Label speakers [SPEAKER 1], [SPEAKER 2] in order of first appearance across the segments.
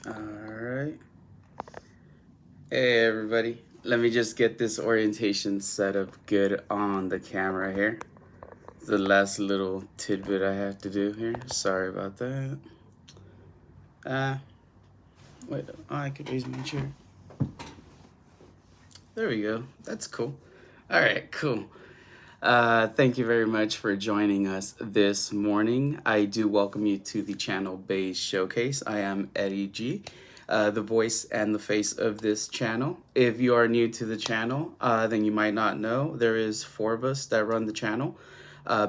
[SPEAKER 1] Alright. Hey everybody. Let me just get this orientation set up good on the camera here. It's the last little tidbit I have to do here. Sorry about that. Uh, wait, I could raise my chair. There we go. That's cool. Alright, cool. Thank you very much for joining us this morning. I do welcome you to the channel Beige Showcase. I am Eddie G, the voice and the face of this channel. If you are new to the channel, then you might not know there is 4 of us that run the channel.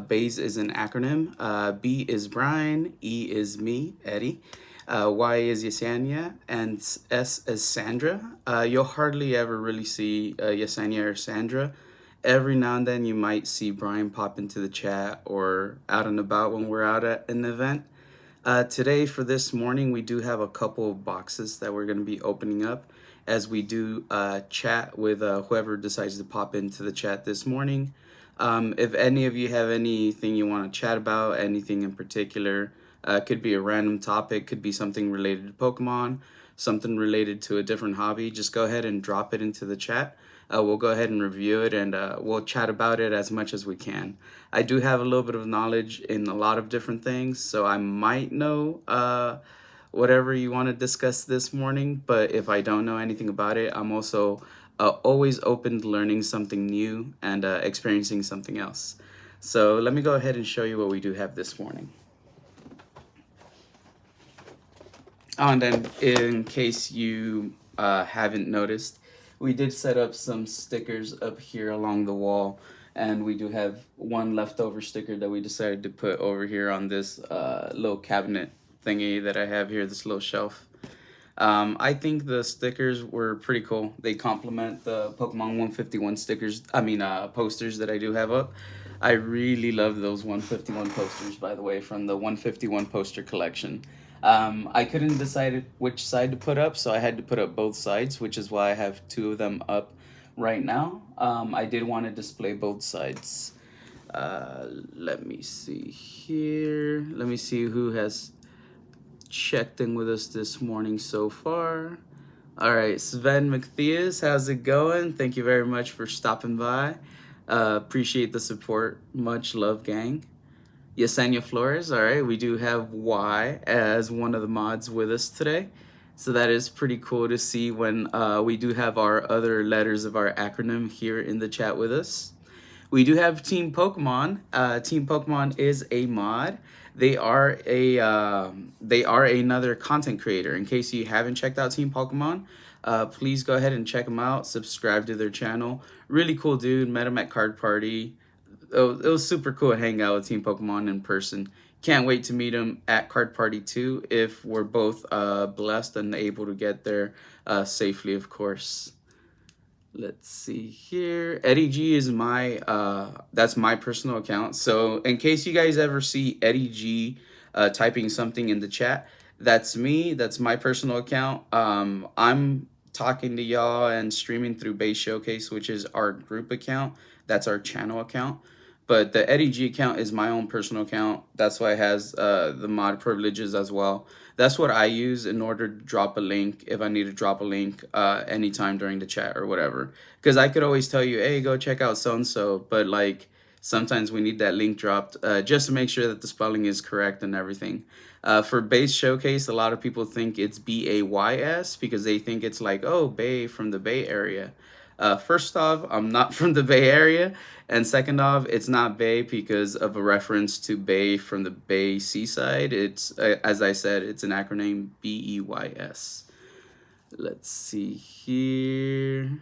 [SPEAKER 1] Beige is an acronym. B is Brian, E is me, Eddie. Y is Yesenia, and S is Sandra. You'll hardly ever really see Yesenia or Sandra. Every now and then you might see Brian pop into the chat or out and about when we're out at an event. Today, for this morning, we do have a couple of boxes that we're going to be opening up as we do chat with whoever decides to pop into the chat this morning. If any of you have anything you want to chat about, anything in particular, could be a random topic, could be something related to Pokemon, something related to a different hobby, just go ahead and drop it into the chat. We'll go ahead and review it, and we'll chat about it as much as we can. I do have a little bit of knowledge in a lot of different things, so I might know whatever you want to discuss this morning, but if I don't know anything about it, I'm also always open to learning something new and experiencing something else. So let me go ahead and show you what we do have this morning. Oh, and then in case you haven't noticed, we did set up some stickers up here along the wall, and we do have one leftover sticker that we decided to put over here on this little cabinet thingy that I have here, this little shelf. I think the stickers were pretty cool. They complement the Pokemon 151 posters that I do have up. I really love those 151 posters, by the way, from the 151 poster collection. I couldn't decide which side to put up, so I had to put up both sides, which is why I have 2 of them up right now. I did want to display both sides. Let me see here. Let me see who has checked in with us this morning so far. All right, Sven McThias, how's it going? Thank you very much for stopping by. Appreciate the support. Much love, gang. Yesenia Flores, all right, we do have Y as one of the mods with us today. So that is pretty cool to see when we do have our other letters of our acronym here in the chat with us. We do have Team Pokemon. Team Pokemon is a mod. They are another content creator. In case you haven't checked out Team Pokemon, please go ahead and check them out. Subscribe to their channel. Really cool dude. Met him at Card Party. It was super cool to hang out with Team Pokemon in person. Can't wait to meet him at Card Party 2 if we're both blessed and able to get there safely, of course. Let's see here. Eddie G is that's my personal account. So in case you guys ever see Eddie G typing something in the chat, that's me. That's my personal account. I'm talking to y'all and streaming through Beige Showcase, which is our group account. That's our channel account. But the Eddie G account is my own personal account. That's why it has the mod privileges as well. That's what I use in order to drop a link if I need to drop a link anytime during the chat or whatever. Because I could always tell you, hey, go check out so-and-so. But like sometimes we need that link dropped just to make sure that the spelling is correct and everything. For Beige Showcase, a lot of people think it's B-A-Y-S because they think it's like, oh, Bay from the Bay Area. First off, I'm not from the Bay Area. And second off, it's not Bay because of a reference to Bay from the Bay Seaside. It's, as I said, it's an acronym B-E-Y-S. Let's see here.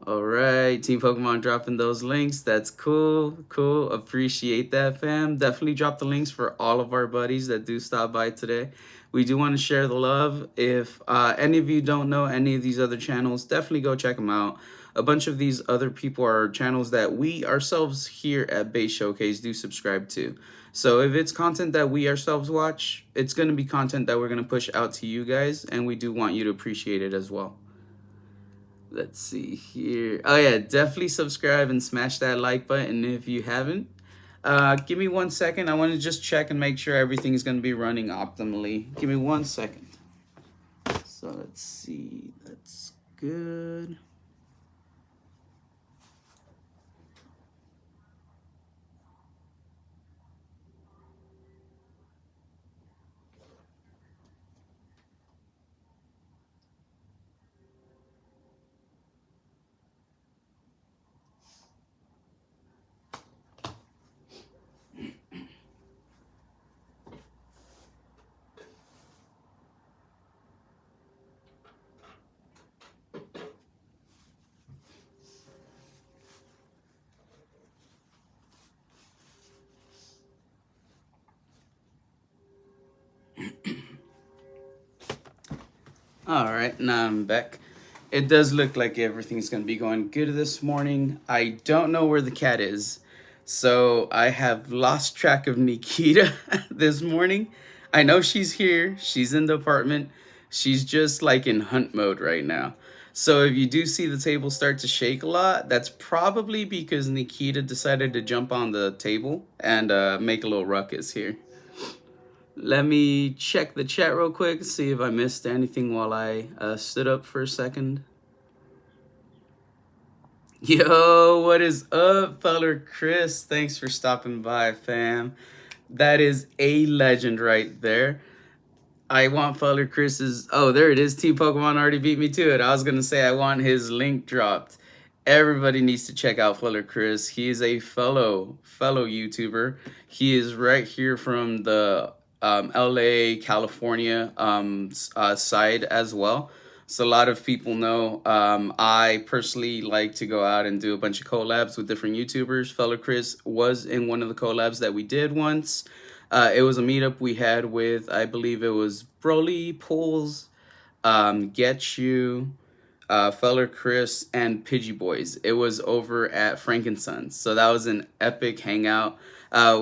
[SPEAKER 1] All right, Team Pokemon dropping those links. That's cool. Cool. Appreciate that, fam. Definitely drop the links for all of our buddies that do stop by today. We do want to share the love. If any of you don't know any of these other channels, definitely go check them out. A bunch of these other people are channels that we ourselves here at Beige Showcase do subscribe to. So if it's content that we ourselves watch, it's going to be content that we're going to push out to you guys, and we do want you to appreciate it as well. Let's see here. Oh yeah, definitely subscribe and smash that like button if you haven't. Give me 1 second. I want to just check and make sure everything's going to be running optimally. Give me 1 second. So let's see. That's good. All right, now I'm back. It does look like everything's going to be going good this morning. I don't know where the cat is. So I have lost track of Nikita this morning. I know she's here. She's in the apartment. She's just like in hunt mode right now. So if you do see the table start to shake a lot, that's probably because Nikita decided to jump on the table and make a little ruckus here. Let me check the chat real quick, see if I missed anything while I stood up for a second. Yo, what is up, feller Chris? Thanks for stopping by, fam. That is a legend right there. I want feller Chris's. Oh, there it is. Team Pokemon already beat me to it. I was gonna say I want his link dropped. Everybody needs to check out feller Chris. He is a fellow YouTuber. He is right here from the LA, California side as well. So a lot of people know I personally like to go out and do a bunch of collabs with different YouTubers. Fellow Chris was in one of the collabs that we did once. It was a meetup we had with, I believe it was Broly, Pulls, Get You, Feller Chris, and Pidgey Boys. It was over at Frankensons. So that was an epic hangout.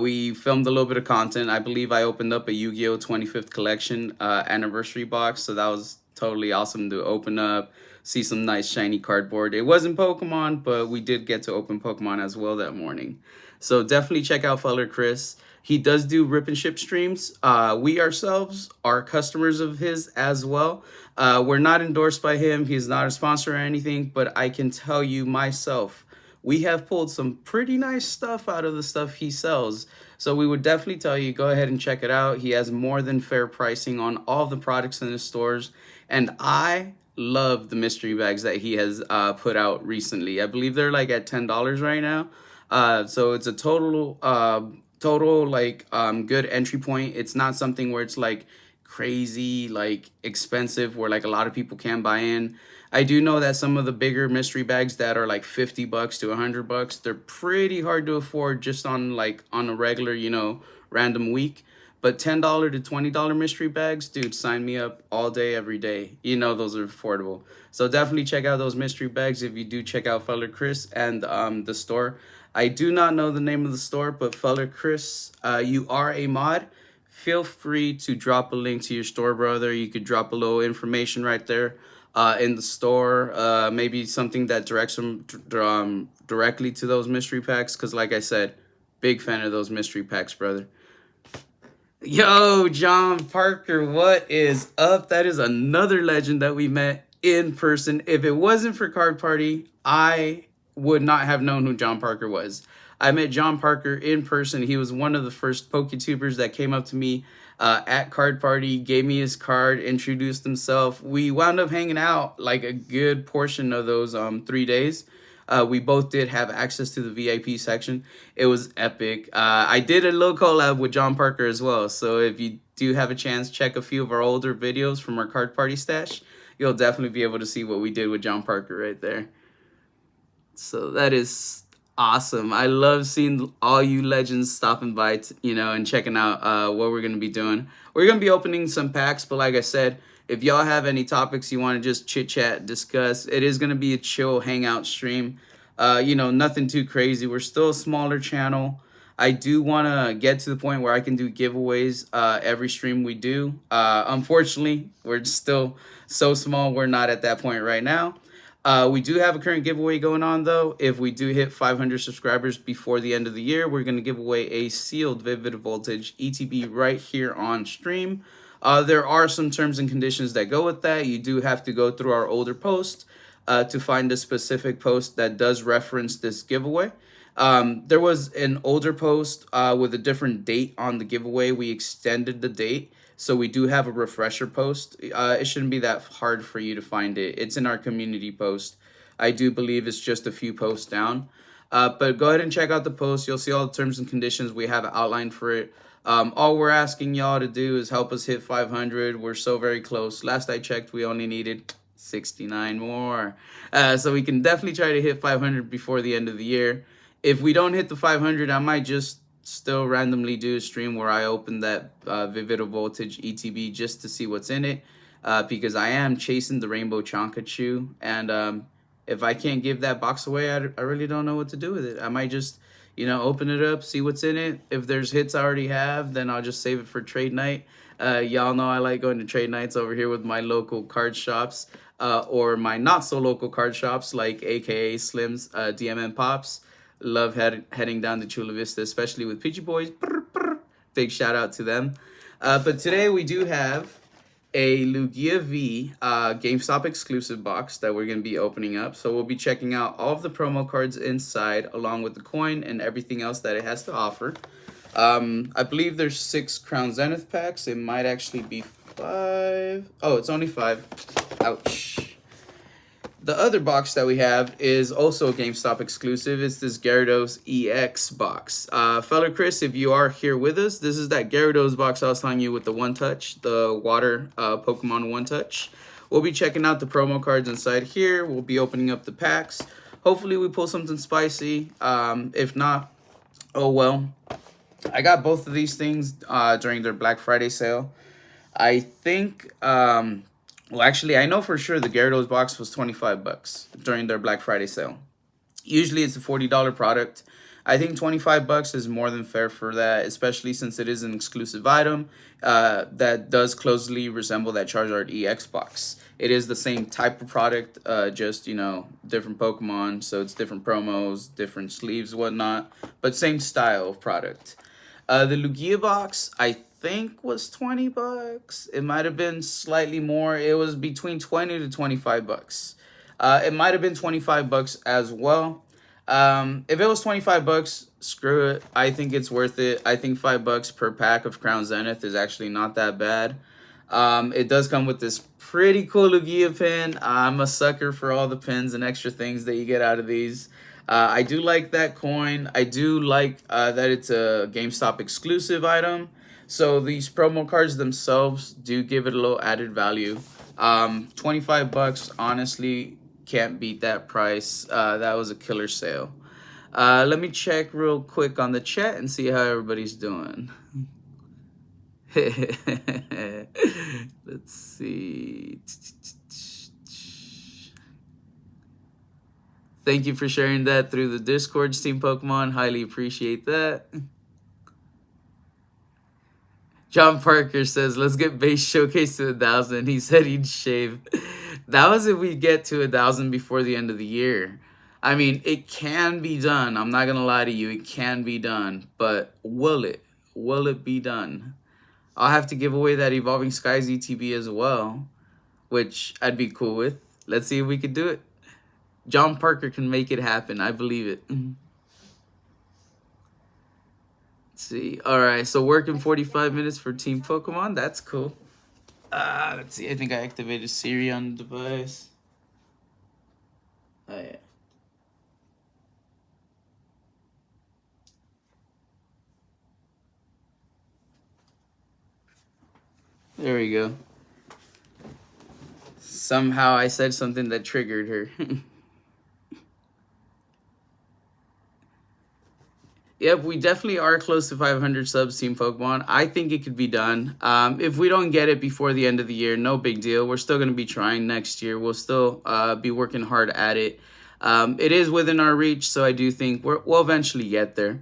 [SPEAKER 1] We filmed a little bit of content. I believe I opened up a Yu-Gi-Oh! 25th collection anniversary box. So that was totally awesome to open up, see some nice shiny cardboard. It wasn't Pokemon, but we did get to open Pokemon as well that morning. So definitely check out Feller Chris. He does do rip and ship streams. We ourselves are customers of his as well. We're not endorsed by him. He's not a sponsor or anything, but I can tell you myself, we have pulled some pretty nice stuff out of the stuff he sells. So we would definitely tell you, go ahead and check it out. He has more than fair pricing on all the products in his stores. And I love the mystery bags that he has put out recently. I believe they're like at $10 right now. So it's a total good entry point. It's not something where it's like crazy like expensive where like a lot of people can buy in. I do know that some of the bigger mystery bags that are like $50 to $100, they're pretty hard to afford just on like on a regular, random week. But $10 to $20 mystery bags, dude, sign me up all day, every day. Those are affordable. So definitely check out those mystery bags if you do check out Feller Chris and the store. I do not know the name of the store, but Feller Chris, you are a mod. Feel free to drop a link to your store, brother. You could drop a little information right there in the store. Maybe something that directs them directly to those mystery packs. Because like I said, big fan of those mystery packs, brother. Yo, John Parker, what is up? That is another legend that we met in person. If it wasn't for Card Party, I would not have known who John Parker was. I met John Parker in person. He was one of the first PokeTubers that came up to me at Card Party, gave me his card, introduced himself. We wound up hanging out like a good portion of those 3 days. We both did have access to the VIP section. It was epic. I did a little collab with John Parker as well. So if you do have a chance, check a few of our older videos from our Card Party stash. You'll definitely be able to see what we did with John Parker right there. So that is awesome. I love seeing all you legends stopping by, and checking out what we're going to be doing. We're going to be opening some packs, but like I said, if y'all have any topics you want to just chit chat, discuss, it is going to be a chill hangout stream. Nothing too crazy. We're still a smaller channel. I do want to get to the point where I can do giveaways every stream we do. Unfortunately, we're still so small. We're not at that point right now. We do have a current giveaway going on, though. If we do hit 500 subscribers before the end of the year, we're going to give away a sealed Vivid Voltage ETB right here on stream. There are some terms and conditions that go with that. You do have to go through our older post to find a specific post that does reference this giveaway. There was an older post with a different date on the giveaway. We extended the date, so we do have a refresher post. It shouldn't be that hard for you to find it. It's in our community post. I do believe it's just a few posts down. But go ahead and check out the post. You'll see all the terms and conditions we have outlined for it. All we're asking y'all to do is help us hit 500. We're so very close. Last I checked, we only needed 69 more. So we can definitely try to hit 500 before the end of the year. If we don't hit the 500, I might just still randomly do a stream where I open that Vivid Voltage ETB just to see what's in it. Because I am chasing the Rainbow Chonkachu. And if I can't give that box away, I really don't know what to do with it. I might just, open it up, see what's in it. If there's hits I already have, then I'll just save it for trade night. Y'all know I like going to trade nights over here with my local card shops or my not so local card shops like AKA Slim's DMN Pops. Love heading down to Chula Vista, especially with Peachy Boys. Big shout out to them. But today we do have a Lugia V GameStop exclusive box that we're going to be opening up. So we'll be checking out all of the promo cards inside along with the coin and everything else that it has to offer. I believe there's 6 Crown Zenith packs. It might actually be 5. Oh, it's only 5. Ouch. The other box that we have is also a GameStop exclusive. It's this Gyarados EX box. Fella Chris, if you are here with us, this is that Gyarados box I was telling you with the One Touch, the water Pokemon One Touch. We'll be checking out the promo cards inside here. We'll be opening up the packs. Hopefully we pull something spicy. If not, oh well. I got both of these things during their Black Friday sale. I think... well, actually, I know for sure the Gyarados box was $25 during their Black Friday sale. Usually it's a $40 product. I think $25 is more than fair for that, especially since it is an exclusive item that does closely resemble that Charizard EX box. It is the same type of product, just, different Pokemon. So it's different promos, different sleeves, whatnot, but same style of product. The Lugia box, I think was $20. It might have been slightly more. It was between $20 to $25. It might have been $25 as well. If it was $25, screw it. I think it's worth it. I think $5 per pack of Crown Zenith is actually not that bad. It does come with this pretty cool Lugia pin. I'm a sucker for all the pins and extra things that you get out of these. I do like that coin. I do like that it's a GameStop exclusive item. So these promo cards themselves do give it a little added value. $25, honestly, can't beat that price. That was a killer sale. Let me check real quick on the chat and see how everybody's doing. Let's see. Thank you for sharing that through the Discord, Team Pokemon. Highly appreciate that. John Parker says, let's get base showcase to 1,000. He said he'd shave. That was if we get to 1,000 before the end of the year. I mean, it can be done. I'm not going to lie to you. It can be done. But will it? Will it be done? I'll have to give away that Evolving Skies ETB as well, which I'd be cool with. Let's see if we could do it. John Parker can make it happen. I believe it. See, all right, so working 45 minutes for Team Pokemon. That's cool. Let's see. I think I activated Siri on the device. Oh yeah. There we go. Somehow I said something that triggered her. Yep, we definitely are close to 500 subs, Team Pokemon. I think it could be done. If we don't get it before the end of the year, no big deal. We're still going to be trying next year. We'll still be working hard at it. It is within our reach, so I do think we'll eventually get there.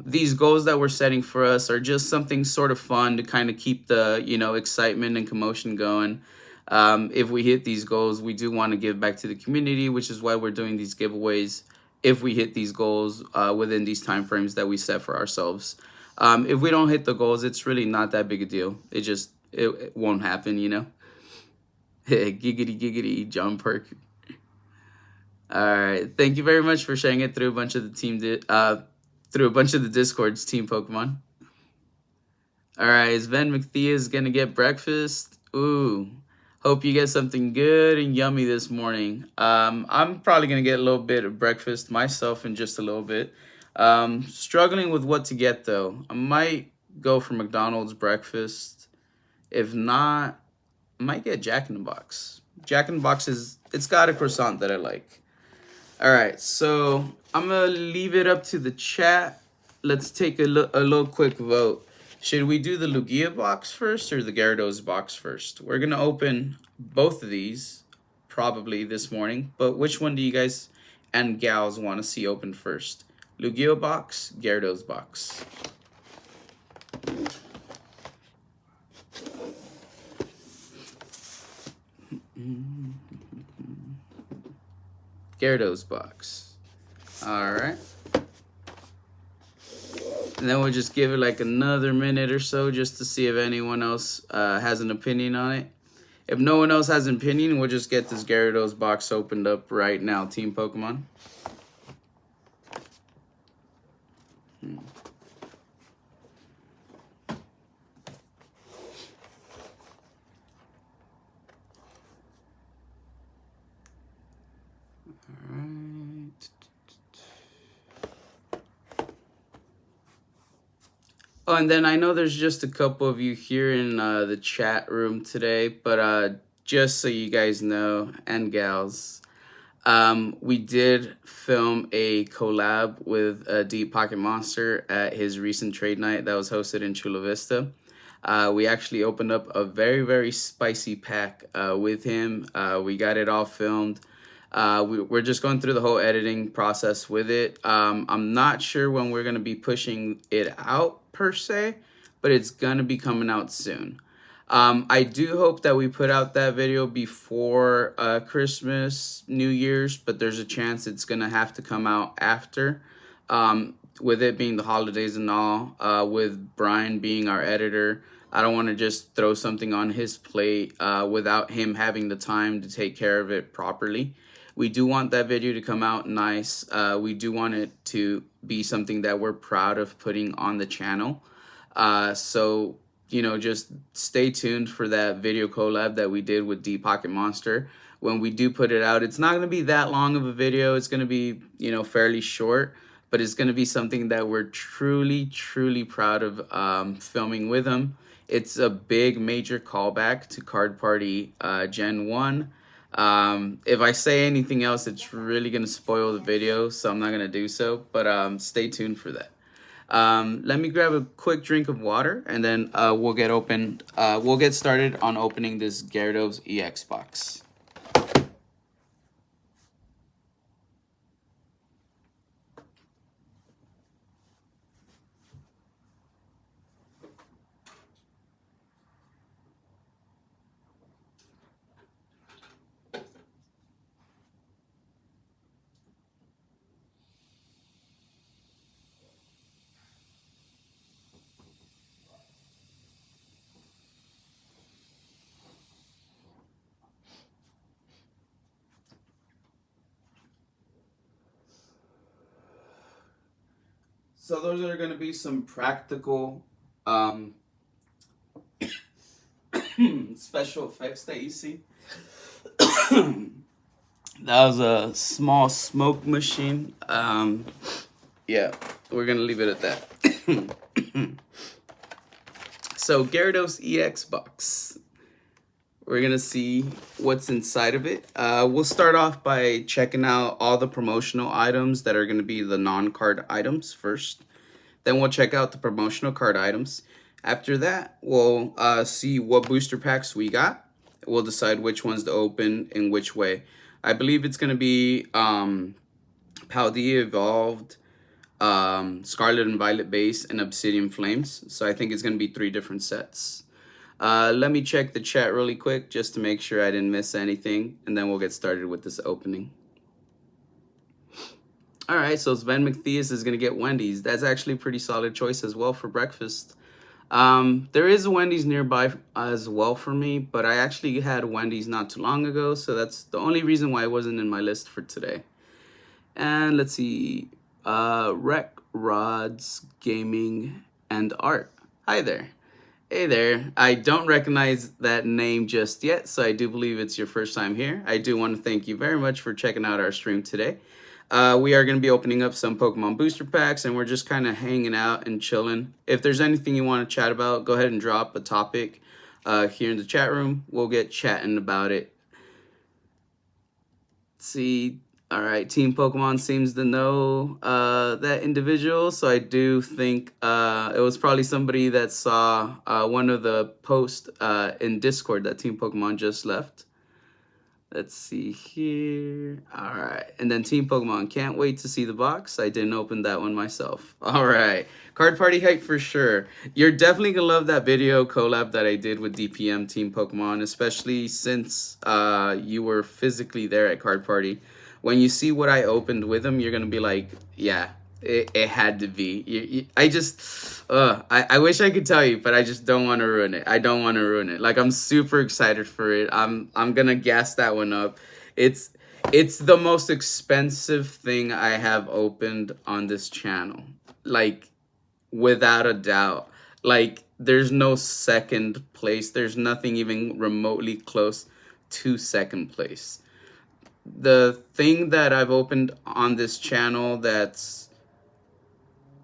[SPEAKER 1] These goals that we're setting for us are just something sort of fun to kind of keep the, excitement and commotion going. If we hit these goals, we do want to give back to the community, which is why we're doing these giveaways. If we hit these goals within these timeframes that we set for ourselves. If we don't hit the goals, it's really not that big a deal. It just it won't happen, you know. Giggity giggity, John Perk. All right, thank you very much for sharing it through a bunch of the through a bunch of the Discords, Team Pokemon. All right, is Van McThea gonna get breakfast? Ooh, hope you get something good and yummy this morning. I'm probably gonna get a little bit of breakfast myself in just a little bit. Struggling with what to get though. I might go for McDonald's breakfast. If not, I might get Jack in the Box. Jack in the Box it's got a croissant that I like. All right, so I'm gonna leave it up to the chat. Let's take a little quick vote. Should we do the Lugia box first or the Gyarados box first? We're gonna open both of these probably this morning, but which one do you guys and gals want to see open first? Lugia box, Gyarados box. Gyarados box. All right. And then we'll just give it like another minute or so just to see if anyone else has an opinion on it. If no one else has an opinion, we'll just get this Gyarados box opened up right now, Team Pokemon. Oh, and then I know there's just a couple of you here in the chat room today, but just so you guys know, and gals, we did film a collab with Deep Pocket Monster at his recent trade night that was hosted in Chula Vista. We actually opened up a very, very spicy pack with him. We got it all filmed. We're just going through the whole editing process with it. I'm not sure when we're going to be pushing it out per se, but it's going to be coming out soon. I do hope that we put out that video before Christmas, New Year's, but there's a chance it's going to have to come out after. With it being the holidays and all, with Brian being our editor, I don't want to just throw something on his plate without him having the time to take care of it properly. We do want that video to come out nice. We do want it to be something that we're proud of putting on the channel. So, you know, just stay tuned for that video collab that we did with Deep Pocket Monster. When we do put it out, it's not going to be that long of a video. It's going to be, you know, fairly short, but it's going to be something that we're truly, truly proud of filming with him. It's a big major callback to Card Party Gen 1. If I say anything else, it's really going to spoil the video, so I'm not going to do so, but stay tuned for that. Let me grab a quick drink of water, and then we'll get started on opening this Gyarados EX box. So those are going to be some practical special effects that you see. That was a small smoke machine. Yeah, we're going to leave it at that. So Gyarados EX box. We're going to see what's inside of it. We'll start off by checking out all the promotional items that are going to be the non-card items first. Then we'll check out the promotional card items. After that, we'll see what booster packs we got. We'll decide which ones to open in which way. I believe it's going to be Paldea Evolved, Scarlet and Violet Base, and Obsidian Flames. So I think it's going to be 3 different sets. Let me check the chat really quick just to make sure I didn't miss anything, and then we'll get started with this opening. All right, so Sven McThea is going to get Wendy's. That's actually a pretty solid choice as well for breakfast. There is a Wendy's nearby as well for me, but I actually had Wendy's not too long ago, so that's the only reason why it wasn't in my list for today. And let's see, Rec Rods Gaming and Art. Hi there. Hey there. I don't recognize that name just yet, so I do believe it's your first time here. I do want to thank you very much for checking out our stream today. We are going to be opening up some Pokemon booster packs, and we're just kind of hanging out and chilling. If there's anything you want to chat about, go ahead and drop a topic here in the chat room. We'll get chatting about it. Let's see. All right, Team Pokemon seems to know that individual, so I do think it was probably somebody that saw one of the posts in Discord that Team Pokemon just left. Let's see here. All right, and then Team Pokemon, can't wait to see the box. I didn't open that one myself. All right, card party hype for sure. You're definitely gonna love that video collab that I did with DPM Team Pokemon, especially since you were physically there at card party. When you see what I opened with him, you're gonna be like, yeah, it had to be. I wish I could tell you, but I just don't want to ruin it. I don't want to ruin it. Like, I'm super excited for it. I'm gonna gas that one up. It's the most expensive thing I have opened on this channel. Like, without a doubt. Like, there's no second place. There's nothing even remotely close to second place. The thing that I've opened on this channel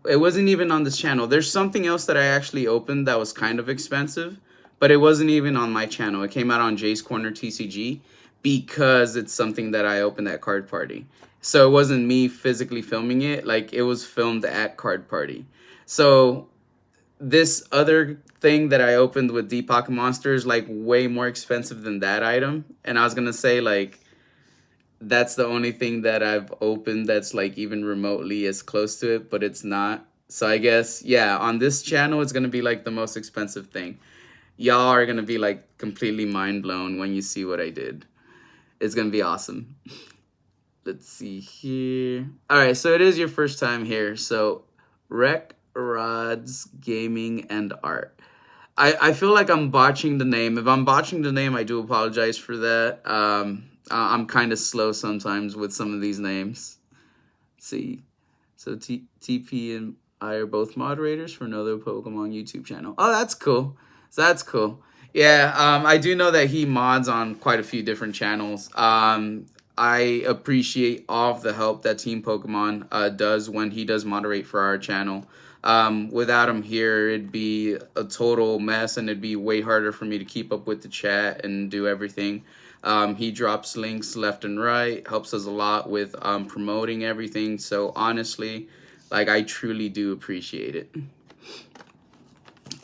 [SPEAKER 1] it wasn't even on this channel. There's something else that I actually opened that was kind of expensive, but it wasn't even on my channel. It came out on Jay's Corner TCG because it's something that I opened at Card Party. So it wasn't me physically filming it. Like, it was filmed at Card Party. So this other thing that I opened with Deep Pocket Monster is like way more expensive than that item. And I was going to say, like, that's the only thing that I've opened that's like even remotely as close to it, but it's not. So I guess, yeah, on this channel, it's going to be like the most expensive thing. Y'all are going to be like completely mind blown when you see what I did. It's going to be awesome. Let's see here. All right, so it is your first time here. So Rec Rods Gaming and Art. I feel like I'm botching the name. If I'm botching the name, I do apologize for that. I'm kind of slow sometimes with some of these names. Let's see. So TP and I are both moderators for another Pokemon YouTube channel. Oh, that's cool. So that's cool. Yeah, I do know that he mods on quite a few different channels. I appreciate all of the help that Team Pokemon does when he does moderate for our channel. Without him here, it'd be a total mess, and it'd be way harder for me to keep up with the chat and do everything. He drops links left and right, helps us a lot with promoting everything. So honestly, like, I truly do appreciate it.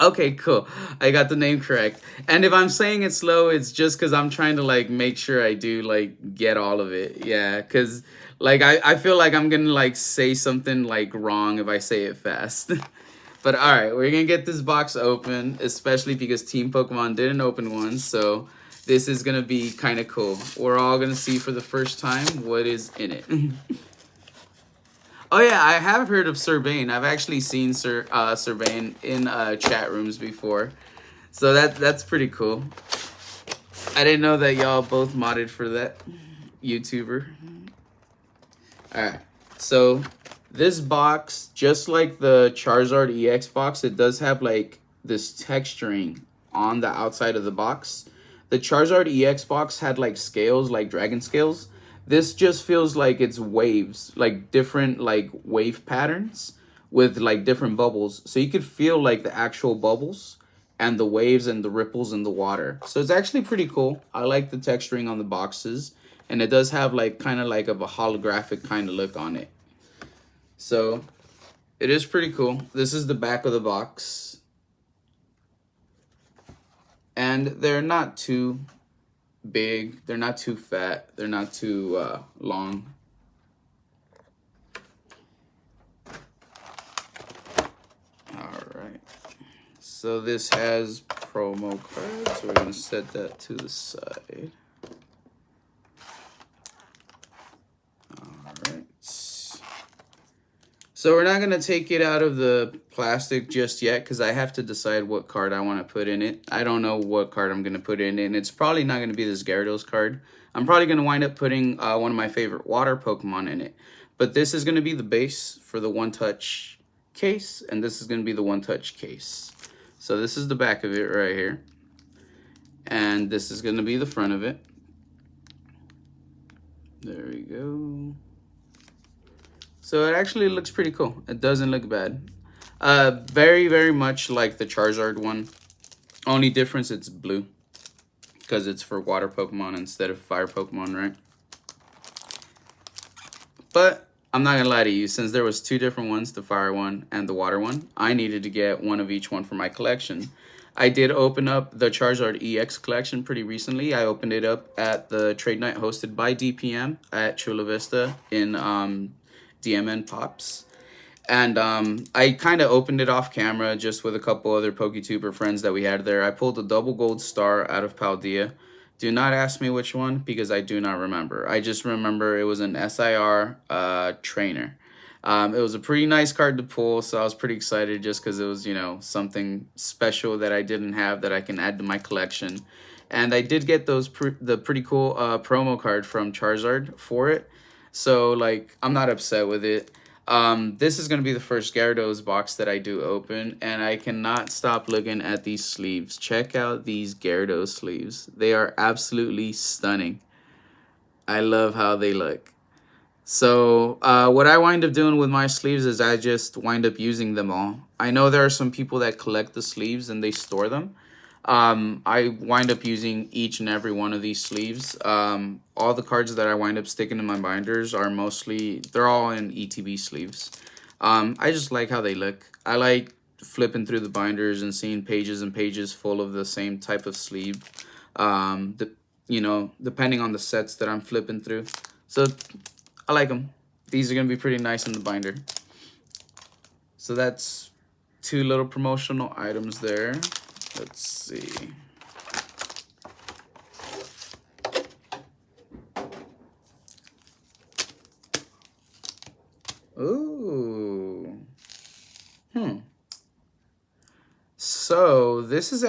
[SPEAKER 1] Okay, cool. I got the name correct. And if I'm saying it slow, it's just because I'm trying to, like, make sure I do, like, get all of it. Yeah, because, like, I feel like I'm going to, like, say something, like, wrong if I say it fast. But, all right, we're going to get this box open, especially because Team Pokemon didn't open one. So this is going to be kind of cool. We're all going to see for the first time what is in it. Oh yeah, I have heard of Sir Bane. I've actually seen Sir Bane in chat rooms before, so that's pretty cool. I didn't know that y'all both modded for that YouTuber. All right, so this box, just like the Charizard EX box, it does have like this texturing on the outside of the box. The Charizard EX box had like scales, like dragon scales. This just feels like it's waves, like different like wave patterns with like different bubbles. So you could feel like the actual bubbles and the waves and the ripples in the water. So it's actually pretty cool. I like the texturing on the boxes, and it does have like kind of like of a holographic kind of look on it. So it is pretty cool. This is the back of the box. And they're not too big, they're not too fat, they're not too long. All right, so this has promo cards. We're gonna set that to the side. All right, So we're not going to take it out of the plastic just yet because I have to decide what card I want to put in it. I don't know what card I'm going to put in it, and it's probably not going to be this Gyarados card. I'm probably going to wind up putting one of my favorite water Pokemon in it. But this is going to be the base for the one-touch case, and this is going to be the one-touch case. So this is the back of it right here. And this is going to be the front of it. There we go. So it actually looks pretty cool. It doesn't look bad. Very, very much like the Charizard one. Only difference, it's blue. Because it's for water Pokemon instead of fire Pokemon, right? But I'm not going to lie to you. Since there was two different ones, the fire one and the water one, I needed to get one of each one for my collection. I did open up the Charizard EX collection pretty recently. I opened it up at the trade night hosted by DPM at Chula Vista in DMN Pops. And I kind of opened it off camera just with a couple other PokeTuber friends that we had there. I pulled a double gold star out of Paldea. Do not ask me which one because I do not remember. I just remember it was an SIR trainer. It was a pretty nice card to pull, so I was pretty excited just because it was, you know, something special that I didn't have that I can add to my collection. And I did get the pretty cool promo card from Charizard for it. So, like, I'm not upset with it. This is going to be the first Gyarados box that I do open, and I cannot stop looking at these sleeves. Check out these Gyarados sleeves. They are absolutely stunning. I love how they look. So, what I wind up doing with my sleeves is I just wind up using them all. I know there are some people that collect the sleeves and they store them. I wind up using each and every one of these sleeves. All the cards that I wind up sticking in my binders are mostly, they're all in ETB sleeves. I just like how they look. I like flipping through the binders and seeing pages and pages full of the same type of sleeve. You know, depending on the sets that I'm flipping through. So I like them. These are going to be pretty nice in the binder. So that's two little promotional items there. Let's see. Ooh. So this is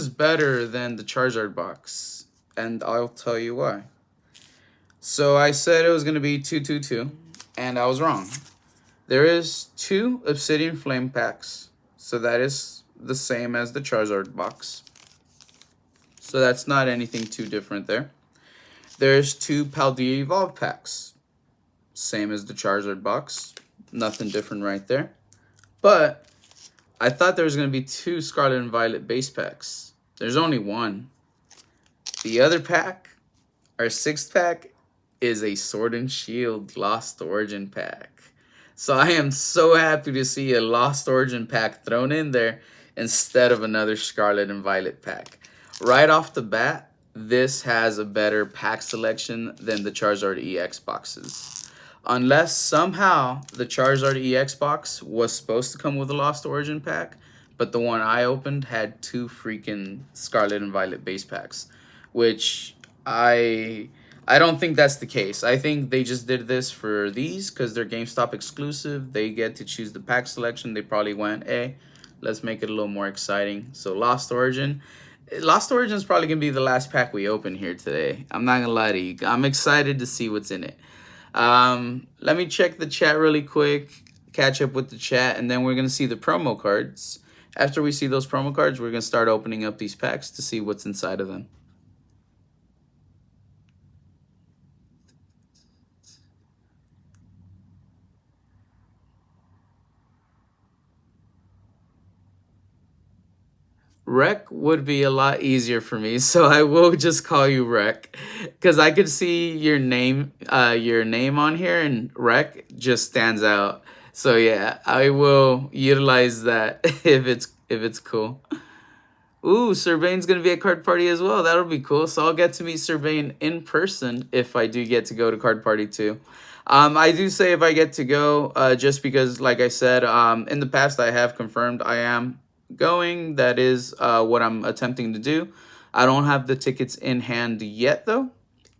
[SPEAKER 1] better than the Charizard box. And I'll tell you why. So I said it was going to be 222, and I was wrong. There is 2 Obsidian Flame packs. So that is the same as the Charizard box. So that's not anything too different there. There's 2 Paldea Evolve packs. Same as the Charizard box. Nothing different right there. But I thought there was going to be 2 Scarlet and Violet base packs. There's only 1. The other pack, our 6th pack, is a Sword and Shield Lost Origin pack. So I am so happy to see a Lost Origin pack thrown in there instead of another Scarlet and Violet pack. Right off the bat, this has a better pack selection than the Charizard EX boxes. Unless somehow the Charizard EX box was supposed to come with a Lost Origin pack, but the one I opened had 2 freaking Scarlet and Violet base packs, which I don't think that's the case. I think they just did this for these because they're GameStop exclusive. They get to choose the pack selection. They probably went, hey, let's make it a little more exciting. So Lost Origin. Lost Origin is probably going to be the last pack we open here today. I'm not going to lie to you. I'm excited to see what's in it. Let me check the chat really quick, catch up with the chat, and then we're going to see the promo cards. After we see those promo cards, we're going to start opening up these packs to see what's inside of them. Rec would be a lot easier for me, so I will just call you Rec, because I could see your name on here, and Rec just stands out. So yeah, I will utilize that if it's cool. Ooh, Surbane's gonna be at Card Party as well. That'll be cool. So I'll get to meet Surbane in person if I do get to go to Card Party too. I do say if I get to go, just because, like I said, in the past I have confirmed I am going. That is what I'm attempting to do. I don't have the tickets in hand yet though,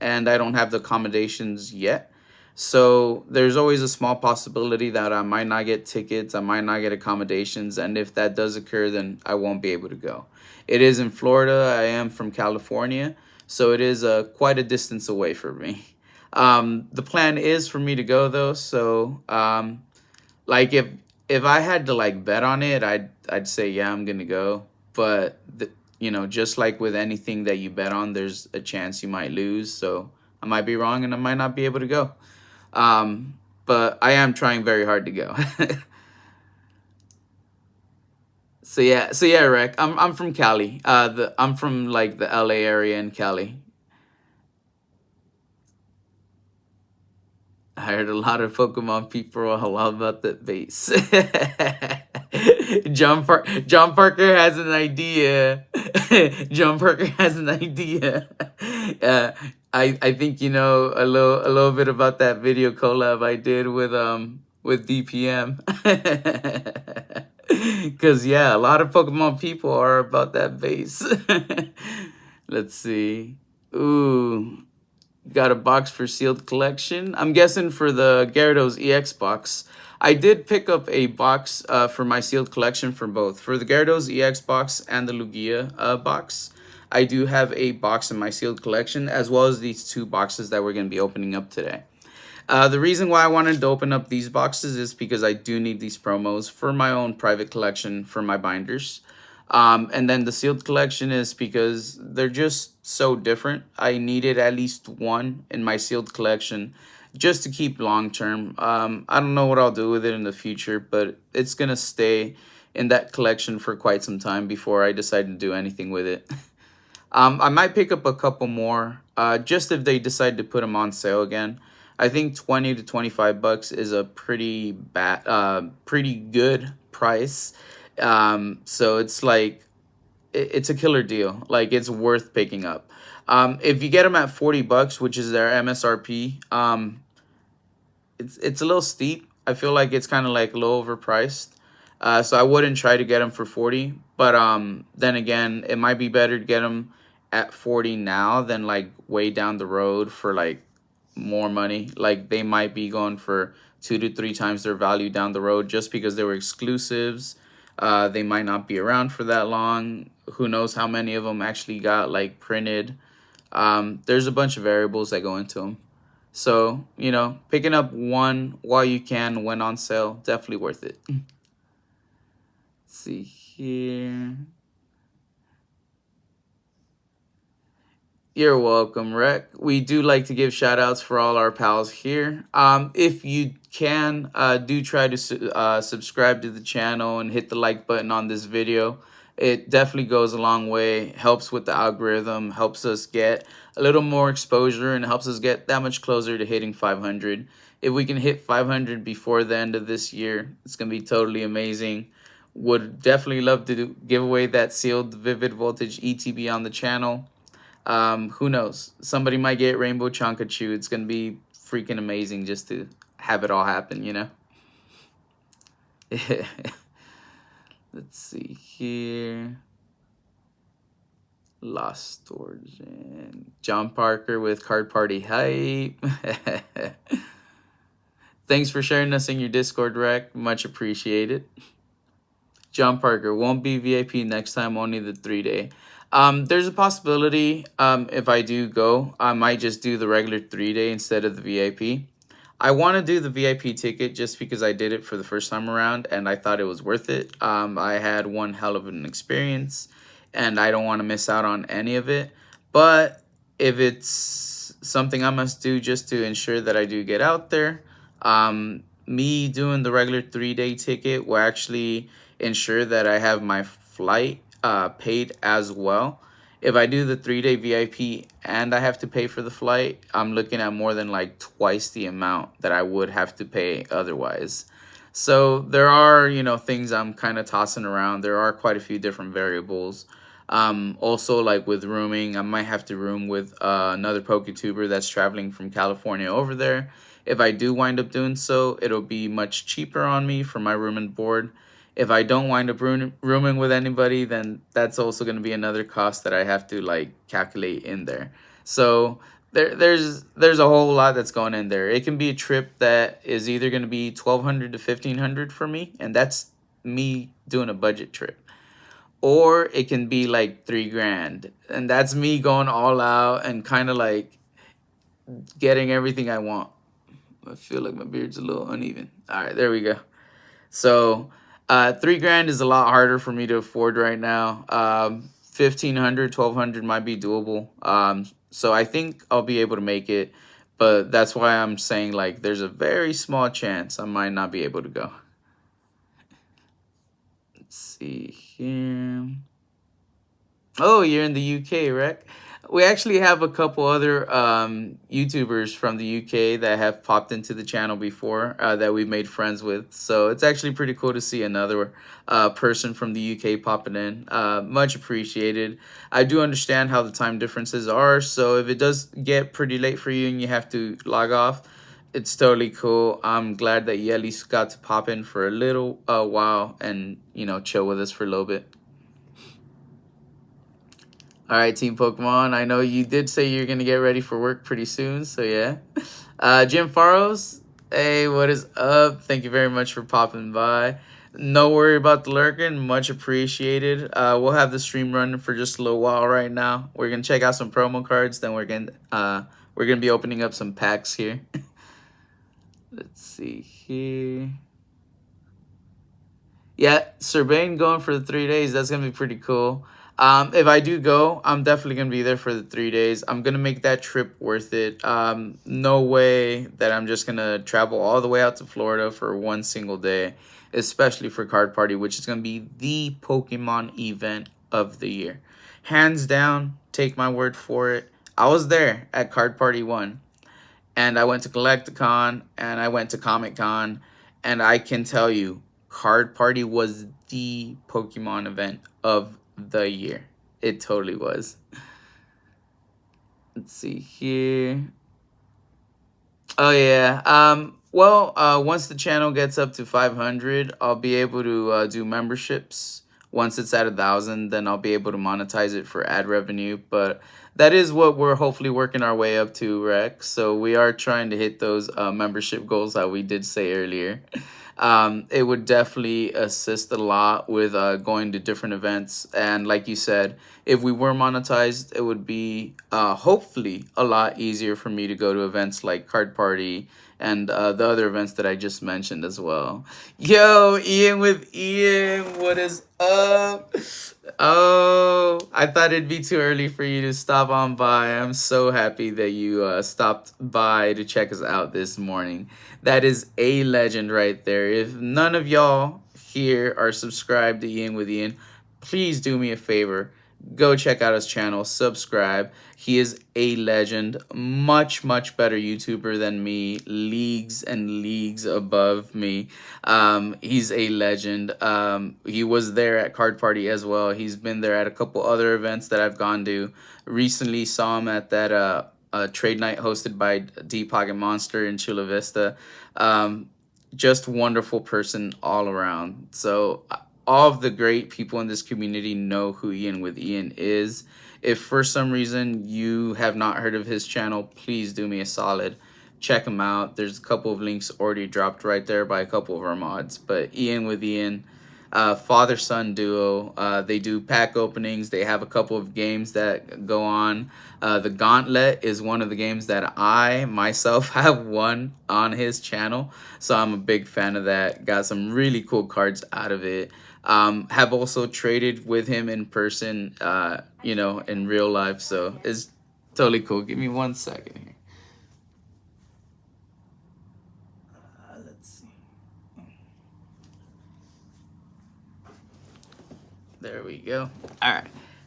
[SPEAKER 1] and I don't have the accommodations yet. So there's always a small possibility that I might not get tickets, I might not get accommodations, and if that does occur, then I won't be able to go. It is in Florida. I am from California, so it is quite a distance away for me. The plan is for me to go though, so like if I had to like bet on it, I'd say yeah, I'm gonna go. But just like with anything that you bet on, there's a chance you might lose. So I might be wrong and I might not be able to go. But I am trying very hard to go. So yeah, Rick. I'm from Cali. I'm from like the LA area in Cali. I heard a lot of Pokemon people are all about that base. John Parker has an idea. John Parker has an idea. Uh, I think you know a little bit about that video collab I did with DPM. Cause yeah, a lot of Pokemon people are about that base. Let's see. Ooh. Got a box for sealed collection. I'm guessing for the Gyarados EX box. I did pick up a box for my sealed collection for both. For the Gyarados EX box and the Lugia box. I do have a box in my sealed collection, as well as these two boxes that we're going to be opening up today. The reason why I wanted to open up these boxes is because I do need these promos for my own private collection for my binders. And then the sealed collection is because they're just so different. I needed at least one in my sealed collection just to keep long term. I don't know what I'll do with it in the future, but it's going to stay in that collection for quite some time before I decide to do anything with it. I might pick up a couple more just if they decide to put them on sale again. I think 20 to 25 bucks is a pretty good price. So it's like it's a killer deal. Like it's worth picking up. If you get them at 40 bucks, which is their MSRP, it's a little steep. I feel like it's kind of like a little overpriced. So I wouldn't try to get them for 40, but then again, it might be better to get them at 40 now than like way down the road for like more money. Like they might be going for 2 to 3 times their value down the road just because they were exclusives. They might not be around for that long. Who knows how many of them actually got like printed. There's a bunch of variables that go into them. So, picking up one while you can when on sale, definitely worth it. Let's see here. You're welcome, Rec. We do like to give shout outs for all our pals here. If you can, do try to subscribe to the channel and hit the like button on this video. It definitely goes a long way, helps with the algorithm, helps us get a little more exposure, and helps us get that much closer to hitting 500. If we can hit 500 before the end of this year, it's going to be totally amazing. Would definitely love to give away that sealed Vivid Voltage ETB on the channel. Who knows? Somebody might get Rainbow Chonkachu. It's going to be freaking amazing just to have it all happen, Let's see here. Lost Origin. John Parker with Card Party Hype. Thanks for sharing us in your Discord, Rec. Much appreciated. John Parker won't be VIP next time, only the 3-day. There's a possibility if I do go, I might just do the regular 3-day instead of the VIP. I want to do the VIP ticket just because I did it for the first time around and I thought it was worth it. I had one hell of an experience and I don't want to miss out on any of it. But if it's something I must do just to ensure that I do get out there, me doing the regular 3-day ticket will actually ensure that I have my flight paid as well. If I do the 3-day VIP and I have to pay for the flight, I'm looking at more than like twice the amount that I would have to pay otherwise. So there are, things I'm kind of tossing around. There are quite a few different variables. Also, like with rooming, I might have to room with another PokeTuber that's traveling from California over there. If I do wind up doing so, it'll be much cheaper on me for my room and board. If I don't wind up rooming with anybody, then that's also going to be another cost that I have to like calculate in there. So there's a whole lot that's going in there. It can be a trip that is either going to be 1,200 to 1,500 for me, and that's me doing a budget trip, or it can be like 3 grand, and that's me going all out and kind of like getting everything I want. I feel like my beard's a little uneven. All right, there we go. So, 3 grand is a lot harder for me to afford right now. 1,500, 1,200 might be doable. So I think I'll be able to make it, but that's why I'm saying like there's a very small chance I might not be able to go. Let's see here. Oh, you're in the UK, Rec. We actually have a couple other YouTubers from the UK that have popped into the channel before that we've made friends with. So it's actually pretty cool to see another person from the UK popping in. Much appreciated. I do understand how the time differences are. So if it does get pretty late for you and you have to log off, it's totally cool. I'm glad that you at least got to pop in for a little while and, you know, chill with us for a little bit. All right, Team Pokemon. I know you did say you're going to get ready for work pretty soon, so yeah. Jim Faros, hey, what is up? Thank you very much for popping by. No worry about the lurking. Much appreciated. We'll have the stream running for just a little while right now. We're going to check out some promo cards, then we're gonna be opening up some packs here. Let's see here. Yeah, Serbain going for the 3 days. That's going to be pretty cool. If I do go, I'm definitely going to be there for the 3 days. I'm going to make that trip worth it. No way that I'm just going to travel all the way out to Florida for one single day, especially for Card Party, which is going to be the Pokemon event of the year. Hands down, take my word for it. I was there at Card Party 1, and I went to Collecticon, and I went to Comic Con, and I can tell you, Card Party was the Pokemon event of the year. It totally was. Let's see here. Oh yeah. Well, once the channel gets up to 500, I'll be able to do memberships. Once it's at 1,000, then I'll be able to monetize it for ad revenue. But that is what we're hopefully working our way up to, Rex. So we are trying to hit those membership goals that we did say earlier. It would definitely assist a lot with going to different events. And like you said, if we were monetized, it would be hopefully a lot easier for me to go to events like Card Party and the other events that I just mentioned as well. Yo, Ian with Ian, what is up? Oh, I thought it'd be too early for you to stop on by. I'm so happy that you stopped by to check us out this morning. That is a legend right there. If none of y'all here are subscribed to Ian with Ian, please do me a favor. Go check out his channel, subscribe. He is a legend, much, much better YouTuber than me, leagues and leagues above me. He's a legend. He was there at Card Party as well. He's been there at a couple other events that I've gone to. Recently saw him at that trade night hosted by D Pocket Monster in Chula Vista. Just wonderful person all around. So all of the great people in this community know who Ian with Ian is. If for some reason you have not heard of his channel, please do me a solid. Check him out. There's a couple of links already dropped right there by a couple of our mods. But Ian with Ian, father-son duo. They do pack openings. They have a couple of games that go on. The Gauntlet is one of the games that I myself have won on his channel. So I'm a big fan of that. Got some really cool cards out of it. Have also traded with him in person, you know, in real life. So it's totally cool. Give me 1 second here. Let's see. There we go. All right.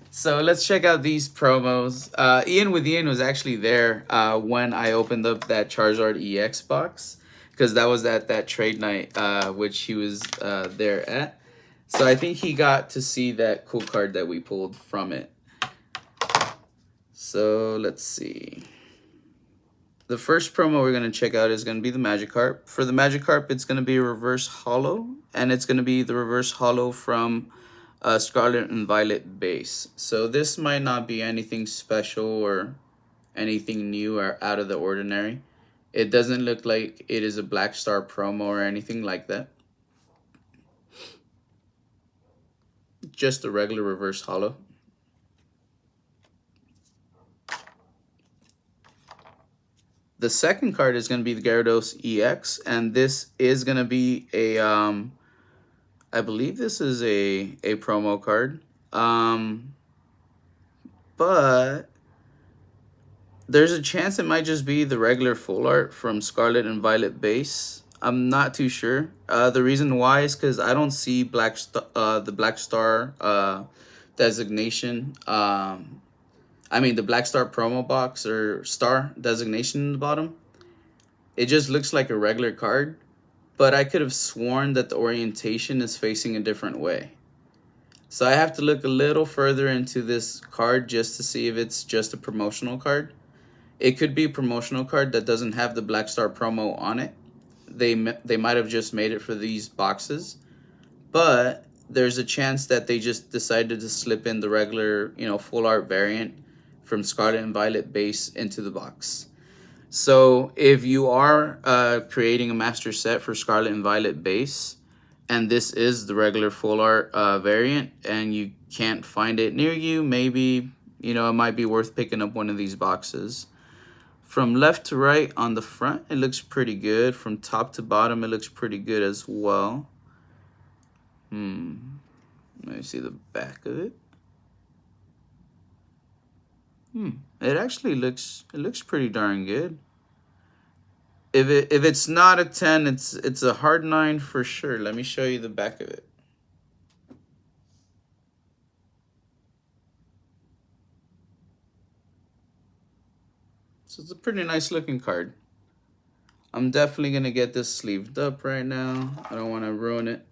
[SPEAKER 1] So let's check out these promos. Ian with Ian was actually there when I opened up that Charizard EX box, because that was at that trade night, which he was there at. So I think he got to see that cool card that we pulled from it. So let's see. The first promo we're going to check out is going to be the Magikarp. For the Magikarp, it's going to be a reverse holo, and it's going to be the reverse holo from Scarlet and Violet base. So this might not be anything special or anything new or out of the ordinary. It doesn't look like it is a Black Star promo or anything like that. Just a regular reverse holo. The second card is going to be the Gyarados EX, and this is going to be a I believe this is a promo card. But there's a chance it might just be the regular full art from Scarlet and Violet base. I'm not too sure. The reason why is because I don't see the Black Star designation. I mean the Black Star promo box or star designation in the bottom. It just looks like a regular card, but I could have sworn that the orientation is facing a different way. So I have to look a little further into this card just to see if it's just a promotional card. It could be a promotional card that doesn't have the Black Star promo on it. They might have just made it for these boxes, but there's a chance that they just decided to slip in the regular, full art variant from Scarlet and Violet base into the box. So if you are creating a master set for Scarlet and Violet base, and this is the regular full art variant, and you can't find it near you, maybe, it might be worth picking up one of these boxes. From left to right on the front, it looks pretty good. From top to bottom, it looks pretty good as well. Let me see the back of it. It actually looks pretty darn good. If it's not a 10, it's a hard 9 for sure. Let me show you the back of it. So it's a pretty nice looking card. I'm definitely going to get this sleeved up right now. I don't want to ruin it.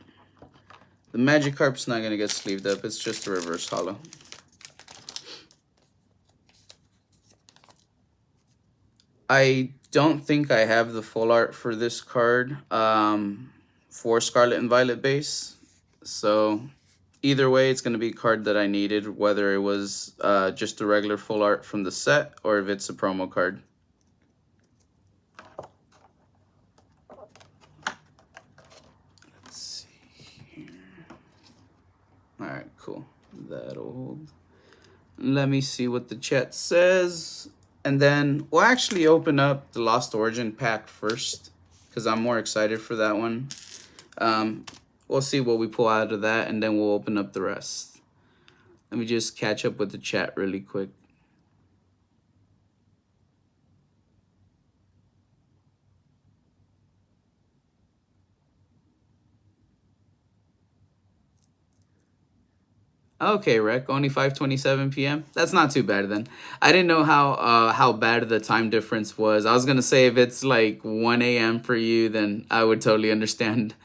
[SPEAKER 1] The Magikarp's not going to get sleeved up. It's just a reverse holo. I don't think I have the full art for this card for Scarlet and Violet base. So either way, it's going to be a card that I needed, whether it was just a regular full art from the set or if it's a promo card. Let's see here. All right, cool. That'll hold. Let me see what the chat says. And then we'll actually open up the Lost Origin pack first because I'm more excited for that one. We'll see what we pull out of that, and then we'll open up the rest. Let me just catch up with the chat really quick. Okay, Rec, only 5:27 p.m. That's not too bad then. I didn't know how bad the time difference was. I was gonna say if it's like 1 a.m. for you, then I would totally understand,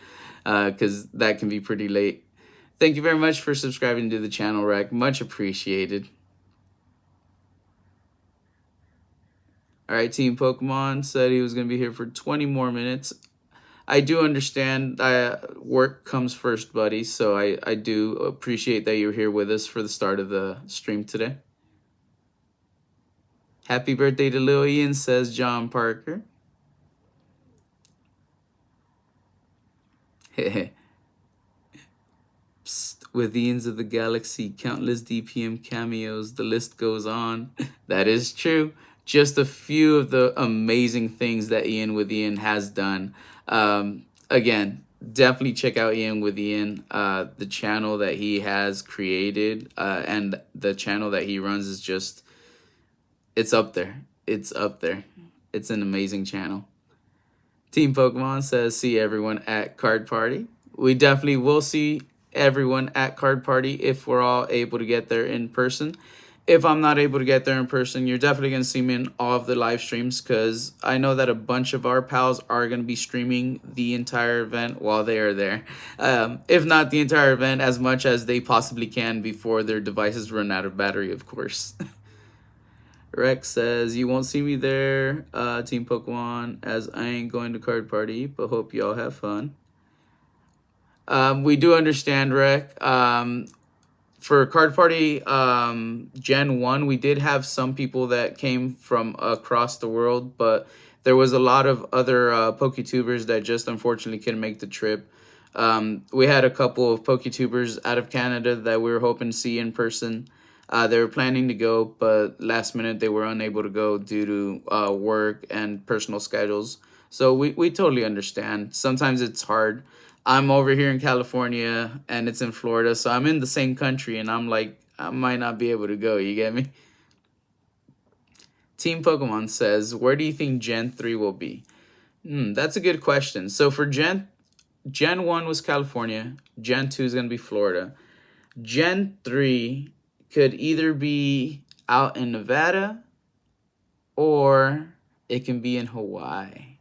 [SPEAKER 1] because that can be pretty late. Thank you very much for subscribing to the channel, Rec. Much appreciated. All right, Team Pokemon said he was gonna be here for 20 more minutes. I do understand work comes first, buddy, so I do appreciate that you're here with us for the start of the stream today. Happy birthday to Lil Ian, says John Parker. Psst, with Ians of the Galaxy, countless DPM cameos, the list goes on. That is true. Just a few of the amazing things that Ian with Ian has done. Again, definitely check out Ian with Ian. The channel that he has created and the channel that he runs is just, it's up there. It's up there. It's an amazing channel. Team Pokemon says, see everyone at Card Party. We definitely will see everyone at Card Party if we're all able to get there in person. If I'm not able to get there in person, you're definitely going to see me in all of the live streams because I know that a bunch of our pals are going to be streaming the entire event while they are there. If not the entire event, as much as they possibly can before their devices run out of battery, of course. Rex says, you won't see me there, Team Pokemon, as I ain't going to Card Party, but hope y'all have fun. We do understand, Rex. For Card Party Gen 1, we did have some people that came from across the world, but there was a lot of other PokeTubers that just unfortunately couldn't make the trip. We had a couple of PokeTubers out of Canada that we were hoping to see in person. They were planning to go, but last minute they were unable to go due to work and personal schedules. So we totally understand. Sometimes it's hard. I'm over here in California and it's in Florida, so I'm in the same country and I'm like, I might not be able to go. You get me? Team Pokemon says, where do you think Gen 3 will be? That's a good question. So for Gen 1 was California, Gen 2 is going to be Florida. Gen 3 could either be out in Nevada or it can be in Hawaii.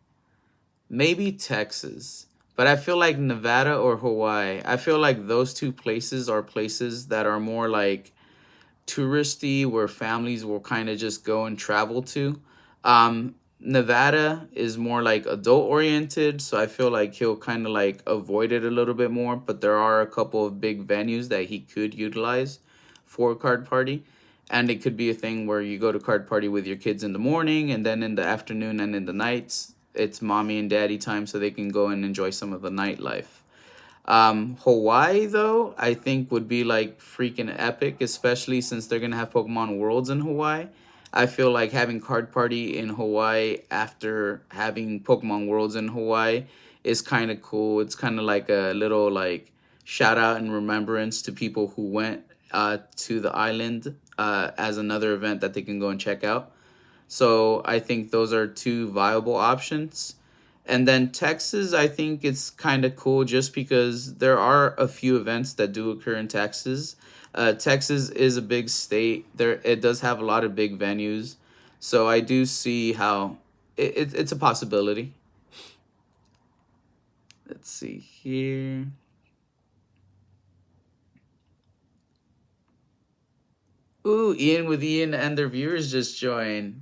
[SPEAKER 1] Maybe Texas. But I feel like Nevada or Hawaii, I feel like those two places are places that are more like touristy, where families will kind of just go and travel to. Nevada is more like adult oriented, so I feel like he'll kind of like avoid it a little bit more, but there are a couple of big venues that he could utilize for Card Party. And it could be a thing where you go to Card Party with your kids in the morning, and then in the afternoon and in the nights, it's mommy and daddy time so they can go and enjoy some of the nightlife. Hawaii, though, I think would be like freaking epic, especially since they're gonna have Pokemon Worlds in Hawaii. I feel like having Card Party in Hawaii after having Pokemon Worlds in Hawaii is kind of cool. It's kind of like a little like shout out and remembrance to people who went to the island as another event that they can go and check out. So I think those are two viable options. And then Texas, I think it's kind of cool just because there are a few events that do occur in Texas. Texas is a big state. It does have a lot of big venues. So I do see how it's a possibility. Let's see here. Ooh, Ian with Ian and their viewers just joined.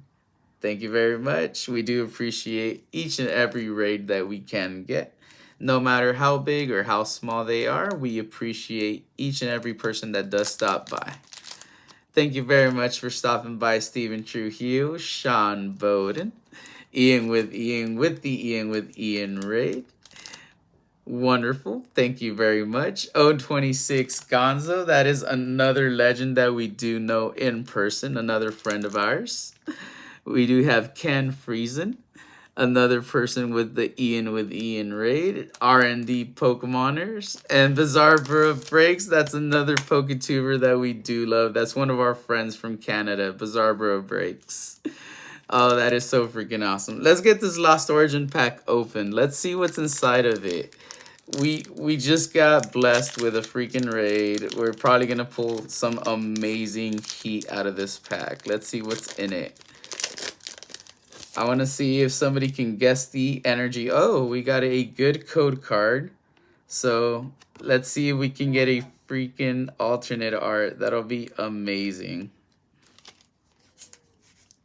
[SPEAKER 1] Thank you very much. We do appreciate each and every raid that we can get. No matter how big or how small they are, we appreciate each and every person that does stop by. Thank you very much for stopping by, Stephen Trujillo, Sean Bowden, Ian with Ian raid. Wonderful. Thank you very much. 026 Gonzo, that is another legend that we do know in person, another friend of ours. We do have Ken Friesen, another person with the Ian raid, R&D Pokemoners, and Bizarre Bro Breaks. That's another PokeTuber that we do love. That's one of our friends from Canada, Bizarre Bro Breaks. Oh, that is so freaking awesome. Let's get this Lost Origin pack open. Let's see what's inside of it. We just got blessed with a freaking raid. We're probably gonna pull some amazing heat out of this pack. Let's see what's in it. I want to see if somebody can guess the energy. Oh, we got a good code card. So let's see if we can get a freaking alternate art. That'll be amazing.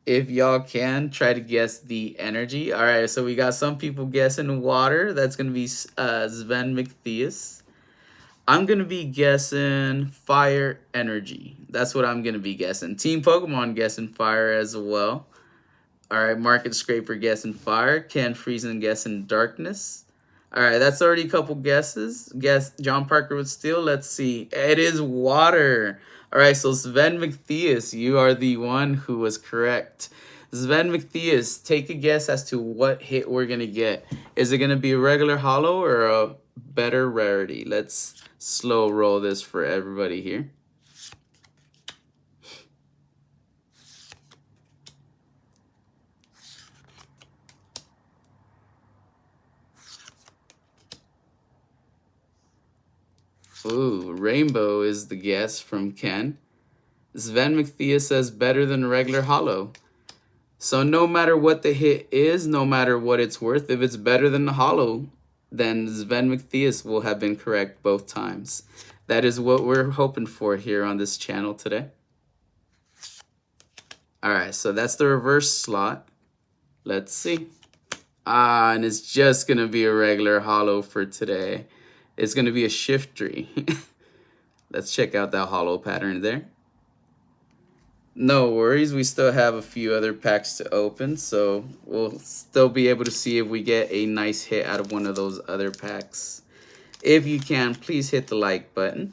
[SPEAKER 1] If y'all can, try to guess the energy. All right, so we got some people guessing water. That's going to be Sven McTheus. I'm going to be guessing fire energy. That's what I'm going to be guessing. Team Pokemon guessing fire as well. All right, Market Scraper guessing fire. Ken Friesen guessing darkness. All right, that's already a couple guesses. Guess John Parker with steel. Let's see. It is water. All right, so Sven McTheus, you are the one who was correct. Sven McTheus, take a guess as to what hit we're going to get. Is it going to be a regular holo or a better rarity? Let's slow roll this for everybody here. Ooh, rainbow is the guess from Ken. Sven McTheus says better than regular holo. So no matter what the hit is, no matter what it's worth, if it's better than the holo, then Sven McTheus will have been correct both times. That is what we're hoping for here on this channel today. All right, so that's the reverse slot. Let's see. And it's just going to be a regular holo for today. It's going to be a Shiftry. Let's check out that hollow pattern there. No worries, we still have a few other packs to open, so we'll still be able to see if we get a nice hit out of one of those other packs. If you can, please hit the like button.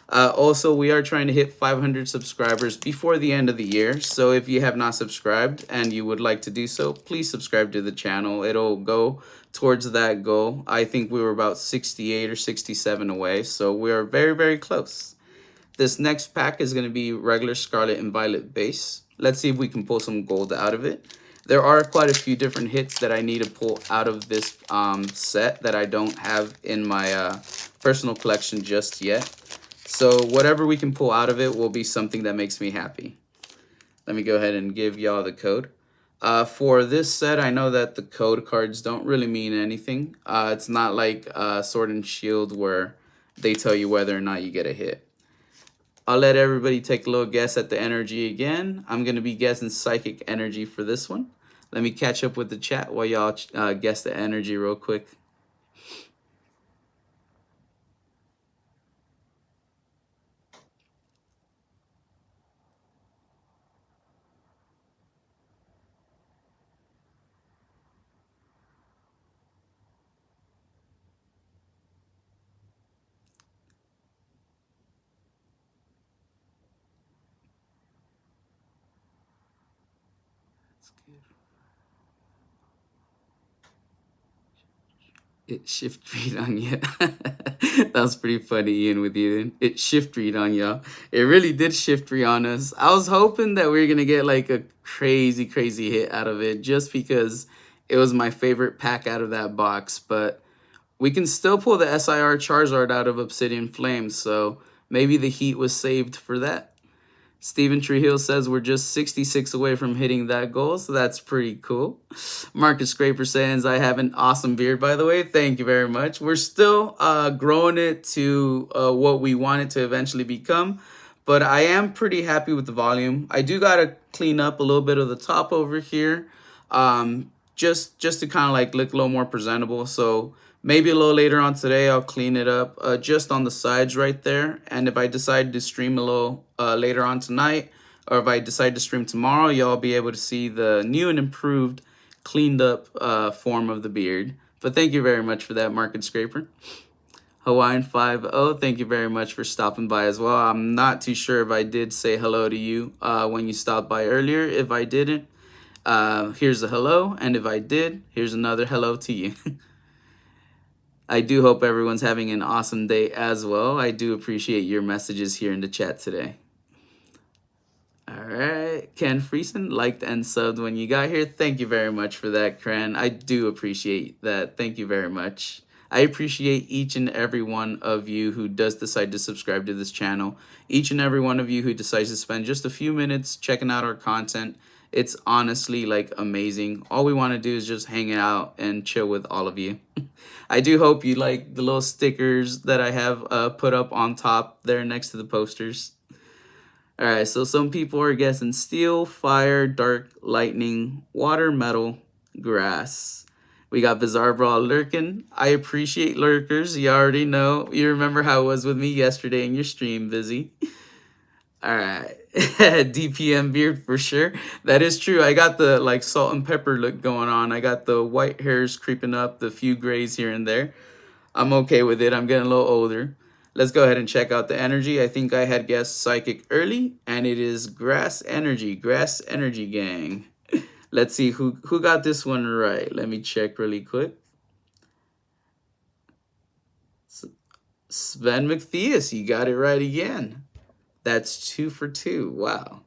[SPEAKER 1] Also, we are trying to hit 500 subscribers before the end of the year, so if you have not subscribed and you would like to do so, please subscribe to the channel. It'll go towards that goal. I think we were about 68 or 67 away, so we are very, very close. This next pack is going to be regular Scarlet and Violet base. Let's see if we can pull some gold out of it. There are quite a few different hits that I need to pull out of this set that I don't have in my personal collection just yet. So whatever we can pull out of it will be something that makes me happy. Let me go ahead and give y'all the code. For this set, I know that the code cards don't really mean anything. It's not like Sword and Shield where they tell you whether or not you get a hit. I'll let everybody take a little guess at the energy again. I'm going to be guessing psychic energy for this one. Let me catch up with the chat while y'all guess the energy real quick. It shift read on ya. That was pretty funny, Ian, with you. It shift read on y'all. It really did shift read on us. I was hoping that we were gonna get like a crazy, crazy hit out of it just because it was my favorite pack out of that box. But we can still pull the SIR Charizard out of Obsidian Flames, so maybe the heat was saved for that. Stephen Treehill says we're just 66 away from hitting that goal, so that's pretty cool. Marcus Scraper says, I have an awesome beard, by the way. Thank you very much. We're still growing it to what we want it to eventually become, but I am pretty happy with the volume. I do got to clean up a little bit of the top over here, just to kind of like look a little more presentable. So maybe a little later on today, I'll clean it up just on the sides right there. And if I decide to stream a little later on tonight, or if I decide to stream tomorrow, y'all be able to see the new and improved, cleaned up form of the beard. But thank you very much for that, Market Scraper. Hawaiian 50, thank you very much for stopping by as well. I'm not too sure if I did say hello to you when you stopped by earlier. If I didn't, here's a hello. And if I did, here's another hello to you. I do hope everyone's having an awesome day as well. I do appreciate your messages here in the chat today. All right, Ken Friesen liked and subbed when you got here. Thank you very much for that, Kran. I do appreciate that. Thank you very much. I appreciate each and every one of you who does decide to subscribe to this channel. Each and every one of you who decides to spend just a few minutes checking out our content. It's honestly like amazing. All we want to do is just hang out and chill with all of you. I do hope you like the little stickers that I have put up on top there next to the posters. All right, so some people are guessing steel, fire, dark, lightning, water, metal, grass. We got Bizarre Brawl lurking. I appreciate lurkers. You already know. You remember how it was with me yesterday in your stream, Busy. All right. DPM beard for sure. That is true. I got the like salt and pepper look going on. I got the white hairs creeping up, the few grays here and there. I'm okay with it. I'm getting a little older. Let's go ahead and check out the energy. I think I had guessed psychic early, and it is grass energy gang. Let's see who got this one right. Let me check really quick. Sven McTheus, you got it right again. That's 2 for 2. Wow.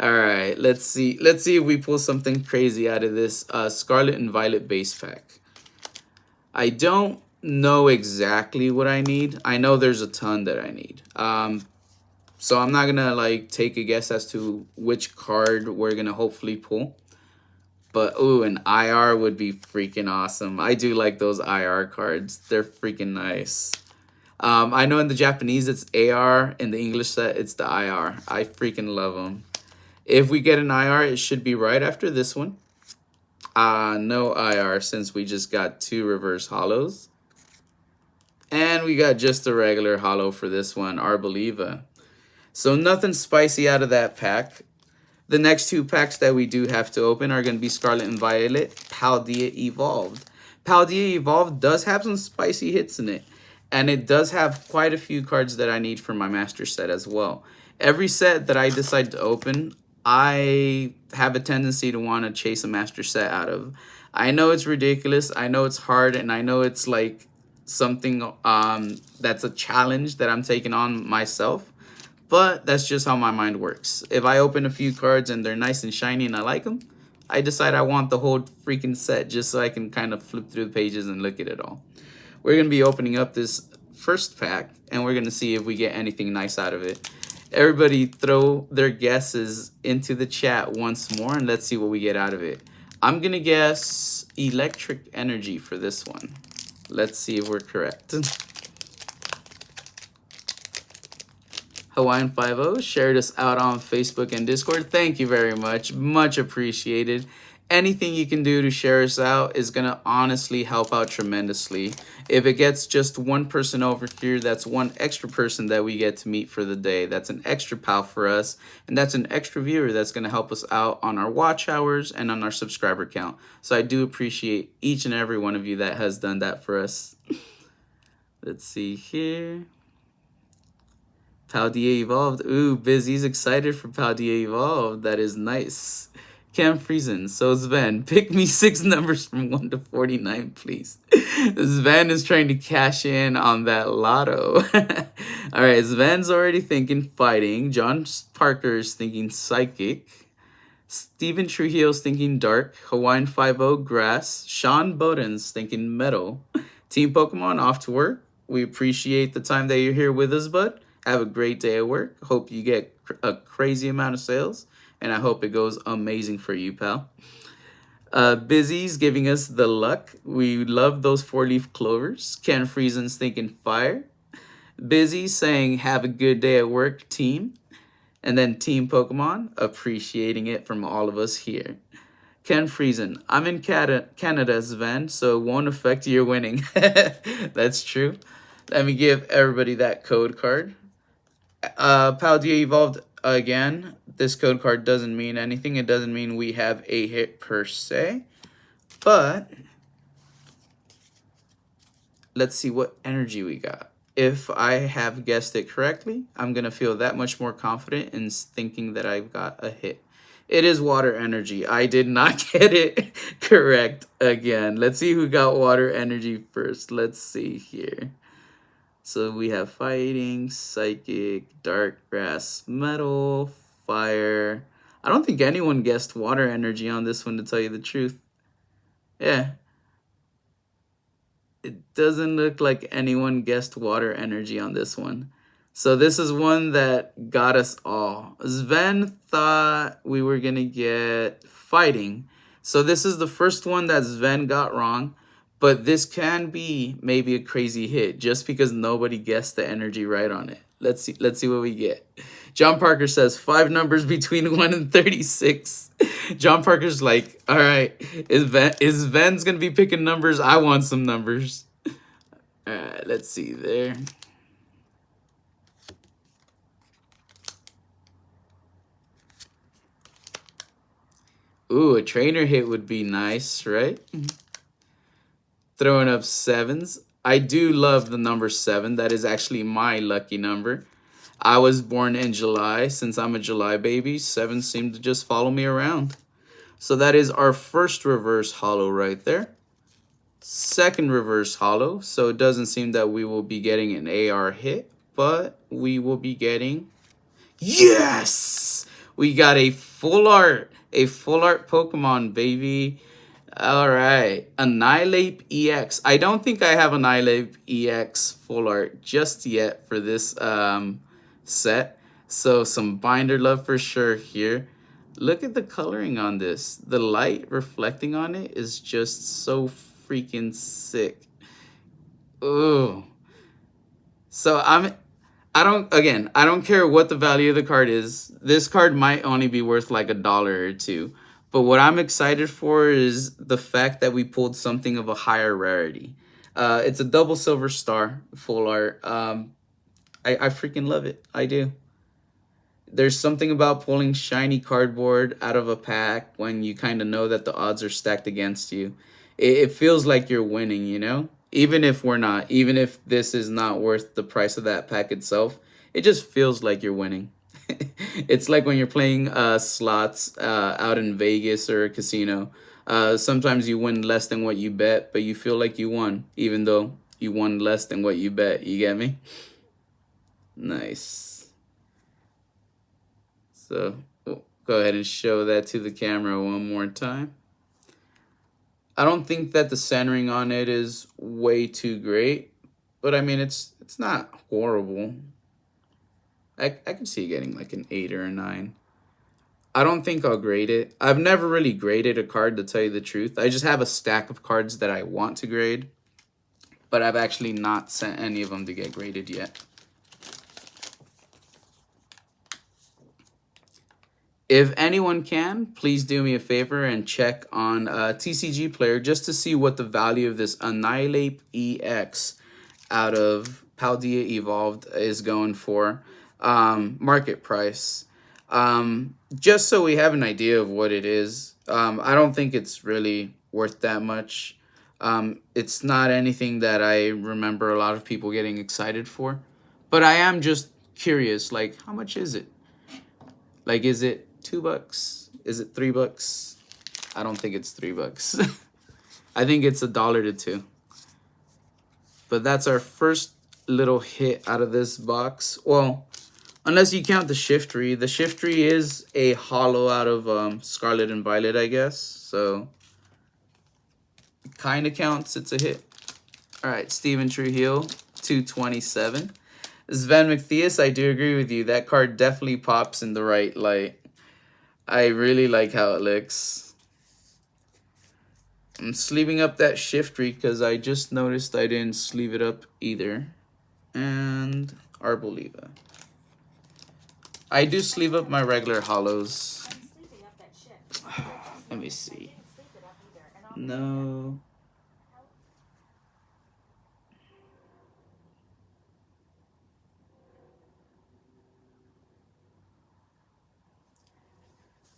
[SPEAKER 1] All right, let's see if we pull something crazy out of this Scarlet and Violet base pack. I don't know exactly what I need. I know there's a ton that I need. So I'm not gonna like take a guess as to which card we're gonna hopefully pull. But ooh, an IR would be freaking awesome. I do like those IR cards. They're freaking nice. I know in the Japanese it's AR. In the English set, it's the IR. I freaking love them. If we get an IR, it should be right after this one. No IR since we just got 2 reverse hollows. And we got just a regular holo for this one, Arboliva. So nothing spicy out of that pack. The next two packs that we do have to open are going to be Scarlet and Violet, Paldea Evolved. Paldea Evolved does have some spicy hits in it. And it does have quite a few cards that I need for my master set as well. Every set that I decide to open, I have a tendency to want to chase a master set out of. I know it's ridiculous, I know it's hard, and I know it's like something that's a challenge that I'm taking on myself. But that's just how my mind works. If I open a few cards and they're nice and shiny and I like them, I decide I want the whole freaking set just so I can kind of flip through the pages and look at it all. We're going to be opening up this first pack, and we're going to see if we get anything nice out of it. Everybody throw their guesses into the chat once more, and let's see what we get out of it. I'm going to guess Electric Energy for this one. Let's see if we're correct. Hawaiian 50 shared us out on Facebook and Discord. Thank you very much. Much appreciated. Anything you can do to share us out is going to honestly help out tremendously. If it gets just one person over here, that's one extra person that we get to meet for the day. That's an extra pal for us. And that's an extra viewer that's going to help us out on our watch hours and on our subscriber count. So I do appreciate each and every one of you that has done that for us. Let's see here. Paldea Evolved. Ooh, Busy's excited for Paldea Evolved. That is nice. Cam Friesen. So Sven, pick me 6 numbers from 1 to 49, please. Sven is trying to cash in on that lotto. All right, Sven's already thinking fighting. John Parker is thinking psychic. Steven Trujillo's thinking dark. Hawaiian 50 grass. Sean Bowden's thinking metal. Team Pokemon off to work. We appreciate the time that you're here with us, bud. Have a great day at work. Hope you get a crazy amount of sales. And I hope it goes amazing for you, pal. Busy's giving us the luck. We love those 4-leaf clovers. Ken Friesen's thinking fire. Busy saying have a good day at work, team. And then Team Pokemon, appreciating it from all of us here. Ken Friesen, I'm in Canada, Sven, so it won't affect your winning. That's true. Let me give everybody that code card. Paldea Evolved again. This code card doesn't mean anything. It doesn't mean we have a hit per se. But let's see what energy we got. If I have guessed it correctly, I'm going to feel that much more confident in thinking that I've got a hit. It is water energy. I did not get it correct again. Let's see who got water energy first. Let's see here. So we have fighting, psychic, dark grass, metal, fire. I don't think anyone guessed water energy on this one, to tell you the truth. Yeah. It doesn't look like anyone guessed water energy on this one. So this is one that got us all. Sven thought we were going to get fighting. So this is the first one that Sven got wrong. But this can be maybe a crazy hit just because nobody guessed the energy right on it. Let's see what we get. John Parker says 5 numbers between 1 and 36. John Parker's like, all right, is Ven's going to be picking numbers? I want some numbers. All right, let's see there. Ooh, a trainer hit would be nice, right? Throwing up 7s. I do love the number 7. That is actually my lucky number. I was born in July. Since I'm a July baby, 7 seem to just follow me around. So that is our first reverse holo right there. Second reverse holo. So it doesn't seem that we will be getting an AR hit, but we will be getting... Yes! We got a full art. A full art Pokemon, baby. All right, Annihilate EX. I don't think I have Annihilate EX full art just yet for this set. So some binder love for sure here. Look at the coloring on this. The light reflecting on it is just so freaking sick. Ooh. So I don't care what the value of the card is. This card might only be worth like $1 or $2. But what I'm excited for is the fact that we pulled something of a higher rarity. It's a double silver star full art. I freaking love it. I do. There's something about pulling shiny cardboard out of a pack when you kind of know that the odds are stacked against you. It feels like you're winning, you know? Even if we're not, even if this is not worth the price of that pack itself, it just feels like you're winning. It's like when you're playing slots out in Vegas or a casino. Sometimes you win less than what you bet, but you feel like you won, even though you won less than what you bet. You get me? Nice. So we'll go ahead and show that to the camera one more time. I don't think that the centering on it is way too great, but I mean it's not horrible. I can see getting like an 8 or a 9. I don't think I'll grade it. I've never really graded a card, to tell you the truth. I just have a stack of cards that I want to grade, but I've actually not sent any of them to get graded yet. If anyone can, please do me a favor and check on TCG Player just to see what the value of this Annihilate EX out of Paldea Evolved is going for. Market price. Just so we have an idea of what it is. I don't think it's really worth that much. It's not anything that I remember a lot of people getting excited for. But I am just curious, like, how much is it? Like, is it $2? Is it $3? I don't think it's $3. I think it's $1 to $2. But that's our first little hit out of this box. Well, unless you count the Shiftry. The Shiftry is a hollow out of Scarlet and Violet, I guess. So it kind of counts. It's a hit. All right, Steven Trujillo, 227. Sven McThias, I do agree with you. That card definitely pops in the right light. I really like how it looks. I'm sleeving up that Shiftry because I just noticed I didn't sleeve it up either. And Arboliva. I do sleeve up my regular hollows. Let me see. No.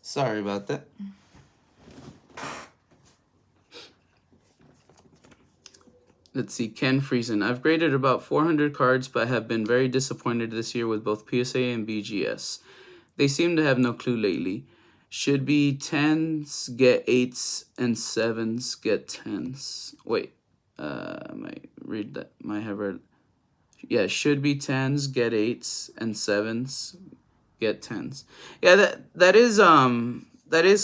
[SPEAKER 1] Sorry about that. Let's see, Ken Friesen. I've graded about 400 cards, but have been very disappointed this year with both PSA and BGS. They seem to have no clue lately. Should be 10s, get 8s, and 7s, get 10s. Wait, might read that, might have read. Yeah, should be 10s, get 8s, and 7s, get 10s. Yeah, that is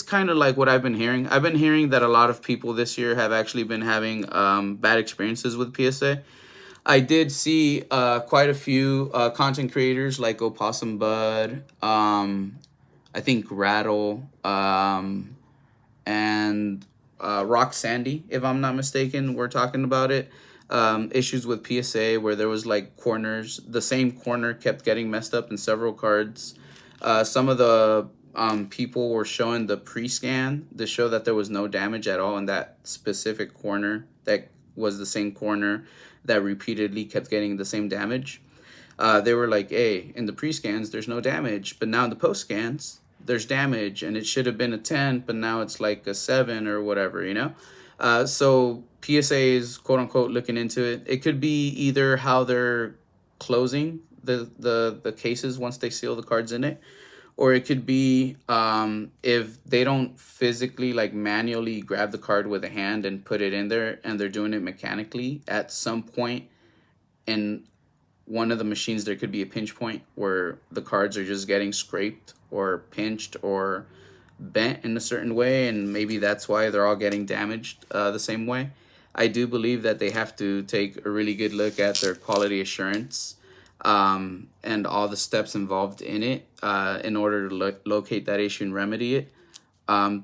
[SPEAKER 1] kind of like what I've been hearing. I've been hearing that a lot of people this year have actually been having bad experiences with PSA. I did see quite a few content creators like Opossum Bud, I think Rattle, and Rock Sandy, if I'm not mistaken, we're talking about it. Issues with PSA where there was like corners. The same corner kept getting messed up in several cards. Some of the people were showing the pre-scan to show that there was no damage at all in that specific corner. That was the same corner that repeatedly kept getting the same damage. They were like, hey, in the pre-scans, there's no damage. But now in the post-scans, there's damage. And it should have been a 10, but now it's like a 7 or whatever, you know? So PSA is, quote-unquote, looking into it. It could be either how they're closing the cases once they seal the cards in it, or it could be if they don't physically, like, manually grab the card with a hand and put it in there, and they're doing it mechanically. At some point in one of the machines, there could be a pinch point where the cards are just getting scraped or pinched or bent in a certain way, and maybe that's why they're all getting damaged the same way. I do believe that they have to take a really good look at their quality assurance and all the steps involved in it in order to locate that issue and remedy it.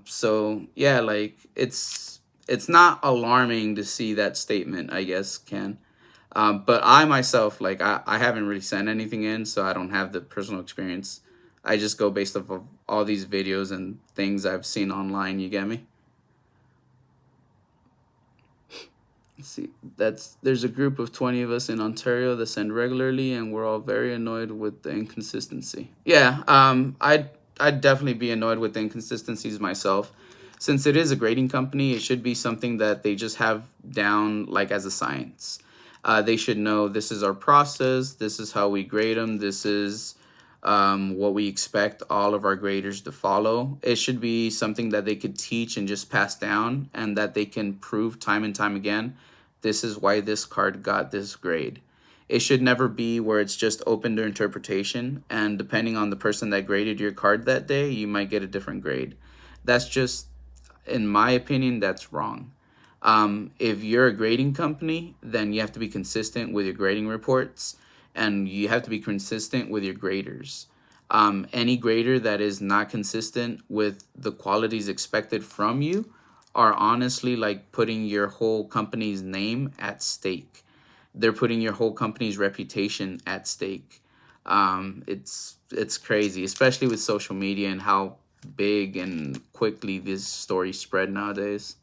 [SPEAKER 1] So yeah, like it's not alarming to see that statement, I guess, Ken. But I myself, like, I haven't really sent anything in, so I don't have the personal experience. I just go based off of all these videos and things I've seen online, you get me? Let's see. There's a group of 20 of us in Ontario that send regularly, and we're all very annoyed with the inconsistency. Yeah, I'd definitely be annoyed with the inconsistencies myself. Since it is a grading company, it should be something that they just have down like as a science. They should know this is our process, this is how we grade them, this is what we expect all of our graders to follow. It should be something that they could teach and just pass down, and that they can prove time and time again. This is why this card got this grade. It should never be where it's just open to interpretation, and depending on the person that graded your card that day, you might get a different grade. That's just, in my opinion, that's wrong. If you're a grading company, then you have to be consistent with your grading reports, and you have to be consistent with your graders. Any grader that is not consistent with the qualities expected from you are honestly like putting your whole company's name at stake. They're putting your whole company's reputation at stake. It's crazy, especially with social media and how big and quickly this story spread nowadays.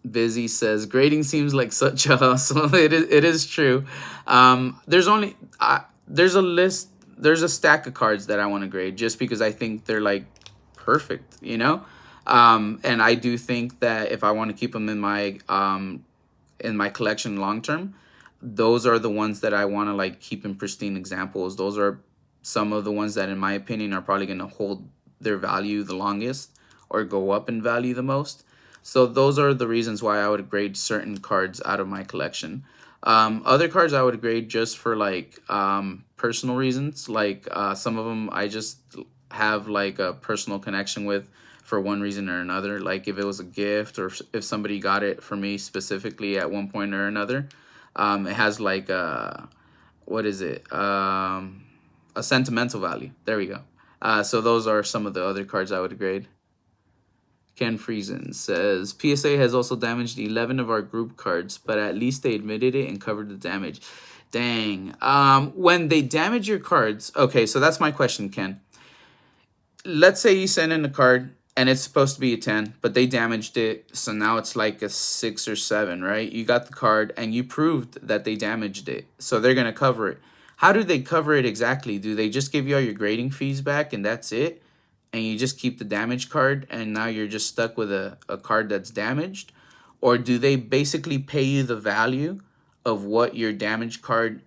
[SPEAKER 1] Busy says grading seems like such a hustle. It is true. There's a list. There's a stack of cards that I want to grade just because I think they're like perfect, you know. And I do think that if I want to keep them in my collection long term, those are the ones that I want to like keep in pristine examples. Those are some of the ones that, in my opinion, are probably going to hold their value the longest or go up in value the most. So those are the reasons why I would grade certain cards out of my collection. Other cards I would grade just for like personal reasons. Like some of them I just have like a personal connection with for one reason or another. Like if it was a gift or if somebody got it for me specifically at one point or another. It has like what is it? A sentimental value. There we go. So those are some of the other cards I would grade. Ken Friesen says PSA has also damaged 11 of our group cards, but at least they admitted it and covered the damage. Dang. When they damage your cards, okay, so that's my question, Ken. Let's say you send in a card and it's supposed to be a 10, but they damaged it, so now it's like a 6 or 7, right? You got the card and you proved that they damaged it, so they're going to cover it. How do they cover it exactly? Do they just give you all your grading fees back and that's it? And you just keep the damaged card and now you're just stuck with a card that's damaged? Or do they basically pay you the value of what your damaged card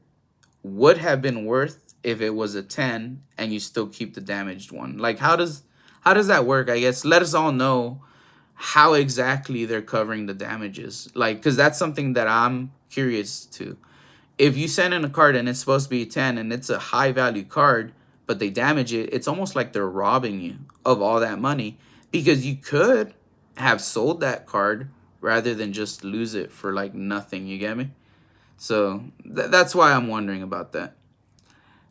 [SPEAKER 1] would have been worth if it was a 10 and you still keep the damaged one? Like how does that work? I guess let us all know how exactly they're covering the damages. Like, because that's something that I'm curious to. If you send in a card and it's supposed to be a 10 and it's a high value card, but they damage it, it's almost like they're robbing you of all that money, because you could have sold that card rather than just lose it for like nothing. You get me? So that's why I'm wondering about that.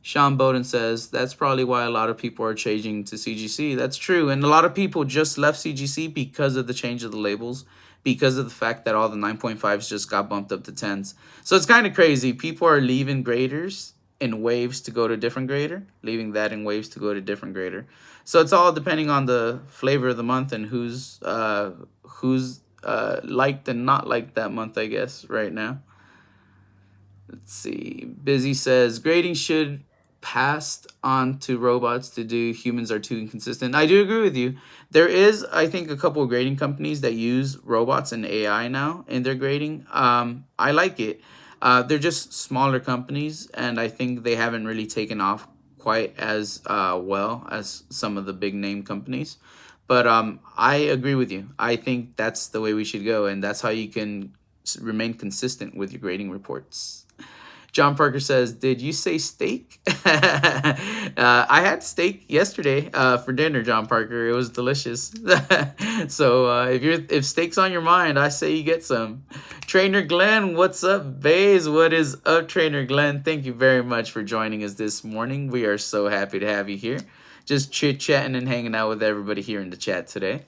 [SPEAKER 1] Sean Bowden says that's probably why a lot of people are changing to CGC. That's true. And a lot of people just left CGC because of the change of the labels, because of the fact that all the 9.5s just got bumped up to 10s. So it's kind of crazy. People are leaving graders in waves to go to different grader, leaving that in waves to go to different grader. So it's all depending on the flavor of the month and who's liked and not liked that month, I guess, right now. Let's see. Busy says grading should passed on to robots to do. Humans are too inconsistent. I do agree with you. There is, I think, a couple of grading companies that use robots and AI now in their grading. I like it. They're just smaller companies, and I think they haven't really taken off quite as well as some of the big name companies. But I agree with you. I think that's the way we should go, and that's how you can remain consistent with your grading reports. John Parker says, "Did you say steak?" I had steak yesterday for dinner, John Parker. It was delicious. So if steak's on your mind, I say you get some. Trainer Glenn, what's up, Bays? What is up, Trainer Glenn? Thank you very much for joining us this morning. We are so happy to have you here. Just chit-chatting and hanging out with everybody here in the chat today.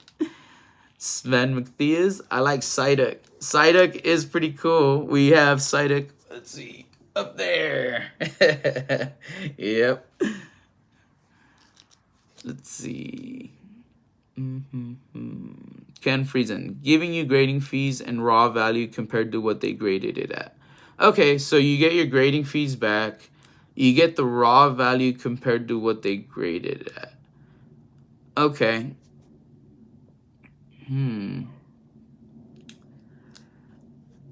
[SPEAKER 1] Sven McThias, I like Psyduck. Psyduck is pretty cool. We have Psyduck, let's see, up there. Yep. Let's see. Ken Friesen, giving you grading fees and raw value compared to what they graded it at. Okay, so you get your grading fees back. You get the raw value compared to what they graded it at. Okay.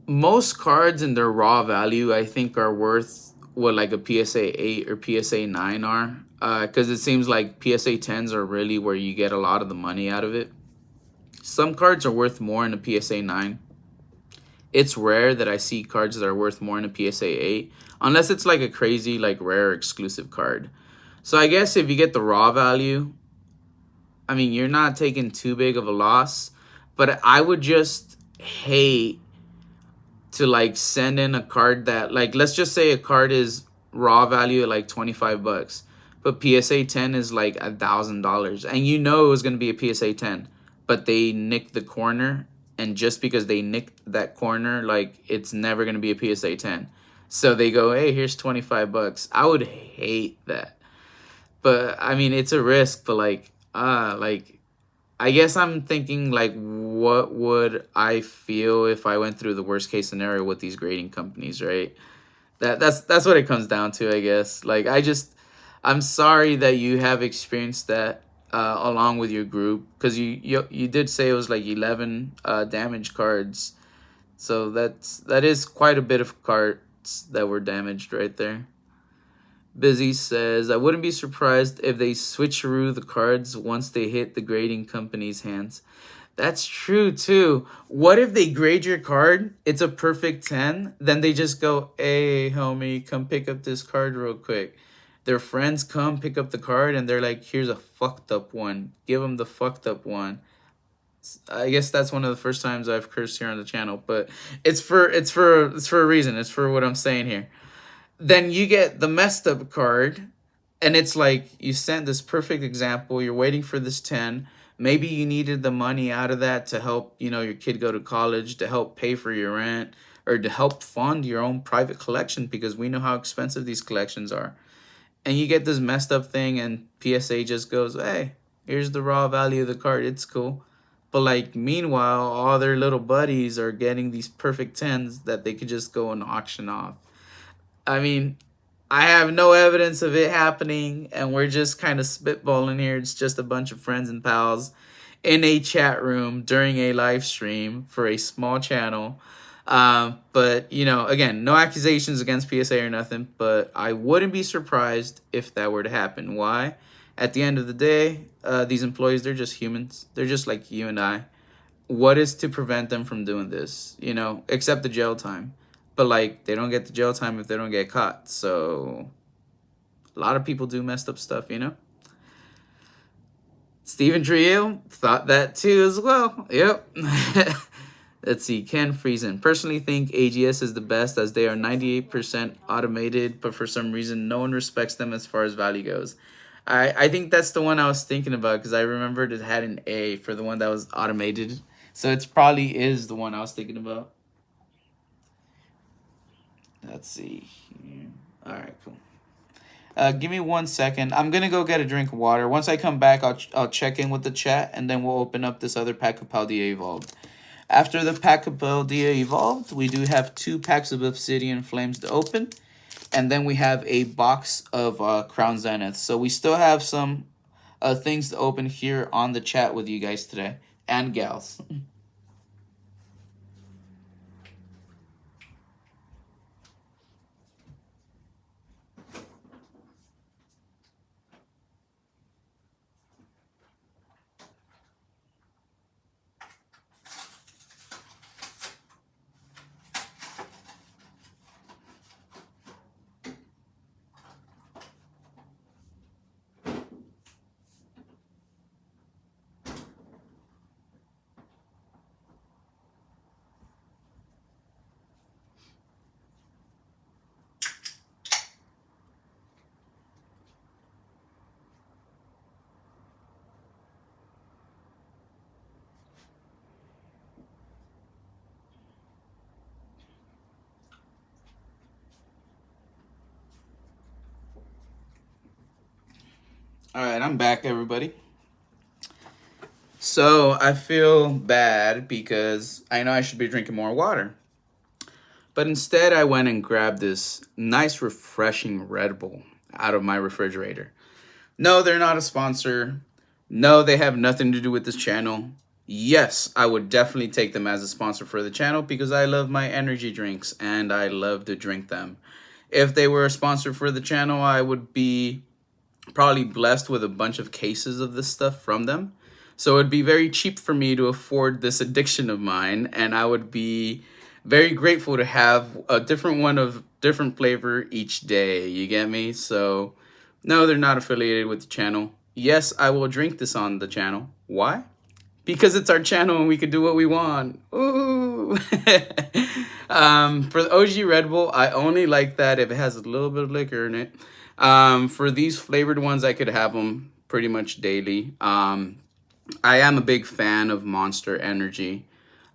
[SPEAKER 1] Most cards in their raw value, I think, are worth what like a PSA 8 or PSA 9 are. Because it seems like PSA 10s are really where you get a lot of the money out of it. Some cards are worth more in a PSA 9. It's rare that I see cards that are worth more in a PSA 8. Unless it's like a crazy, like rare exclusive card. So I guess if you get the raw value, I mean, you're not taking too big of a loss. But I would just hate to like send in a card that like, let's just say a card is raw value at like $25, but PSA 10 is like $1,000, and you know it was going to be a PSA 10, but they nicked the corner, and just because they nicked that corner, like it's never going to be a PSA 10, so they go, hey, here's $25. I would hate that, but I mean, it's a risk. But like I guess I'm thinking like, what would I feel if I went through the worst case scenario with these grading companies, right? That's what it comes down to, I guess. Like I'm sorry that you have experienced that along with your group, because you did say it was like 11 damaged cards, so that is quite a bit of cards that were damaged right there. Busy says, I wouldn't be surprised if they switcheroo the cards once they hit the grading company's hands. That's true, too. What if they grade your card, it's a perfect 10, then they just go, hey, homie, come pick up this card real quick. Their friends come pick up the card, and they're like, here's a fucked up one. Give them the fucked up one. I guess that's one of the first times I've cursed here on the channel, but it's for a reason. It's for what I'm saying here. Then you get the messed up card, and it's like you sent this perfect example. You're waiting for this 10. Maybe you needed the money out of that to help, your kid go to college, to help pay for your rent, or to help fund your own private collection, because we know how expensive these collections are. And you get this messed up thing, and PSA just goes, hey, here's the raw value of the card. It's cool. But like meanwhile, all their little buddies are getting these perfect 10s that they could just go and auction off. I mean, I have no evidence of it happening, and we're just kind of spitballing here. It's just a bunch of friends and pals in a chat room during a live stream for a small channel. But, again, no accusations against PSA or nothing, but I wouldn't be surprised if that were to happen. Why? At the end of the day, these employees, they're just humans. They're just like you and I. What is to prevent them from doing this, except the jail time? But like, they don't get the jail time if they don't get caught. So a lot of people do messed up stuff. Steven Trio thought that too as well. Yep. Let's see. Ken Friesen. Personally think AGS is the best, as they are 98% automated, but for some reason no one respects them as far as value goes. I think that's the one I was thinking about, because I remembered it had an A for the one that was automated. So it probably is the one I was thinking about. Let's see here. All right, cool. Give me 1 second. I'm gonna go get a drink of water. Once I come back, I'll check in with the chat, and then we'll open up this other pack of Paldea Evolved. After the pack of Paldea Evolved, we do have 2 packs of Obsidian Flames to open, and then we have a box of Crown Zenith. So we still have some things to open here on the chat with you guys today, and gals. All right, I'm back, everybody. So I feel bad because I know I should be drinking more water. But instead, I went and grabbed this nice, refreshing Red Bull out of my refrigerator. No, they're not a sponsor. No, they have nothing to do with this channel. Yes, I would definitely take them as a sponsor for the channel because I love my energy drinks and I love to drink them. If they were a sponsor for the channel, I would be probably blessed with a bunch of cases of this stuff from them. So it'd be very cheap for me to afford this addiction of mine, and I would be very grateful to have a different one of different flavor each day. You get me? So no, they're not affiliated with the channel. Yes, I will drink this on the channel. Why? Because it's our channel and we can do what we want. Ooh. For the OG Red Bull, I only like that if it has a little bit of liquor in it. For these flavored ones, I could have them pretty much daily. I am a big fan of Monster Energy,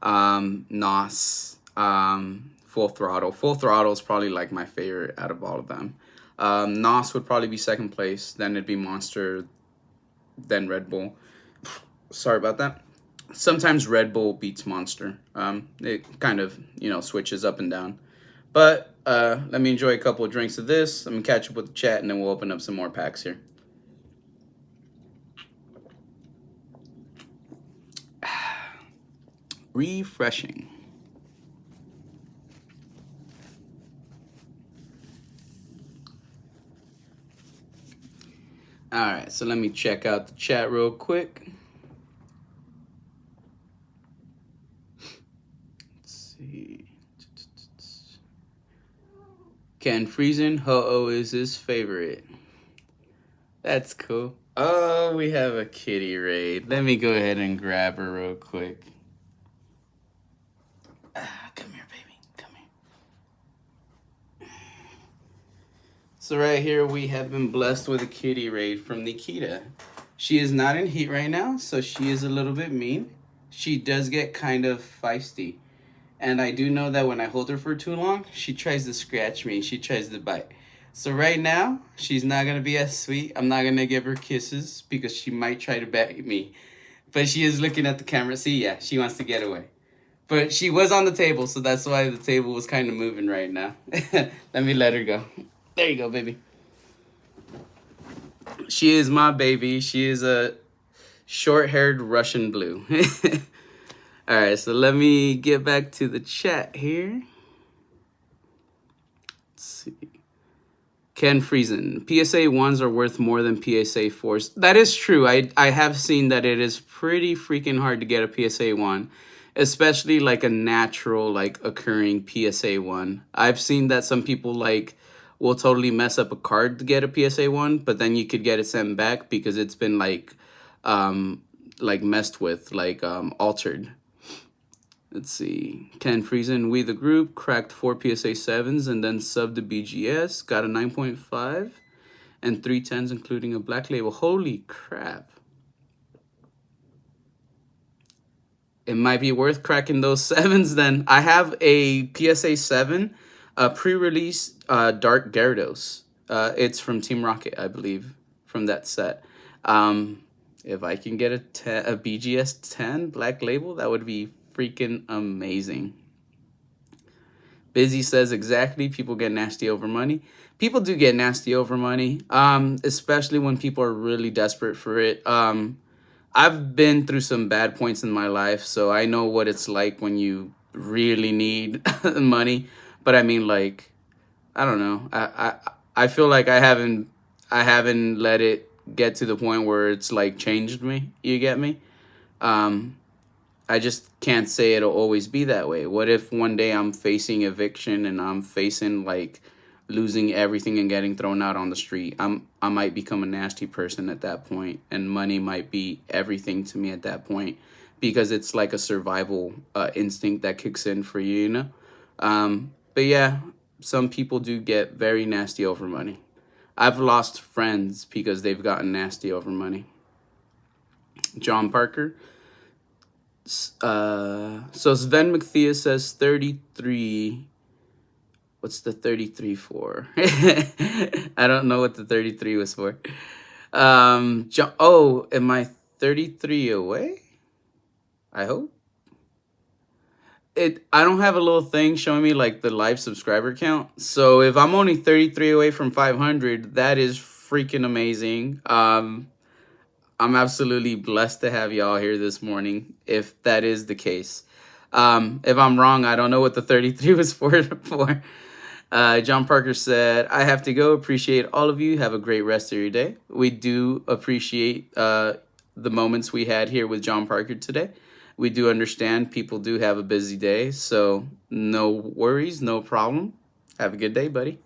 [SPEAKER 1] NOS, Full Throttle. Full Throttle is probably like my favorite out of all of them. NOS would probably be second place. Then it'd be Monster, then Red Bull. Sorry about that. Sometimes Red Bull beats Monster. It kind of, switches up and down. But let me enjoy a couple of drinks of this. I'm going to catch up with the chat, and then we'll open up some more packs here. Refreshing. All right, so let me check out the chat real quick. Let's see. Ken Friesen, Ho-Oh is his favorite. That's cool. Oh, we have a kitty raid. Let me go ahead and grab her real quick. Come here, baby. Come here. So right here, we have been blessed with a kitty raid from Nikita. She is not in heat right now, so she is a little bit mean. She does get kind of feisty. And I do know that when I hold her for too long, she tries to scratch me. She tries to bite. So right now, she's not going to be as sweet. I'm not going to give her kisses because she might try to bite me. But she is looking at the camera. See, yeah, she wants to get away. But she was on the table, so that's why the table was kind of moving right now. Let me let her go. There you go, baby. She is my baby. She is a short-haired Russian blue. All right, so let me get back to the chat here. Let's see. Ken Friesen, PSA 1s are worth more than PSA 4s. That is true. I have seen that it is pretty freaking hard to get a PSA 1, especially like a natural, like occurring PSA 1. I've seen that some people will totally mess up a card to get a PSA 1, but then you could get it sent back because it's been messed with, altered. Let's see. Ken Friesen, we the group, cracked 4 PSA 7s and then subbed the BGS, got a 9.5 and 3 10s, including a black label. Holy crap. It might be worth cracking those 7s then. I have a PSA 7, a pre-release Dark Gyarados. It's from Team Rocket, I believe, from that set. If I can get a BGS 10 black label, that would be freaking amazing. Busy says exactly. People get nasty over money. People do get nasty over money, especially when people are really desperate for it. I've been through some bad points in my life, so I know what it's like when you really need money. But I mean, I don't know. I feel like I haven't let it get to the point where it's changed me. You get me? I just can't say it'll always be that way. What if one day I'm facing eviction and I'm facing losing everything and getting thrown out on the street? I might become a nasty person at that point, and money might be everything to me at that point because it's like a survival instinct that kicks in for you, you know? But yeah, some people do get very nasty over money. I've lost friends because they've gotten nasty over money. John Parker. So Sven McThea says 33. What's the 33 for? I don't know what the 33 was for. Am I 33 away? I hope. I don't have a little thing showing me like the live subscriber count. So if I'm only 33 away from 500, that is freaking amazing. I'm absolutely blessed to have y'all here this morning, if that is the case. If I'm wrong, I don't know what the 33 was for. John Parker said, I have to go. Appreciate all of you. Have a great rest of your day. We do appreciate the moments we had here with John Parker today. We do understand people do have a busy day, so no worries, no problem. Have a good day, buddy.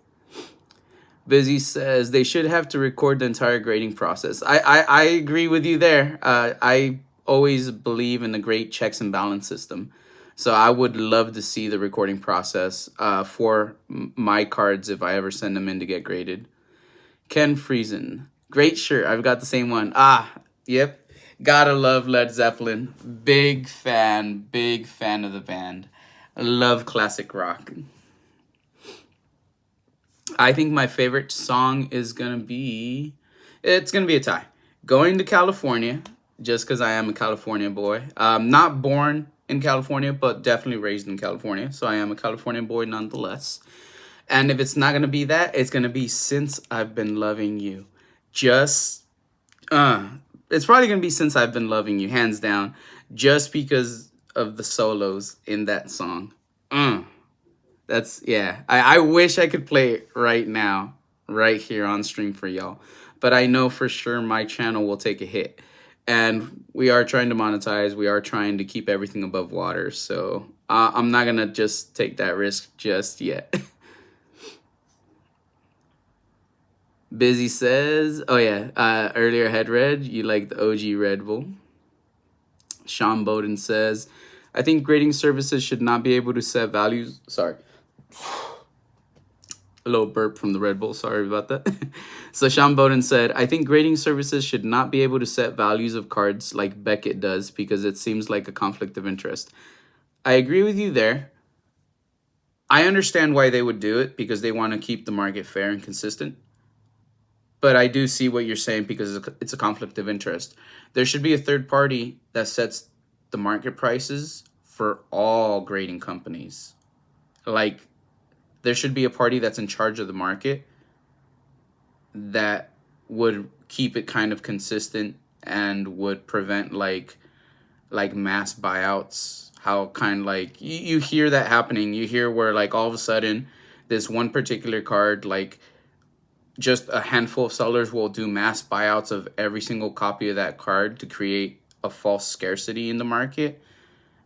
[SPEAKER 1] Busy says they should have to record the entire grading process. I agree with you there. I always believe in the great checks and balance system. So I would love to see the recording process for my cards if I ever send them in to get graded. Ken Friesen. Great shirt. I've got the same one. Yep. Gotta love Led Zeppelin. Big fan of the band. Love classic rock. I think my favorite song is gonna be, it's gonna be a tie. Going to California, just because I am a California boy. Not born in California, but definitely raised in California. So I am a California boy nonetheless. And if it's not gonna be that, it's gonna be Since I've Been Loving You. Just, it's probably gonna be Since I've Been Loving You, hands down, just because of the solos in that song. That's, yeah. I wish I could play it right now, right here on stream for y'all. But I know for sure my channel will take a hit. And we are trying to monetize. We are trying to keep everything above water. So I'm not going to just take that risk just yet. Busy says, oh yeah, earlier had read, you like the OG Red Bull. Sean Bowden says, I think grading services should not be able to set values. Sorry. A little burp from the Red Bull. Sorry about that. So Sean Bowden said, I think grading services should not be able to set values of cards like Beckett does because it seems like a conflict of interest. I agree with you there. I understand why they would do it because they want to keep the market fair and consistent. But I do see what you're saying because it's a conflict of interest. There should be a third party that sets the market prices for all grading companies. Like, there should be a party that's in charge of the market that would keep it kind of consistent and would prevent like mass buyouts. How kind of like you hear that happening. You hear where like all of a sudden this one particular card, like just a handful of sellers will do mass buyouts of every single copy of that card to create a false scarcity in the market,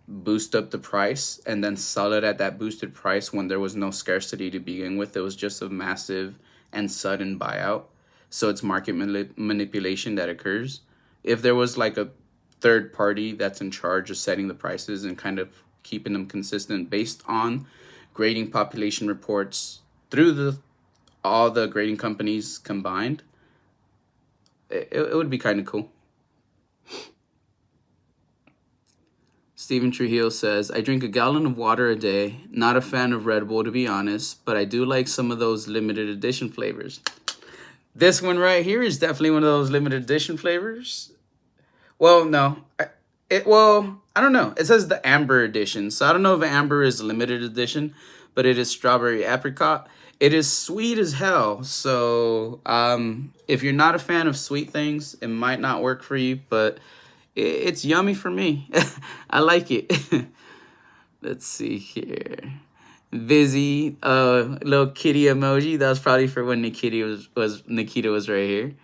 [SPEAKER 1] boost up the price, and then sell it at that boosted price when there was no scarcity to begin with. It was just a massive and sudden buyout. So it's market manipulation that occurs. If there was like a third party that's in charge of setting the prices and kind of keeping them consistent based on grading population reports through all the grading companies combined, it would be kind of cool. Stephen Trujillo says, I drink a gallon of water a day. Not a fan of Red Bull, to be honest, but I do like some of those limited edition flavors. This one right here is definitely one of those limited edition flavors. Well, no. I don't know. It says the Amber edition. So I don't know if Amber is limited edition, but it is strawberry apricot. It is sweet as hell. So if you're not a fan of sweet things, it might not work for you, but it's yummy for me. I like it. Let's see here. Busy, little kitty emoji. That was probably for when Nikita was right here.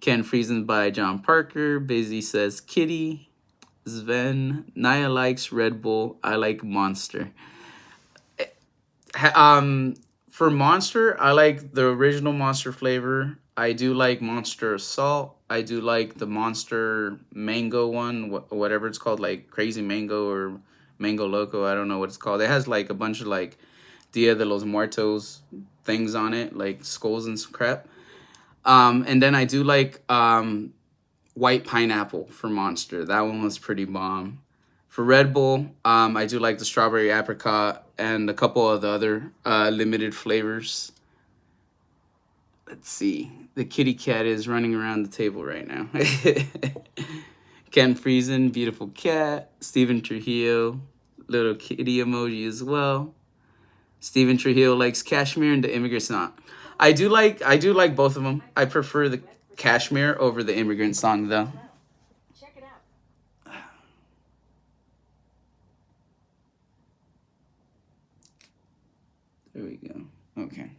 [SPEAKER 1] Ken Friesen by John Parker. Busy says kitty. Sven. Naya likes Red Bull. I like Monster. For Monster, I like the original Monster flavor. I do like Monster Salt. I do like the Monster Mango one, whatever it's called, like Crazy Mango or Mango Loco. I don't know what it's called. It has like a bunch of like Dia de los Muertos things on it, like skulls and some crap. And then I do like White Pineapple for Monster. That one was pretty bomb. For Red Bull, I do like the strawberry apricot and a couple of the other limited flavors. Let's see. The kitty cat is running around the table right now. Ken Friesen, beautiful cat. Steven Trujillo, little kitty emoji as well. Steven Trujillo likes Cashmere and the Immigrant Song. I do like both of them. I prefer the Cashmere over the Immigrant Song though. There we go. Okay.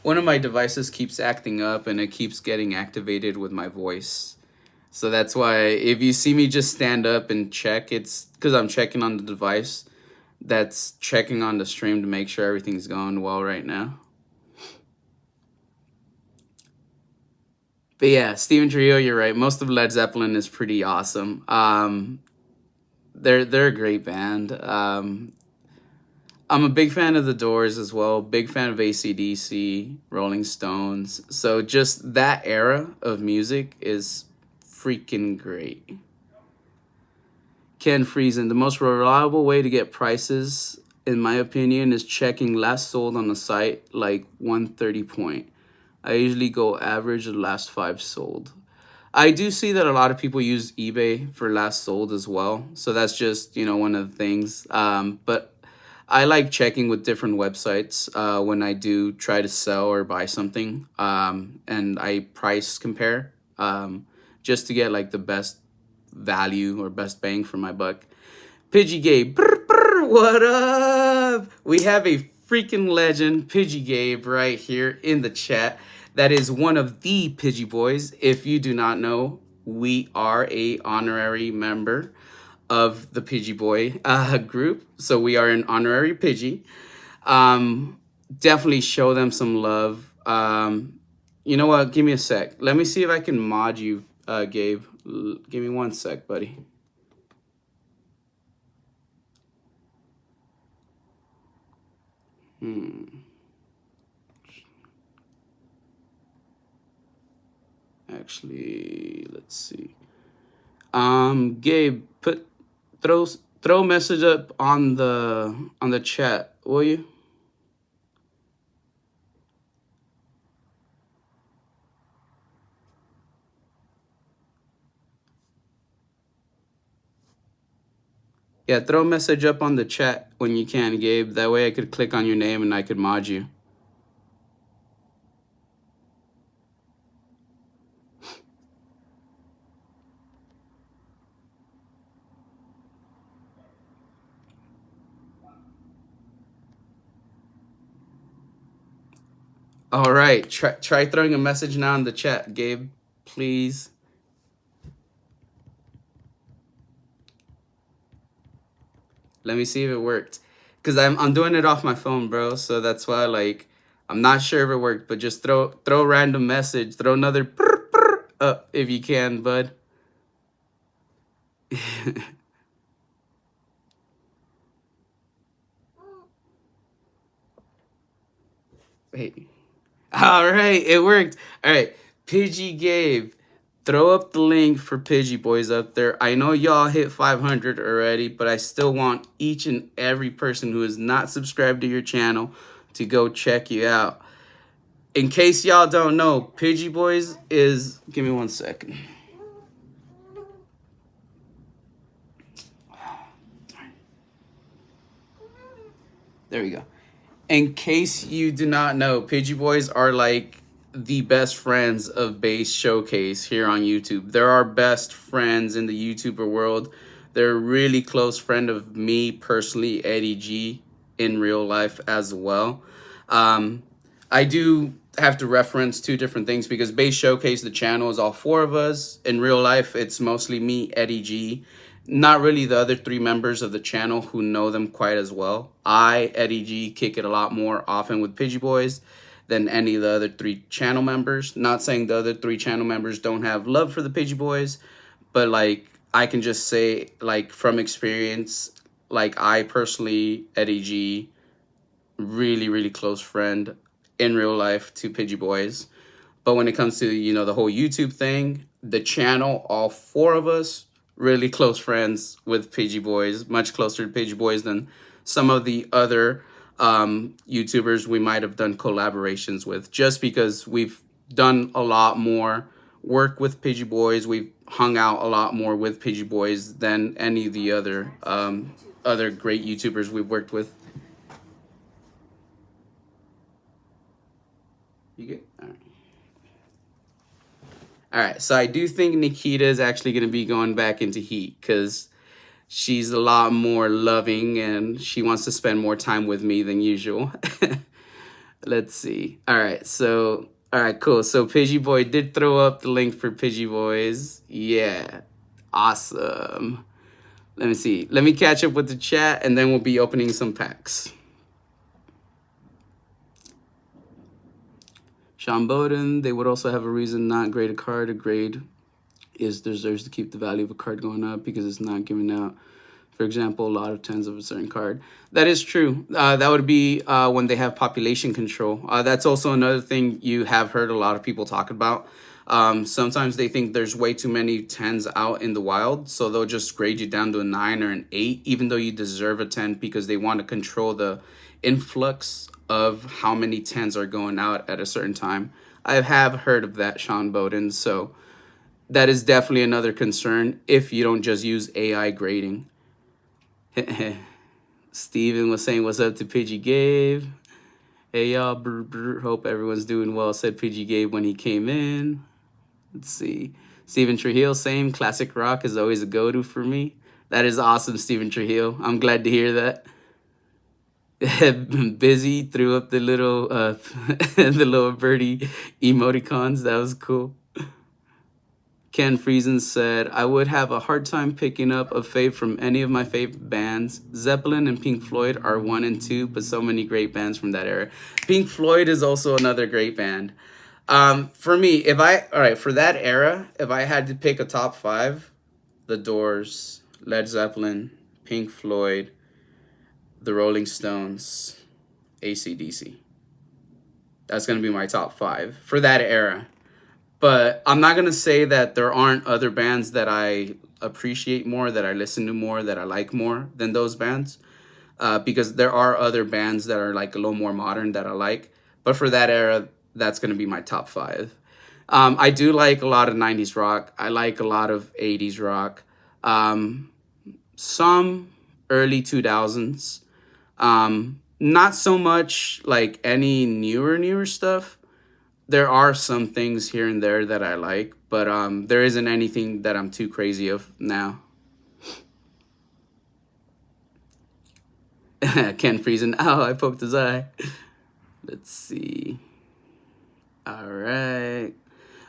[SPEAKER 1] One of my devices keeps acting up and it keeps getting activated with my voice. So that's why if you see me just stand up and check, it's because I'm checking on the device that's checking on the stream to make sure everything's going well right now. But yeah, Steven Trio, you're right. Most of Led Zeppelin is pretty awesome. They're a great band. I'm a big fan of The Doors as well. Big fan of AC/DC, Rolling Stones. So just that era of music is freaking great. Ken Friesen, the most reliable way to get prices, in my opinion, is checking last sold on the site, like 130 point. I usually go average the last 5 sold. I do see that a lot of people use eBay for last sold as well. So that's just, one of the things. But I like checking with different websites when I do try to sell or buy something. And I price compare just to get like the best value or best bang for my buck. Pidgey Gabe, brr, brr, what up? We have a freaking legend, Pidgey Gabe, right here in the chat. That is one of the Pidgey boys. If you do not know, we are a honorary member of the Pidgey Boy group. So we are an honorary Pidgey. Definitely show them some love. You know what? Give me a sec. Let me see if I can mod you, Gabe. Give me 1 sec, buddy. Actually, let's see. Gabe, throw a message up on the chat, will you? Yeah, throw a message up on the chat when you can, Gabe. That way I could click on your name and I could mod you. All right, try throwing a message now in the chat, Gabe, please. Let me see if it worked, cause I'm doing it off my phone, bro. So that's why I'm not sure if it worked, but just throw a random message, throw another brr, brr, up if you can, bud. Wait. All right, it worked. All right, Pidgey Gabe, throw up the link for Pidgey Boys up there. I know y'all hit 500 already, but I still want each and every person who is not subscribed to your channel to go check you out. In case y'all don't know, Pidgey Boys is... Give me 1 second. There we go. In case you do not know, Pidgey Boys are like the best friends of Base Showcase here on YouTube. They're our best friends in the YouTuber world. They're a really close friend of me personally, Eddie G, in real life as well. I do have to reference 2 different things because Base Showcase, the channel, is all 4 of us. In real life, it's mostly me, Eddie G. Not really the other 3 members of the channel who know them quite as well. I, Eddie G, kick it a lot more often with Pidgey Boys than any of the other 3 channel members. Not saying the other 3 channel members don't have love for the Pidgey Boys, but I can just say from experience, I personally, Eddie G, really, really close friend in real life to Pidgey Boys. But when it comes to, the whole YouTube thing, the channel, all 4 of us, really close friends with Pidgey Boys, much closer to Pidgey Boys than some of the other YouTubers we might have done collaborations with, just because we've done a lot more work with Pidgey Boys. We've hung out a lot more with Pidgey Boys than any of the other great YouTubers we've worked with. You good? All right. All right. So I do think Nikita is actually going to be going back into Heat because she's a lot more loving and she wants to spend more time with me than usual. Let's see. All right. So, all right, cool. So Pidgey Boy did throw up the link for Pidgey Boys. Yeah. Awesome. Let me see. Let me catch up with the chat and then we'll be opening some packs. Sean Bowden, they would also have a reason not grade a card. A grade is deserves to keep the value of a card going up because it's not giving out, for example, a lot of 10s of a certain card. That is true. That would be when they have population control. That's also another thing you have heard a lot of people talk about. Sometimes they think there's way too many 10s out in the wild, so they'll just grade you down to a 9 or an 8, even though you deserve a 10 because they want to control the influx of how many 10s are going out at a certain time. I have heard of that, Sean Bowden, so that is definitely another concern if you don't just use AI grading. Steven was saying what's up to Pidgey Gabe. Hey y'all, hope everyone's doing well, said Pidgey Gabe when he came in. Let's see. Steven Trujillo saying classic rock is always a go-to for me. That is awesome, Steven Trujillo. I'm glad to hear that. Busy threw up the little the little birdie emoticons. That was cool. Ken Friesen said, I would have a hard time picking up a fave from any of my favorite bands. Zeppelin and Pink Floyd are 1 and 2, but so many great bands from that era. Pink Floyd is also another great band. For me, for that era, if I had to pick a top 5, The Doors, Led Zeppelin, Pink Floyd, The Rolling Stones, AC/DC. That's going to be my top 5 for that era. But I'm not going to say that there aren't other bands that I appreciate more, that I listen to more, that I like more than those bands. Because there are other bands that are like a little more modern that I like. But for that era, that's going to be my top 5. I do like a lot of 90s rock. I like a lot of 80s rock. Some early 2000s. Not so much like any newer stuff. There are some things here and there that I like, but there isn't anything that I'm too crazy of now. Ken Friesen. Oh, I poked his eye. Let's see. All right.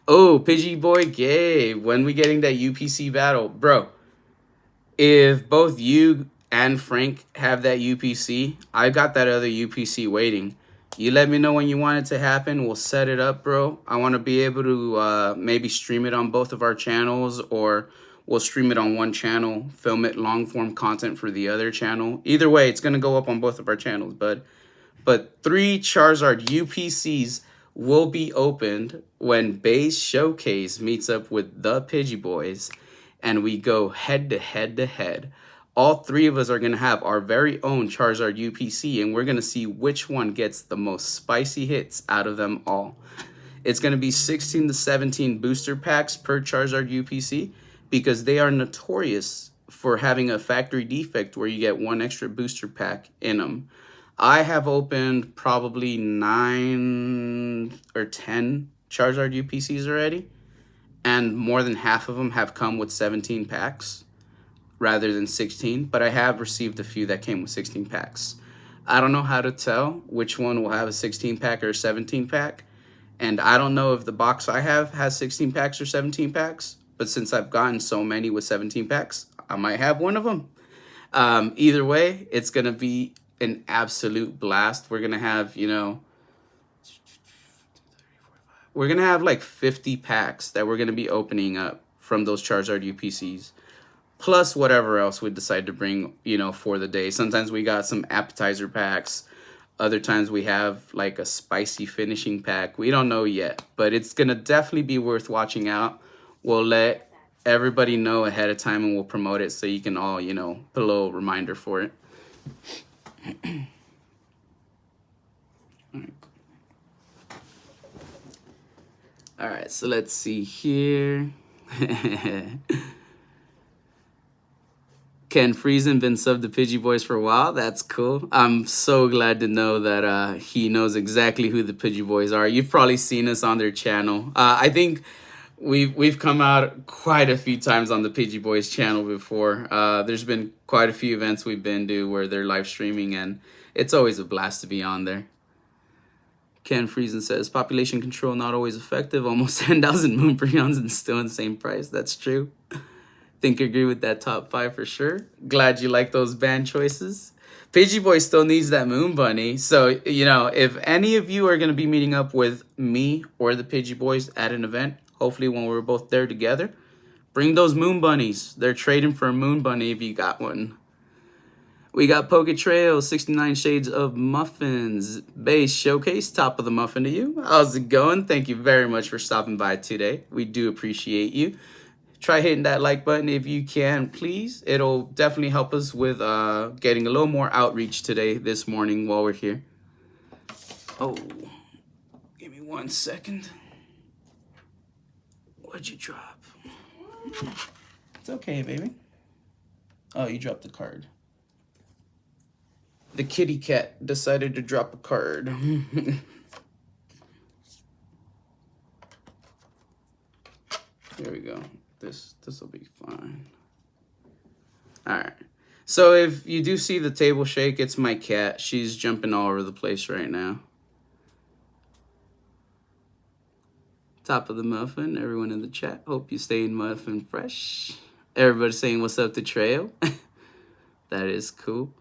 [SPEAKER 1] Oh, Pidgey Boy Gabe. When we getting that UPC battle? Bro, if both you and Frank have that UPC, I got that other UPC waiting. You let me know when you want it to happen. We'll set it up, bro. I want to be able to maybe stream it on both of our channels, or we'll stream it on one channel, film it long form content for the other channel. Either way, it's going to go up on both of our channels, bud. But 3 Charizard UPCs will be opened when Base Showcase meets up with the Pidgey Boys and we go head to head. All 3 of us are going to have our very own Charizard UPC, and we're going to see which one gets the most spicy hits out of them all. It's going to be 16 to 17 booster packs per Charizard UPC because they are notorious for having a factory defect where you get 1 extra booster pack in them. I have opened probably 9 or 10 Charizard UPCs already, and more than half of them have come with 17 packs rather than 16, but I have received a few that came with 16 packs. I don't know how to tell which one will have a 16 pack or a 17 pack, and I don't know if the box I have has 16 packs or 17 packs, but since I've gotten so many with 17 packs, I might have one of them. Either way, it's going to be an absolute blast. We're going to have, we're going to have like 50 packs that we're going to be opening up from those Charizard UPCs. Plus whatever else we decide to bring, for the day. Sometimes we got some appetizer packs. Other times we have like a spicy finishing pack. We don't know yet, but it's going to definitely be worth watching out. We'll let everybody know ahead of time and we'll promote it so you can all, put a little reminder for it. All right, so let's see here. Ken Friesen been subbed to Pidgey Boys for a while. That's cool. I'm so glad to know that he knows exactly who the Pidgey Boys are. You've probably seen us on their channel. I think we've come out quite a few times on the Pidgey Boys channel before. There's been quite a few events we've been to where they're live streaming, and it's always a blast to be on there. Ken Friesen says, population control not always effective. Almost 10,000 Moonbreons and still in the same price. That's true. Think I agree with that top 5 for sure. Glad you like those band choices. Pidgey Boy still needs that Moon Bunny. So, you know, if any of you are going to be meeting up with me or the Pidgey Boys at an event, hopefully when we're both there together, bring those Moon Bunnies. They're trading for a Moon Bunny if you got one. We got Poke Trail, 69 Shades of Muffins. Base Showcase, top of the muffin to you. How's it going? Thank you very much for stopping by today. We do appreciate you. Try hitting that like button if you can, please. It'll definitely help us with getting a little more outreach today, this morning, while we're here. Oh, give me 1 second. What'd you drop? It's okay, baby. Oh, you dropped the card. The kitty cat decided to drop a card. There we go. This will be fine. All right. So if you do see the table shake, it's my cat. She's jumping all over the place right now. Top of the muffin. Everyone in the chat. Hope you staying muffin fresh. Everybody saying what's up to Trail. That is cool.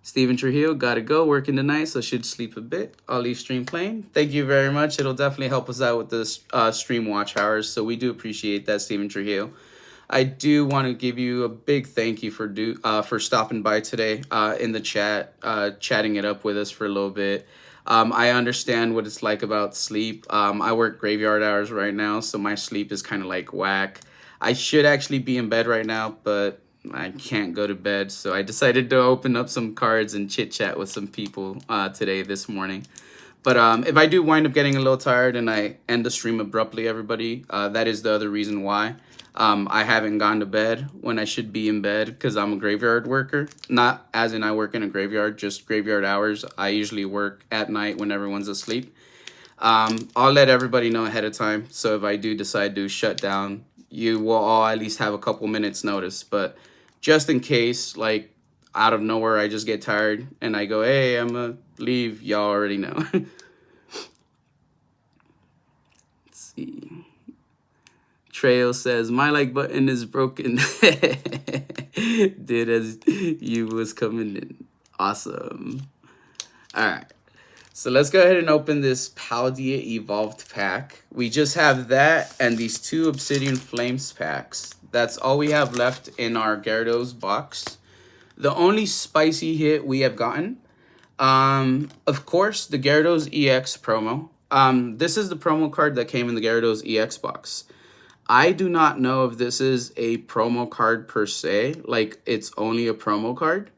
[SPEAKER 1] Steven Trujillo, gotta go, working tonight, so should sleep a bit. I'll leave stream playing. Thank you very much. It'll definitely help us out with the stream watch hours, so we do appreciate that, Steven Trujillo. I do want to give you a big thank you for stopping by today in the chat, chatting it up with us for a little bit. I understand what it's like about sleep. I work graveyard hours right now, so my sleep is kind of like whack. I should actually be in bed right now, but I can't go to bed, so I decided to open up some cards and chit-chat with some people this morning. But if I do wind up getting a little tired and I end the stream abruptly, everybody, that is the other reason why. I haven't gone to bed when I should be in bed because I'm a graveyard worker. Not as in I work in a graveyard, just graveyard hours. I usually work at night when everyone's asleep. I'll let everybody know ahead of time, so if I do decide to shut down, you will all at least have a couple minutes notice. But just in case, like, out of nowhere, I just get tired and I go, hey, I'm gonna leave, y'all already know. Let's see. Trail says, my like button is broken. Did as you was coming in. Awesome. All right. So let's go ahead and open this Paldea Evolved pack. We just have that and these 2 Obsidian Flames packs. That's all we have left in our Gyarados box. The only spicy hit we have gotten, of course, the Gyarados EX promo. This is the promo card that came in the Gyarados EX box. I do not know if this is a promo card per se, like it's only a promo card,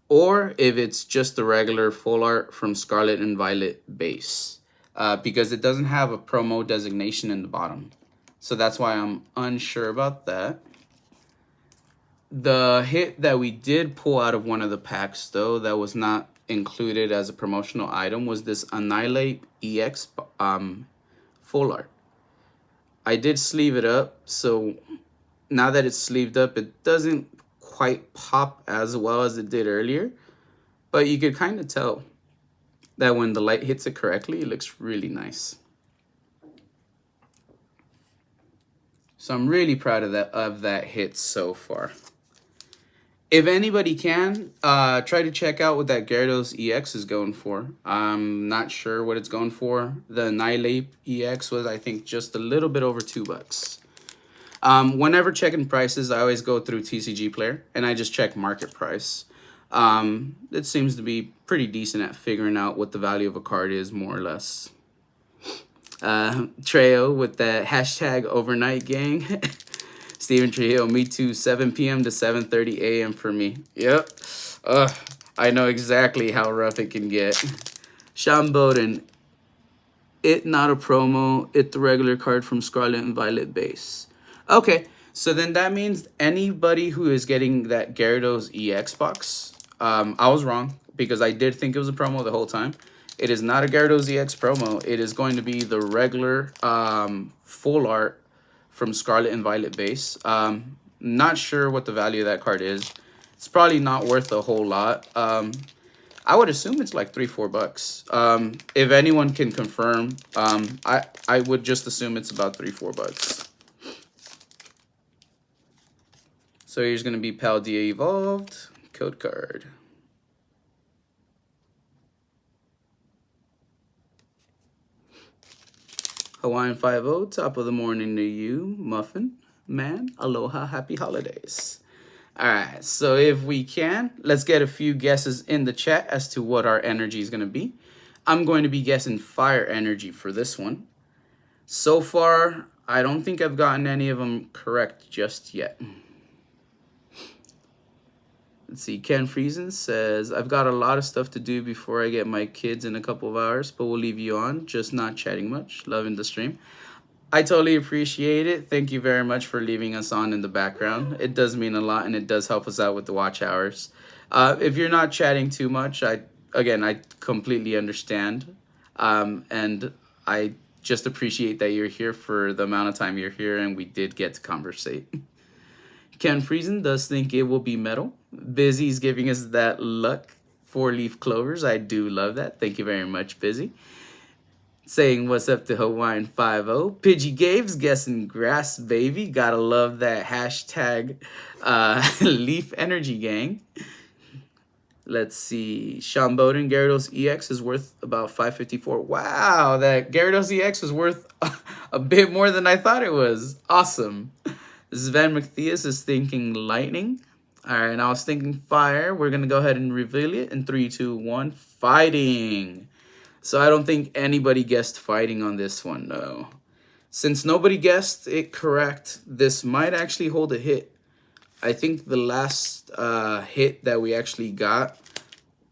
[SPEAKER 1] or if it's just the regular full art from Scarlet and Violet base, because it doesn't have a promo designation in the bottom. So that's why I'm unsure about that. The hit that we did pull out of one of the packs, though, that was not included as a promotional item was this Annihilate EX full art. I did sleeve it up, so now that it's sleeved up, it doesn't quite pop as well as it did earlier, but you could kind of tell that when the light hits it correctly, it looks really nice. So I'm really proud of that hit so far. If anybody can, try to check out what that Gyarados EX is going for. I'm not sure what it's going for. The Annihilate EX was, I think, just a little bit over $2. Whenever checking prices, I always go through TCG Player, and I just check market price. It seems to be pretty decent at figuring out what the value of a card is, more or less. Treo with that hashtag overnight gang. Steven Trujillo, me too, 7 p.m. to 7:30 a.m. for me. Yep. I know exactly how rough it can get. Sean Bowden, It not a promo. It the regular card from Scarlet and Violet base. Okay, so then that means anybody who is getting that Gyarados EX box, I was wrong because I did think it was a promo the whole time. It is not a Gyarados EX promo. It is going to be the regular full art from Scarlet and Violet base. Not sure what the value of that card is. It's probably not worth a whole lot. I would assume it's like $3-4. If anyone can confirm, I would just assume it's about $3-4. So here's gonna be Paldea Evolved code card. Hawaiian 5-0, top of the morning to you, Muffin Man. Aloha, happy holidays. All right, so if we can, let's get a few guesses in the chat as to what our energy is going to be. I'm going to be guessing fire energy for this one. So far, I don't think I've gotten any of them correct just yet. Let's see, Ken Friesen says, I've got a lot of stuff to do before I get my kids in a couple of hours, but we'll leave you on, just not chatting much. Loving the stream. I totally appreciate it. Thank you very much for leaving us on in the background. It does mean a lot, and it does help us out with the watch hours. If you're not chatting too much, I completely understand. And I just appreciate that you're here for the amount of time you're here, and we did get to conversate. Ken Friesen does think it will be metal. Busy's giving us that luck. 4-leaf clovers. I do love that. Thank you very much, Busy. Saying what's up to Hawaiian 5-0. Pidgey Gabe's guessing grass baby. Gotta love that hashtag Leaf Energy Gang. Let's see. Sean Bowden, Gyarados EX is worth about $5.54. Wow, that Gyarados EX is worth a bit more than I thought it was. Awesome. Sven McThias is thinking lightning. All right, and I was thinking fire. We're going to go ahead and reveal it in 3, 2, 1. Fighting. So I don't think anybody guessed fighting on this one, no. Since nobody guessed it correct, this might actually hold a hit. I think the last hit that we actually got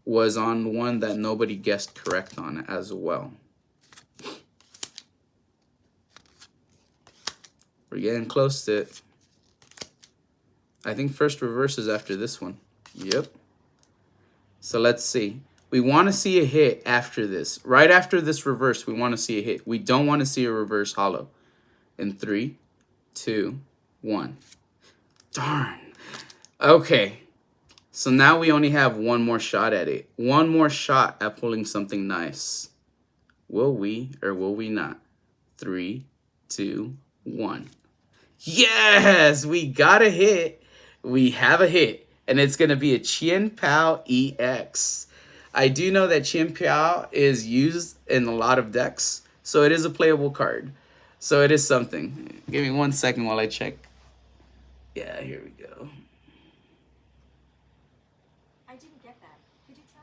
[SPEAKER 1] was on one that nobody guessed correct on as well. We're getting close to it. I think first reverse is after this one. Yep. So let's see. We want to see a hit after this. Right after this reverse, we want to see a hit. We don't want to see a reverse hollow. In 3, 2, 1. Darn. Okay. So now we only have one more shot at it. One more shot at pulling something nice. Will we or will we not? 3, 2, 1. Yes! We got a hit. We have a hit. And it's going to be a Chien Pao EX. I do know that Chien Pao is used in a lot of decks. So it is a playable card. So it is something. Give me 1 second while I check. Yeah, here we go.
[SPEAKER 2] I didn't get that. Could you try?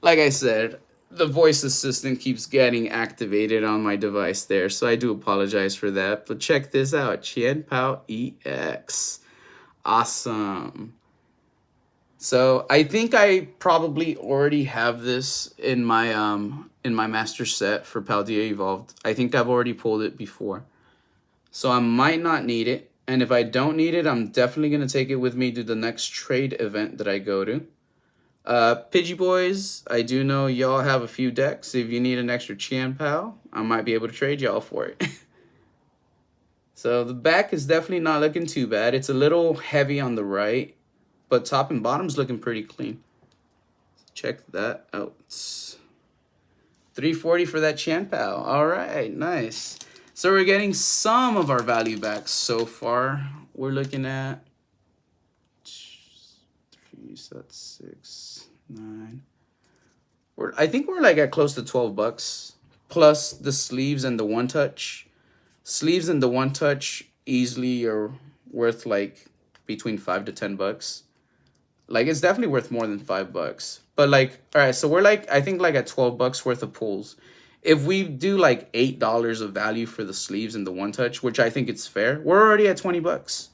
[SPEAKER 1] Like I said, the voice assistant keeps getting activated on my device there. So I do apologize for that. But check this out. Chien Pao EX. Awesome. So I think I probably already have this in my master set for Paldea Evolved. I think I've already pulled it before. So I might not need it. And if I don't need it, I'm definitely going to take it with me to the next trade event that I go to. Pidgey Boys, I do know y'all have a few decks. If you need an extra Chien Pao, I might be able to trade y'all for it. So the back is definitely not looking too bad. It's a little heavy on the right, but top and bottom's looking pretty clean. Check that out. $3.40 for that Chien Pao. All right, nice. So we're getting some of our value back so far. We're looking at 3, so that's 6, 9. I think we're like at close to $12 plus the sleeves and the one touch. Sleeves and the one touch easily are worth like between $5 to $10. Like it's definitely worth more than $5. But like, all right, so we're like, I think like at $12 worth of pulls. If we do like $8 of value for the sleeves and the one touch, which I think it's fair, we're already at $20.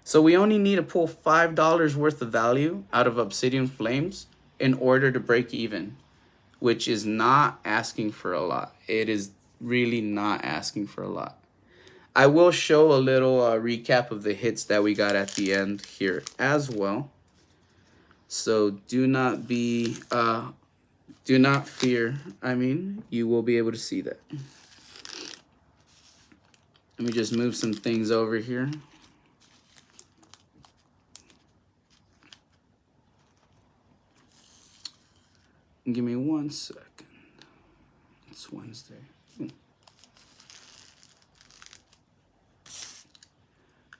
[SPEAKER 1] So we only need to pull $5 worth of value out of Obsidian Flames in order to break even. which is not asking for a lot. It is really not asking for a lot. I will show a little recap of the hits that we got at the end here as well. So do not fear. I mean, you will be able to see that. Let me just move some things over here. Give me 1 second. It's Wednesday.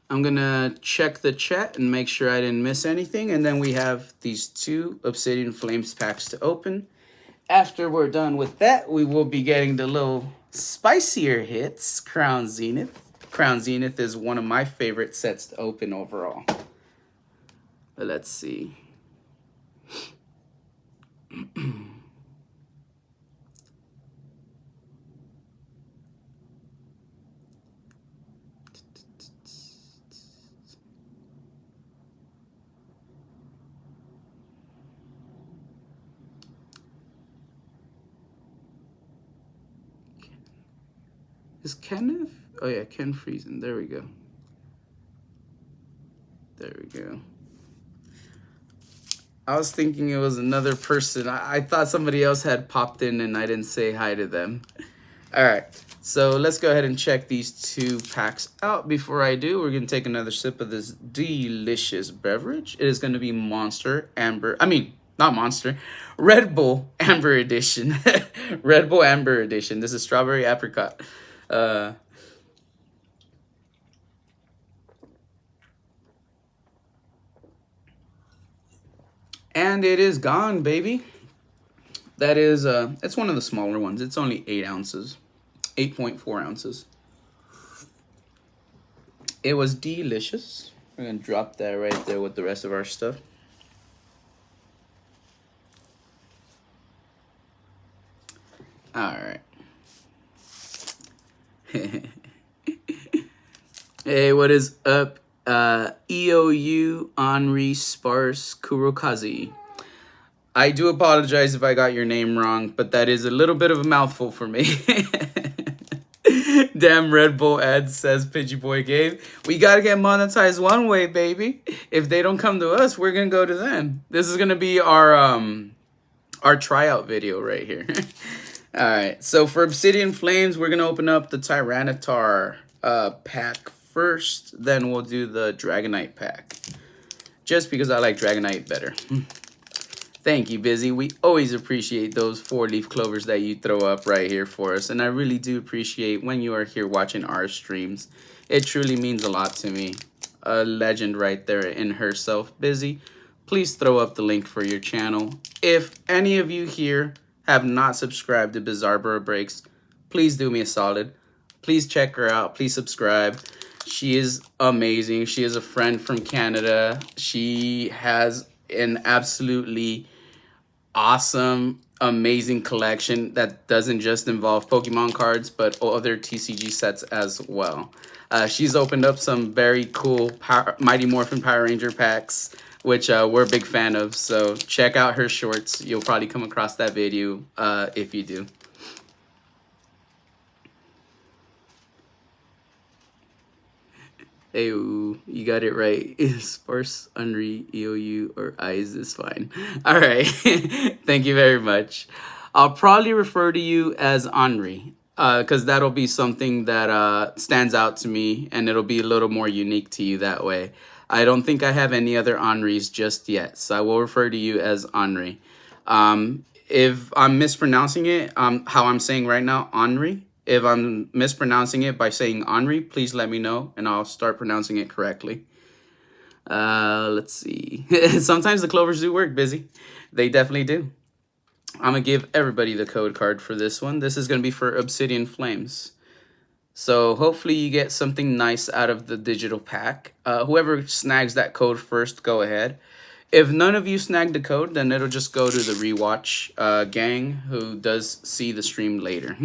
[SPEAKER 1] I'm gonna check the chat and make sure I didn't miss anything. And then we have these 2 Obsidian Flames packs to open. After we're done with that, we will be getting the little spicier hits, Crown Zenith. Crown Zenith is one of my favorite sets to open overall. But let's see. Is Kenneth? Oh yeah, Ken Friesen. There we go. There we go. I was thinking it was another person. I thought somebody else had popped in and I didn't say hi to them. All right, so let's go ahead and check these 2 packs out. Before I do, we're going to take another sip of this delicious beverage. It is going to be Red Bull Amber Edition. Red Bull Amber Edition. This is strawberry apricot. And it is gone, baby. That is, it's one of the smaller ones. It's only 8 ounces, 8.4 ounces. It was delicious. We're going to drop that right there with the rest of our stuff. All right. Hey, what is up? EOU Henri Sparse Kurokazi. I do apologize if I got your name wrong, but that is a little bit of a mouthful for me. Damn Red Bull ads, says Pidgey Boy Gabe. We gotta get monetized one way, baby. If they don't come to us, we're gonna go to them. This is gonna be our tryout video right here. All right, so for Obsidian Flames, we're gonna open up the Tyranitar pack first, then we'll do the Dragonite pack. Just because I like Dragonite better. Thank you, Busy. We always appreciate those 4-leaf clovers that you throw up right here for us. And I really do appreciate when you are here watching our streams. It truly means a lot to me. A legend right there in herself, Busy. Please throw up the link for your channel. If any of you here have not subscribed to Bizarre Burrow Breaks, please do me a solid. Please check her out. Please subscribe. She is amazing. She is a friend from Canada. She has an absolutely awesome, amazing collection that doesn't just involve Pokemon cards, but other TCG sets as well. She's opened up some very cool Mighty Morphin Power Ranger packs, which we're a big fan of. So check out her shorts. You'll probably come across that video if you do. Hey, you got it right. Sparse, Unri, EOU, or Eyes is fine. All right. Thank you very much. I'll probably refer to you as Henri, because that'll be something that stands out to me, and it'll be a little more unique to you that way. I don't think I have any other Henris just yet, so I will refer to you as Henri. If I'm mispronouncing it, how I'm saying right now, Henri, if I'm mispronouncing it by saying Henri, please let me know, and I'll start pronouncing it correctly. Let's see. Sometimes the clovers do work, Busy. They definitely do. I'm going to give everybody the code card for this one. This is going to be for Obsidian Flames. So hopefully you get something nice out of the digital pack. Whoever snags that code first, go ahead. If none of you snag the code, then it'll just go to the rewatch gang who does see the stream later.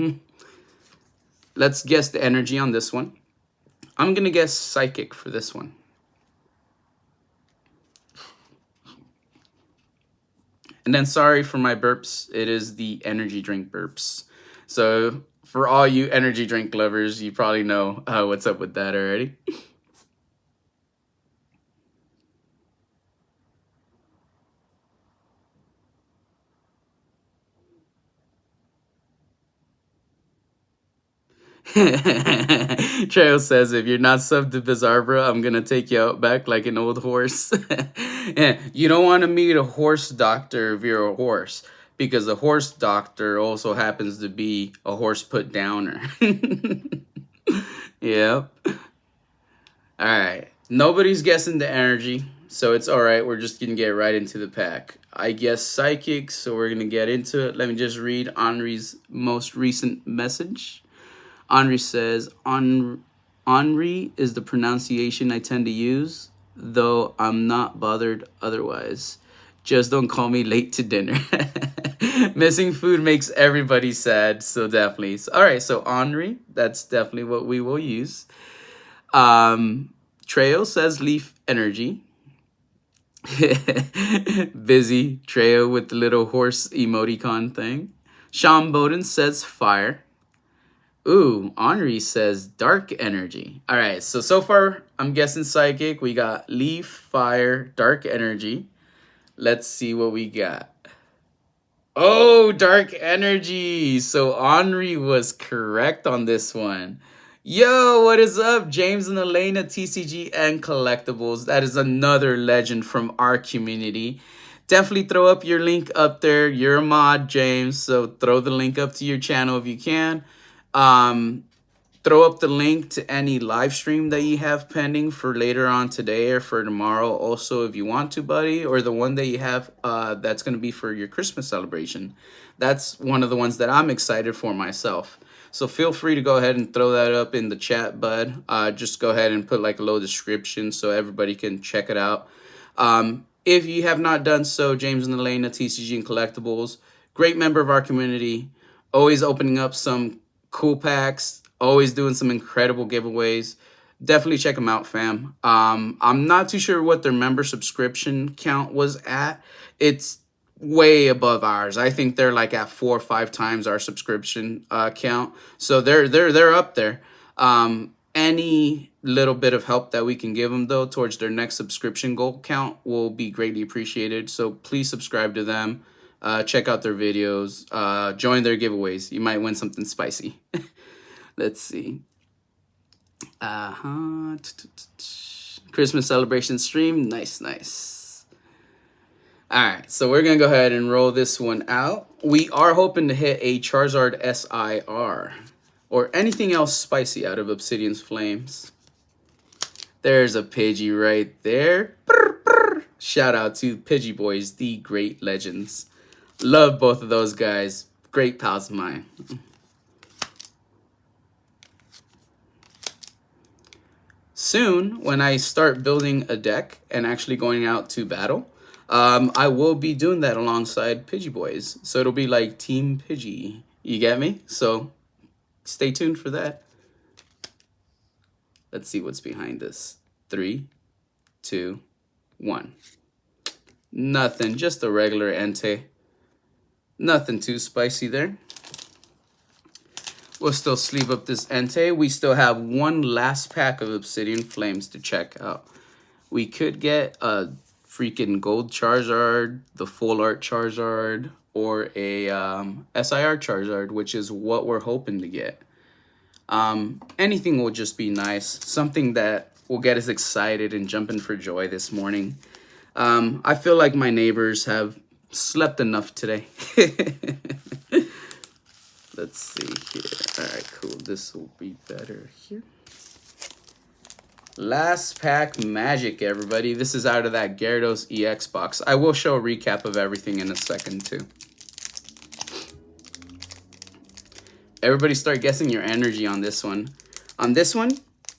[SPEAKER 1] Let's guess the energy on this one. I'm going to guess Psychic for this one. And then sorry for my burps. It is the energy drink burps. So for all you energy drink lovers, you probably know what's up with that already. Trail says, if you're not subbed to Bizarre, I'm gonna take you out back like an old horse. Yeah, you don't want to meet a horse doctor if you're a horse, because a horse doctor also happens to be a horse put downer. Yep. All right. Nobody's guessing the energy, so it's all right. We're just gonna get right into the pack. I guess psychic, so we're gonna get into it. Let me just read Henri's most recent message. Henri says, Henri is the pronunciation I tend to use, though I'm not bothered otherwise. Just don't call me late to dinner. Missing food makes everybody sad, so definitely. All right, so Henri, that's definitely what we will use. Treo says leaf energy. Busy Treo with the little horse emoticon thing. Sean Bowden says fire. Ooh, Henri says dark energy. All right, so far I'm guessing psychic. We got leaf, fire, dark energy. Let's see what we got. Oh, dark energy. So Henri was correct on this one. Yo, what is up? James and Elena, TCG and Collectibles. That is another legend from our community. Definitely throw up your link up there. You're a mod, James, so throw the link up to your channel if you can. Throw up the link to any live stream that you have pending for later on today or for tomorrow also if you want to, buddy, or the one that you have that's going to be for your Christmas celebration. That's one of the ones that I'm excited for myself. So feel free to go ahead and throw that up in the chat, bud. Just go ahead and put like a little description so everybody can check it out. If you have not done so, James and Elena, TCG and Collectibles, great member of our community, always opening up some cool packs, always doing some incredible giveaways. Definitely check them out, fam. I'm not too sure what their member subscription count was at. It's way above ours. I think they're like at 4 or 5 times our subscription count. So they're up there. Any little bit of help that we can give them though towards their next subscription goal count will be greatly appreciated. So please subscribe to them. Check out their videos. Join their giveaways. You might win something spicy. Let's see. Christmas celebration stream. Nice. All right, so we're going to go ahead and roll this one out. We are hoping to hit a Charizard SIR or anything else spicy out of Obsidian's Flames. There's a Pidgey right there. Shout out to Pidgey Boys, the great legends. Love both of those guys. Great pals of mine. Soon, when I start building a deck and actually going out to battle, I will be doing that alongside Pidgey Boys. So it'll be like Team Pidgey. You get me? So stay tuned for that. Let's see what's behind this. 3, 2, 1. Nothing. Just a regular Entei. Nothing too spicy there. We'll still sleeve up this Entei. We still have one last pack of Obsidian Flames to check out. We could get a freaking gold Charizard, the full art Charizard, or a SIR Charizard, which is what we're hoping to get. Anything will just be nice. Something that will get us excited and jumping for joy this morning. I feel like my neighbors have slept enough today. Let's see here. All right, cool. This will be better here. Last pack magic, everybody. This is out of that Gyarados EX box. I will show a recap of everything in a second, too. Everybody start guessing your energy on this one. On this one,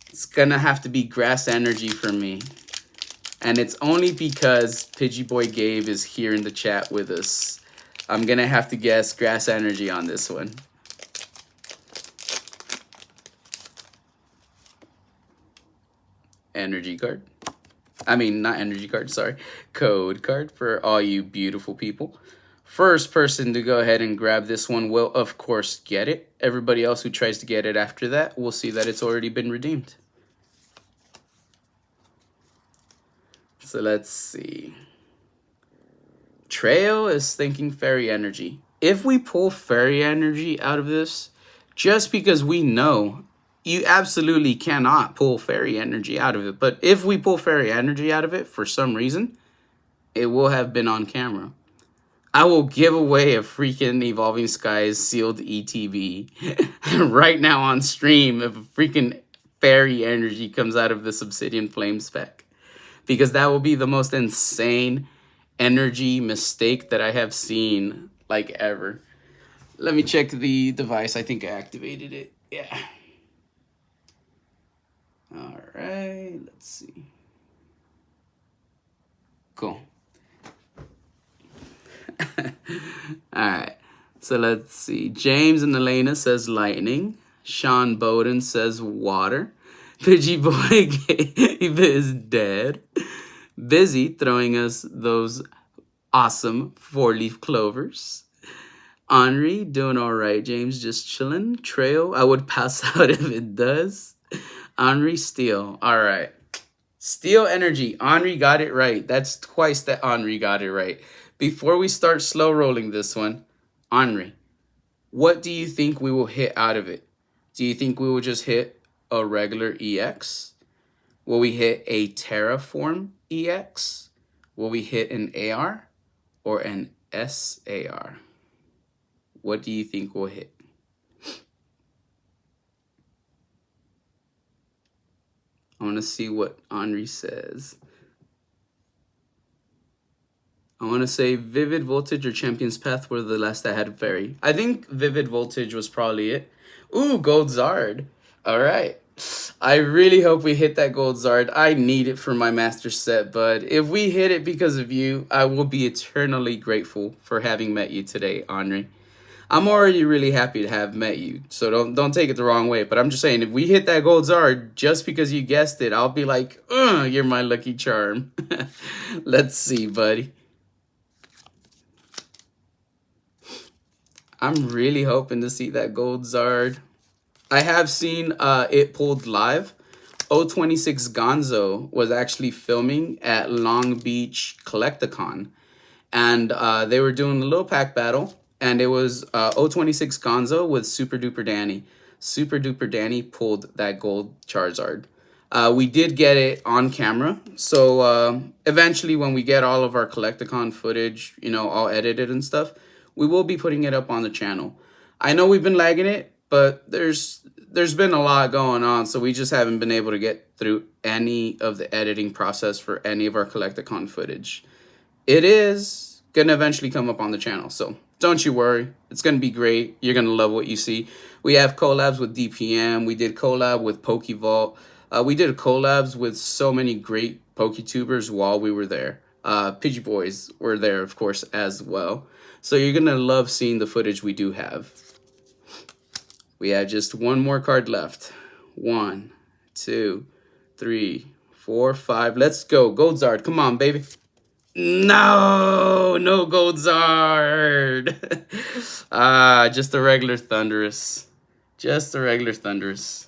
[SPEAKER 1] it's gonna have to be grass energy for me. And it's only because Pidgey Boy Gabe is here in the chat with us. I'm gonna have to guess grass energy on this one. Energy card. I mean, not energy card, sorry. Code card for all you beautiful people. First person to go ahead and grab this one will, of course, get it. Everybody else who tries to get it after that will see that it's already been redeemed. So let's see. Trail is thinking fairy energy. If we pull fairy energy out of this, just because we know you absolutely cannot pull fairy energy out of it, but if we pull fairy energy out of it for some reason, it will have been on camera. I will give away a freaking Evolving Skies sealed ETB right now on stream if a freaking fairy energy comes out of this Obsidian Flame spec. Because that will be the most insane energy mistake that I have seen, like, ever. Let me check the device. I think I activated it. Yeah. All right. Let's see. Cool. All right. So let's see. James and Elena says lightning. Sean Bowden says water. Pidgey Boy Gabe is dead. Busy throwing us those awesome 4-leaf clovers. Henri, doing all right. James, just chilling. Trail, I would pass out if it does. Henri, Steel. All right. Steel energy. Henri got it right. That's twice that Henri got it right. Before we start slow rolling this one, Henri, what do you think we will hit out of it? Do you think we will just hit a regular EX? Will we hit a Terraform EX? Will we hit an AR or an SAR? What do you think we'll hit? I want to see what Henri says. I want to say Vivid Voltage or Champion's Path were the last I had fairy. I think Vivid Voltage was probably it. Ooh, Gold Zard. All right. I really hope we hit that Gold Zard. I need it for my master set, but if we hit it because of you, I will be eternally grateful for having met you today, Henri. I'm already really happy to have met you, so don't take it the wrong way. But I'm just saying, if we hit that Gold Zard just because you guessed it, I'll be like, you're my lucky charm. Let's see, buddy. I'm really hoping to see that Gold Zard. I have seen it pulled live. 026 Gonzo was actually filming at Long Beach Collecticon. And they were doing a little pack battle. And it was 026 Gonzo with Super Duper Danny. Super Duper Danny pulled that gold Charizard. We did get it on camera. So eventually when we get all of our Collecticon footage, you know, all edited and stuff, we will be putting it up on the channel. I know we've been lagging it, but there's been a lot going on, so we just haven't been able to get through any of the editing process for any of our Collecticon footage. It is going to eventually come up on the channel, so don't you worry. It's going to be great. You're going to love what you see. We have collabs with DPM. We did collab with PokeVault. We did collabs with so many great PokeTubers while we were there. Pidgey Boys were there, of course, as well. So you're going to love seeing the footage we do have. We have just one more card left. 1, 2, 3, 4, 5. Let's go. Gold Zard. Come on, baby. No Gold Zard. Just a regular Thundurus. Just a regular Thundurus.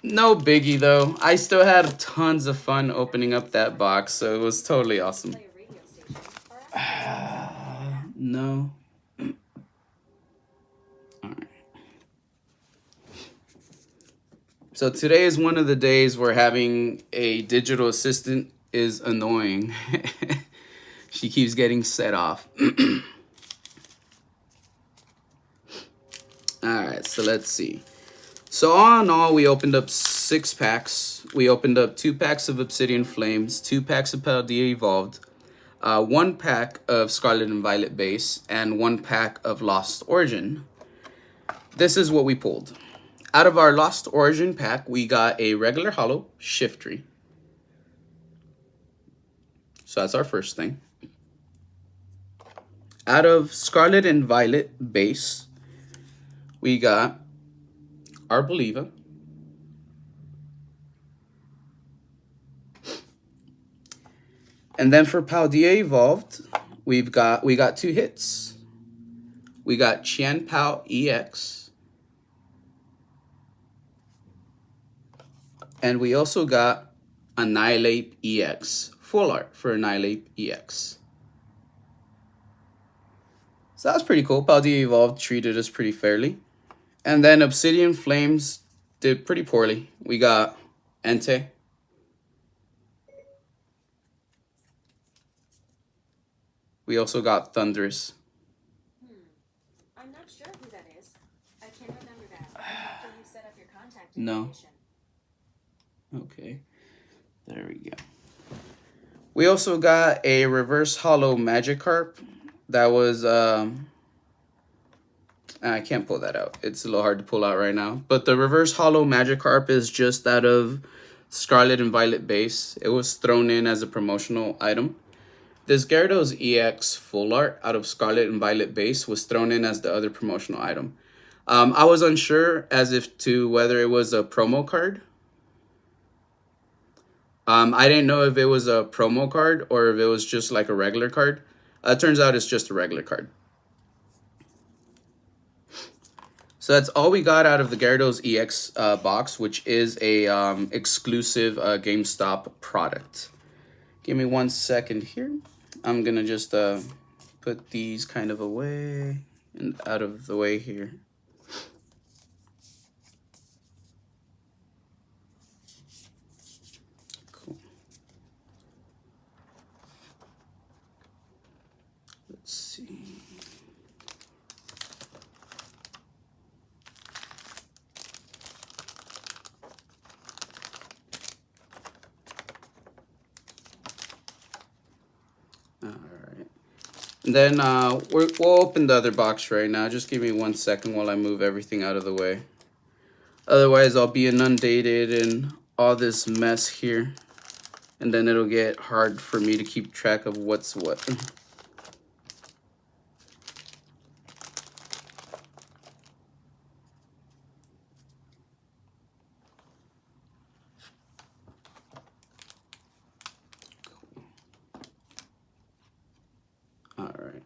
[SPEAKER 1] No biggie, though. I still had tons of fun opening up that box, so it was totally awesome. No. Alright. So today is one of the days where having a digital assistant is annoying. She keeps getting set off. Alright, so let's see. So all in all, we opened up 6 packs. We opened up 2 packs of Obsidian Flames, 2 packs of Paldea Evolved, 1 pack of Scarlet and Violet base, and 1 pack of Lost Origin. This is what we pulled. Out of our Lost Origin pack, we got a regular holo Shiftry. So that's our first thing. Out of Scarlet and Violet base, we got Arboliva, And then for Paldea Evolved, we got two hits. We got Qian Pao EX. And we also got Annihilate EX. Full art for Annihilate EX. So that's pretty cool. Paldea Evolved treated us pretty fairly. And then Obsidian Flames did pretty poorly. We got Entei. We also got Thunderous.
[SPEAKER 2] I'm not sure who that is. I can't remember that. After you set up your contact
[SPEAKER 1] No.
[SPEAKER 2] information.
[SPEAKER 1] Okay. There we go. We also got a reverse hollow Magikarp. That was I can't pull that out. It's a little hard to pull out right now. But the reverse hollow Magikarp is just out of Scarlet and Violet base. It was thrown in as a promotional item. This Gyarados EX full art out of Scarlet and Violet base was thrown in as the other promotional item. I was unsure as if to whether it was a promo card. I didn't know if it was a promo card or if it was just like a regular card. Turns out it's just a regular card. So that's all we got out of the Gyarados EX box, which is a exclusive GameStop product. Give me 1 second here. I'm gonna just put these kind of away and out of the way here. Cool. Let's see. All right. And then we'll open the other box right now. Just give me 1 second while I move everything out of the way. Otherwise, I'll be inundated in all this mess here. And then it'll get hard for me to keep track of what's what. All right.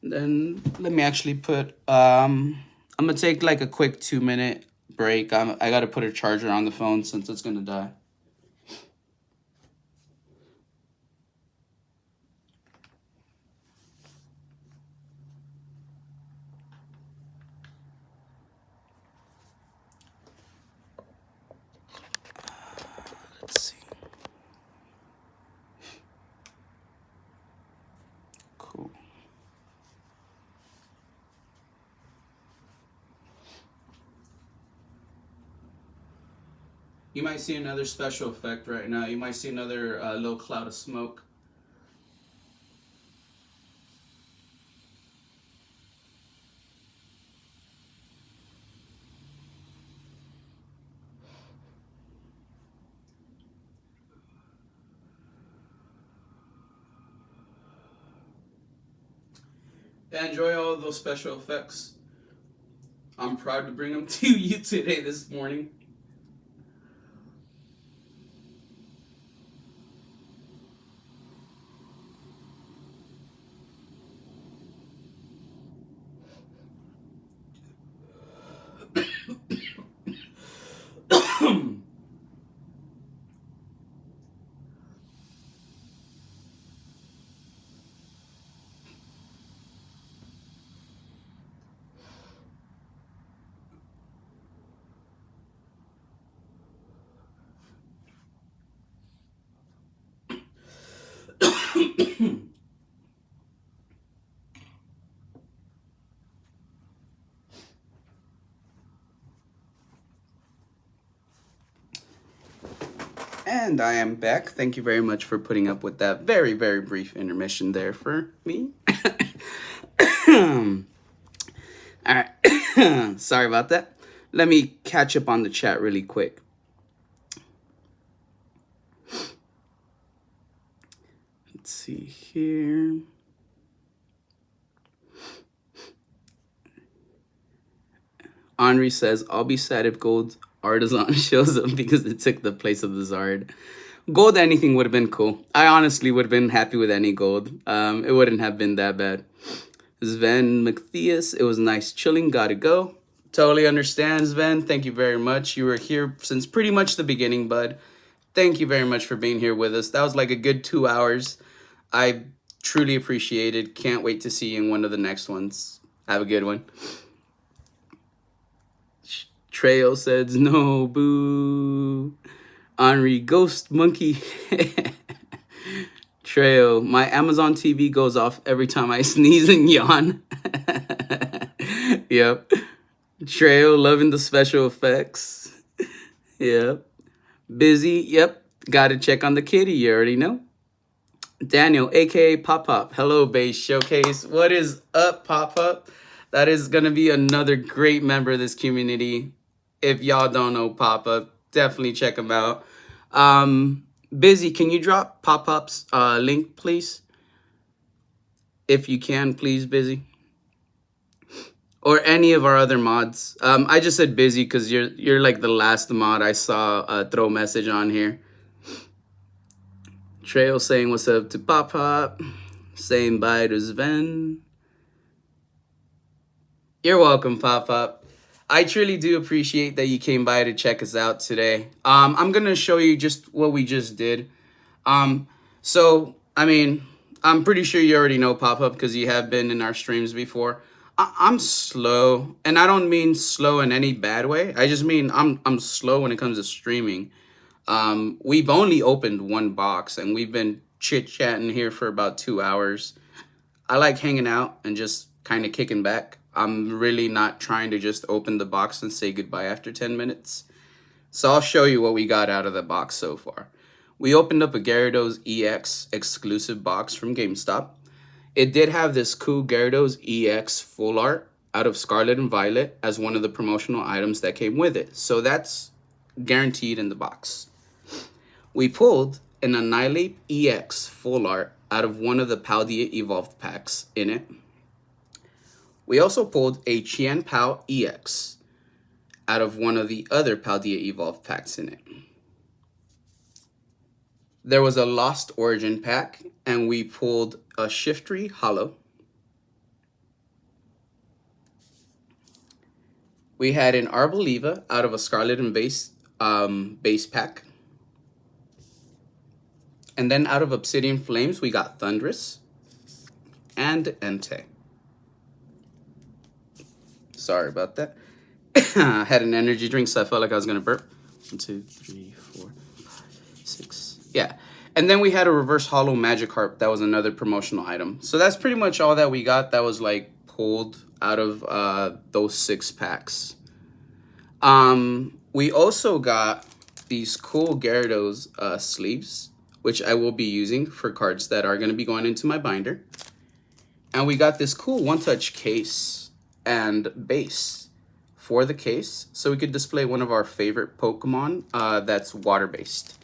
[SPEAKER 1] Then let me actually put, I'm gonna take like a quick 2-minute break. I gotta put a charger on the phone since it's gonna die. Let's see. Cool. You might see another special effect right now. You might see another little cloud of smoke. Enjoy all of those special effects. I'm proud to bring them to you today, this morning. And I am back. Thank you very much for putting up with that very, very brief intermission there for me. All right. Sorry about that. Let me catch up on the chat really quick. Let's see here. Henri says, I'll be sad if Gold Artisan shows up because it took the place of the Zard. Gold anything would have been cool. I honestly would have been happy with any gold. It wouldn't have been that bad. Sven McThias, it was nice chilling, gotta go. Totally understand, Sven. Thank you very much. You were here since pretty much the beginning, bud. Thank you very much for being here with us. That was like a good 2 hours. I truly appreciate it. Can't wait to see you in one of the next ones. Have a good one. Trail says no, boo. Henri Ghost Monkey. Trail, my Amazon TV goes off every time I sneeze and yawn. Yep. Trail, loving the special effects. Yep. Busy, yep. Gotta check on the kitty, you already know. Daniel, aka Pop Pop. Hello, Base Showcase. What is up, Pop Pop? That is gonna be another great member of this community. If y'all don't know Pop Up, definitely check him out. Busy, can you drop Pop Pop's link, please? If you can, please, Busy. Or any of our other mods. I just said Busy because you're like the last mod I saw throw a message on here. Trail saying what's up to Pop Pop. Saying bye to Sven. You're welcome, Pop Pop. I truly do appreciate that you came by to check us out today. I'm gonna show you just what we just did. So I mean, I'm pretty sure you already know Pop Up because you have been in our streams before. I'm slow, and I don't mean slow in any bad way. I just mean I'm slow when it comes to streaming. We've only opened one box, and we've been chit-chatting here for about 2 hours. I like hanging out and just kind of kicking back. I'm really not trying to just open the box and say goodbye after 10 minutes. So I'll show you what we got out of the box so far. We opened up a Gyarados EX exclusive box from GameStop. It did have this cool Gyarados EX full art out of Scarlet and Violet as one of the promotional items that came with it. So that's guaranteed in the box. We pulled an Annihilate EX full art out of one of the Paldea Evolved packs in it. We also pulled a Chien Pao EX out of one of the other Paldea Evolved packs in it. There was a Lost Origin pack, and we pulled a Shiftry Hollow. We had an Arboliva out of a Scarlet and base pack. And then out of Obsidian Flames, we got Thundurus and Entei. Sorry about that. I had an energy drink, so I felt like I was gonna burp. 1, 2, 3, 4, 5, 6. Yeah. And then we had a reverse hollow Magikarp. That was another promotional item. So that's pretty much all that we got that was like pulled out of those 6 packs. We also got these cool Gyarados sleeves, which I will be using for cards that are going to be going into my binder. And we got this cool one-touch case and base for the case, so we could display one of our favorite Pokemon that's water-based.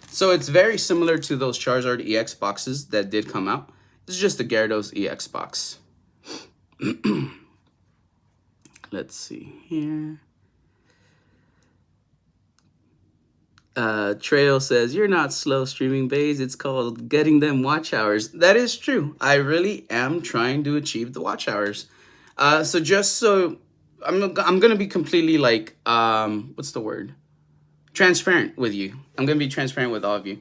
[SPEAKER 1] So it's very similar to those Charizard EX boxes that did come out. This is just the Gyarados EX box. Let's see here. Trail says, you're not slow streaming, Baze. It's called getting them watch hours. That is true. I really am trying to achieve the watch hours. So just so I'm going to be completely like, what's the word? Transparent with you. I'm going to be transparent with all of you.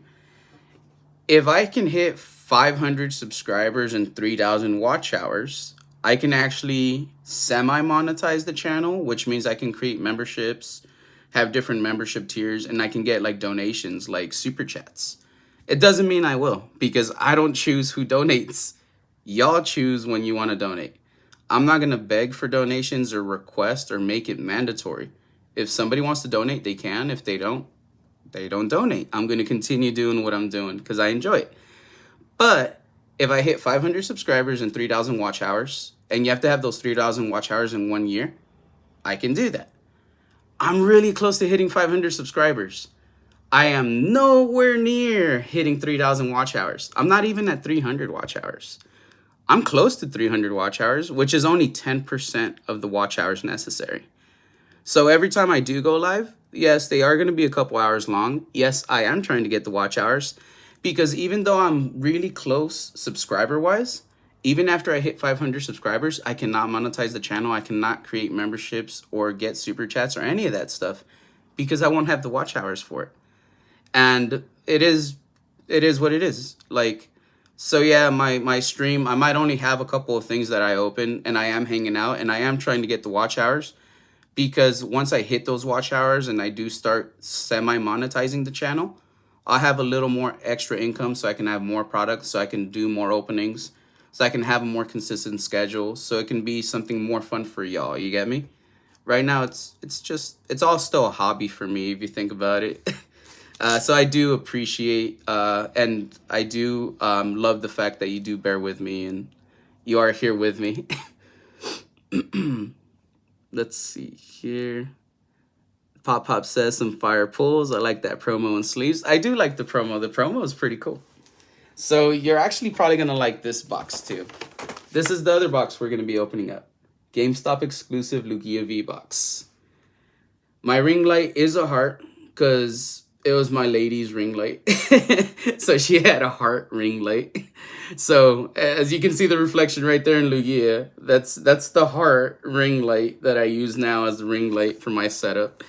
[SPEAKER 1] If I can hit 500 subscribers and 3,000 watch hours, I can actually semi-monetize the channel, which means I can create memberships, have different membership tiers, and I can get like donations, like super chats. It doesn't mean I will, because I don't choose who donates. Y'all choose when you want to donate. I'm not going to beg for donations or request or make it mandatory. If somebody wants to donate, they can. If they don't donate. I'm going to continue doing what I'm doing because I enjoy it. But if I hit 500 subscribers and 3,000 watch hours, and you have to have those 3,000 watch hours in 1 year, I can do that. I'm really close to hitting 500 subscribers. I am nowhere near hitting 3,000 watch hours. I'm not even at 300 watch hours. I'm close to 300 watch hours, which is only 10% of the watch hours necessary. So every time I do go live, yes, they are going to be a couple hours long. Yes, I am trying to get the watch hours because even though I'm really close subscriber wise, even after I hit 500 subscribers, I cannot monetize the channel. I cannot create memberships or get super chats or any of that stuff because I won't have the watch hours for it. And it is what it is. Like, so yeah, my stream, I might only have a couple of things that I open, and I am hanging out, and I am trying to get the watch hours because once I hit those watch hours and I do start semi monetizing the channel, I'll have a little more extra income so I can have more products, so I can do more openings, so I can have a more consistent schedule, so it can be something more fun for y'all. You get me? Right now, it's all still a hobby for me if you think about it. So I do appreciate and I do love the fact that you do bear with me and you are here with me. Let's see here. Pop Pop says some fire pulls. I like that promo and sleeves. I do like the promo. The promo is pretty cool. So you're actually probably going to like this box too. This is the other box we're going to be opening up. GameStop exclusive Lugia V box. My ring light is a heart because it was my lady's ring light. So she had a heart ring light. So as you can see the reflection right there in Lugia, that's the heart ring light that I use now as the ring light for my setup.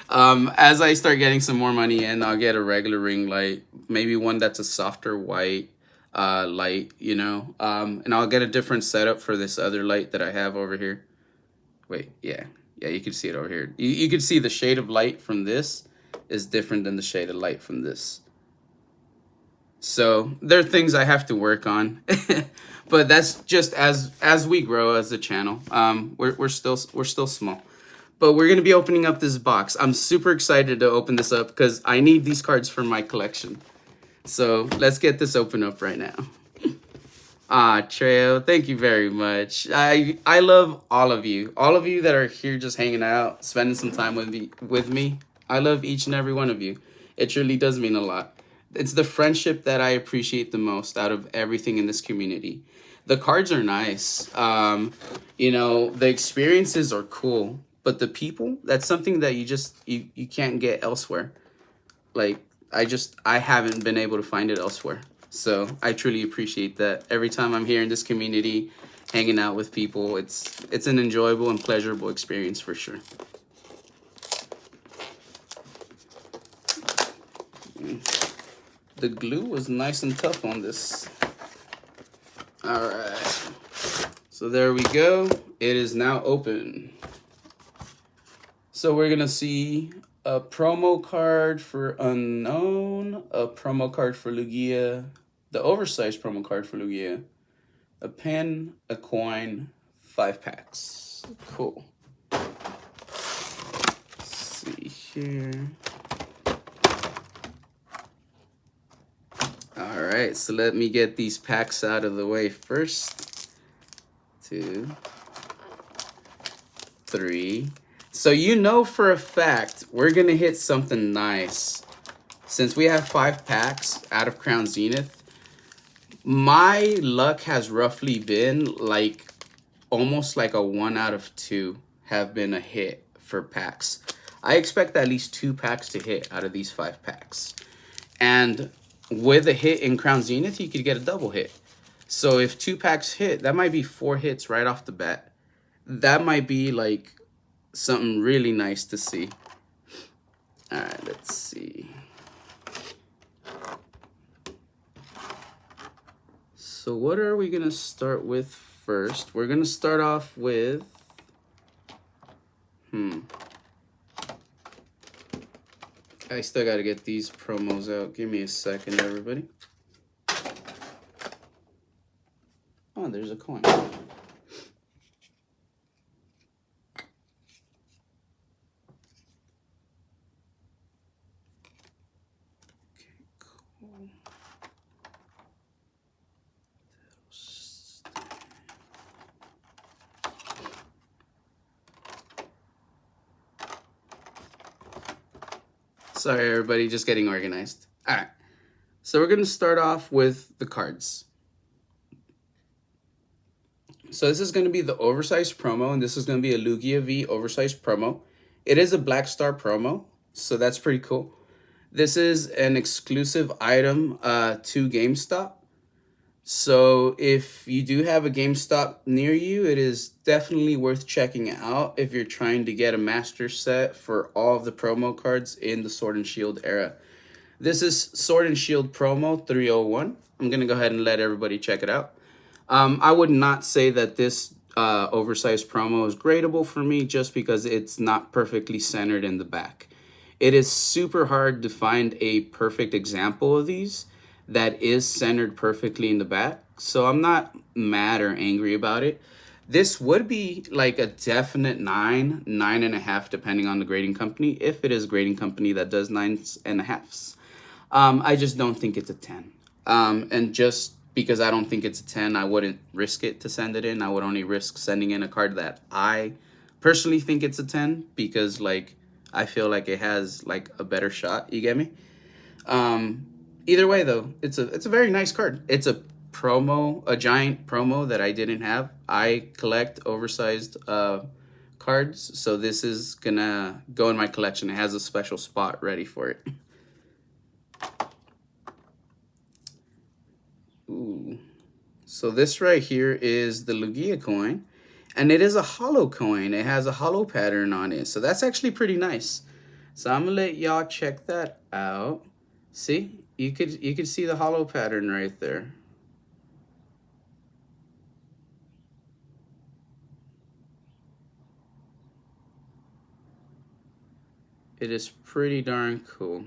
[SPEAKER 1] As I start getting some more money in, I'll get a regular ring light, maybe one that's a softer white light, you know. And I'll get a different setup for this other light that I have over here. Wait, yeah, you can see it over here. You can see the shade of light from this is different than the shade of light from this. So there are things I have to work on, but that's just as we grow as a channel. We're still small, but we're gonna be opening up this box. I'm super excited to open this up because I need these cards for my collection. So let's get this open up right now. Ah, Trail, thank you very much. I love all of you that are here just hanging out, spending some time with me. I love each and every one of you. It truly does mean a lot. It's the friendship that I appreciate the most out of everything in this community. The cards are nice. You know, the experiences are cool, but the people, that's something that you can't get elsewhere. Like, I haven't been able to find it elsewhere. So I truly appreciate that. Every time I'm here in this community, hanging out with people, it's an enjoyable and pleasurable experience for sure. The glue was nice and tough on this. All right. So there we go. It is now open. So we're going to see a promo card for Unknown, a promo card for Lugia, the oversized promo card for Lugia, a pen, a coin, 5 packs. Cool. Let's see here. All right, so let me get these packs out of the way first. 2, 3. So you know for a fact we're gonna hit something nice. Since we have 5 packs out of Crown Zenith, my luck has roughly been like almost like a 1 out of 2 have been a hit for packs. I expect at least 2 packs to hit out of these 5 packs. And with a hit in Crown Zenith, you could get a double hit. So if 2 packs hit, that might be 4 hits right off the bat. That might be like something really nice to see. All right, let's see. So what are we gonna start with first? We're gonna start off with I still gotta get these promos out. Give me a second, everybody. Oh, there's a coin. Okay, cool. Sorry, everybody, just getting organized. All right, so we're gonna start off with the cards. So this is gonna be the oversized promo, and this is gonna be a Lugia V oversized promo. It is a Black Star promo. So that's pretty cool. This is an exclusive item to GameStop. So if you do have a GameStop near you, it is definitely worth checking out if you're trying to get a master set for all of the promo cards in the Sword and Shield era. This is Sword and Shield promo 301. I'm going to go ahead and let everybody check it out. I would not say that this oversized promo is gradable for me just because it's not perfectly centered in the back. It is super hard to find a perfect example of these that is centered perfectly in the back. So I'm not mad or angry about it. This would be like a definite 9.5, depending on the grading company, if it is a grading company that does 9.5s. I just don't think it's a 10. And just because I don't think it's a 10, I wouldn't risk it to send it in. I would only risk sending in a card that I personally think it's a 10 because, like, I feel like it has, like, a better shot. You get me? Either way, though, it's a very nice card. It's a promo, a giant promo that I didn't have. I collect oversized cards, so this is gonna go in my collection. It has a special spot ready for it. Ooh. So this right here is the Lugia coin, and it is a hollow coin. It has a hollow pattern on it, so that's actually pretty nice. So I'm gonna let y'all check that out. See, you could see the hollow pattern right there. It is pretty darn cool.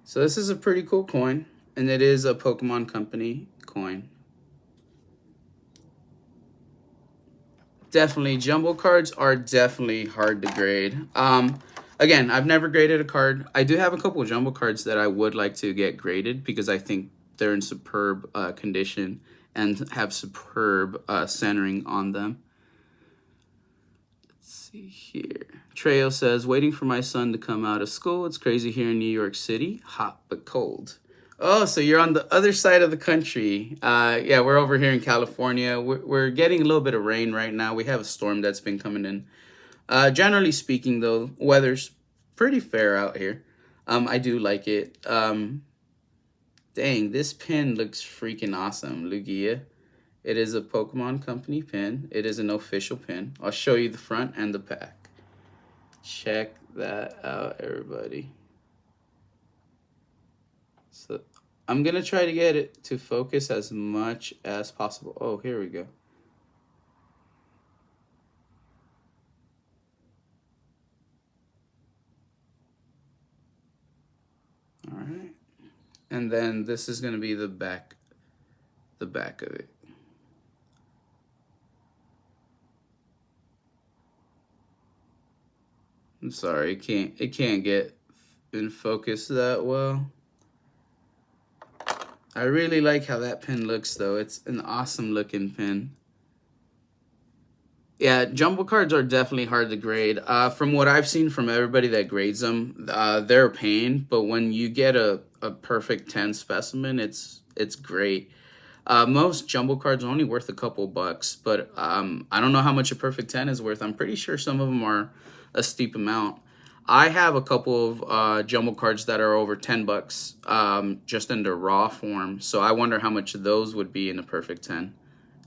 [SPEAKER 1] So this is a pretty cool coin, and it is a Pokemon Company coin. Definitely, jumbo cards are definitely hard to grade. Again, I've never graded a card. I do have a couple of jumbo cards that I would like to get graded because I think they're in superb condition and have superb centering on them. Let's see here. Trejo says, waiting for my son to come out of school. It's crazy here in New York City. Hot but cold. Oh, so you're on the other side of the country. Yeah, we're over here in California. We're getting a little bit of rain right now. We have a storm that's been coming in. Generally speaking, though, weather's pretty fair out here. I do like it. Dang, this pin looks freaking awesome, Lugia. It is a Pokemon Company pin. It is an official pin. I'll show you the front and the back. Check that out, everybody. So I'm going to try to get it to focus as much as possible. Oh, here we go. All right. And then this is going to be the back of it. I'm sorry, it can't get in focus that well. I really like how that pin looks, though. It's an awesome looking pin. Yeah, jumbo cards are definitely hard to grade. From what I've seen from everybody that grades them, they're a pain. But when you get a perfect 10 specimen, it's great. Most jumbo cards are only worth a couple bucks, but I don't know how much a perfect 10 is worth. I'm pretty sure some of them are a steep amount. I have a couple of jumbo cards that are over 10 bucks just in their raw form. So I wonder how much those would be in a perfect 10.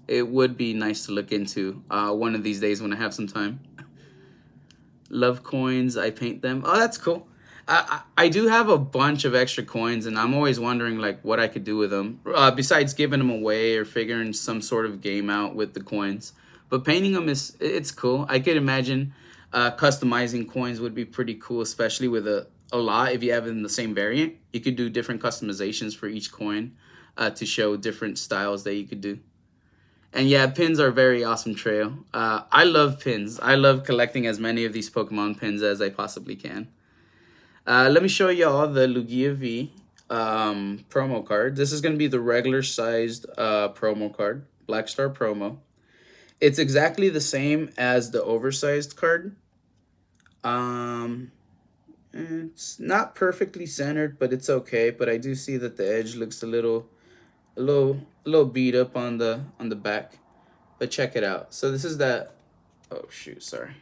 [SPEAKER 1] It would be nice to look into one of these days when I have some time. Love coins. I paint them. Oh, that's cool. I do have a bunch of extra coins, and I'm always wondering like what I could do with them besides giving them away or figuring some sort of game out with the coins. But painting them it's cool. I could imagine customizing coins would be pretty cool, especially with a lot. If you have it in the same variant, you could do different customizations for each coin to show different styles that you could do. And yeah, pins are very awesome, Trail. I love pins. I love collecting as many of these Pokemon pins as I possibly can. Let me show y'all the Lugia V promo card. This is going to be the regular sized promo card, Black Star promo. It's exactly the same as the oversized card. It's not perfectly centered, but it's okay. But I do see that the edge looks a little beat up on the back. But check it out. So this is that. Oh shoot, sorry.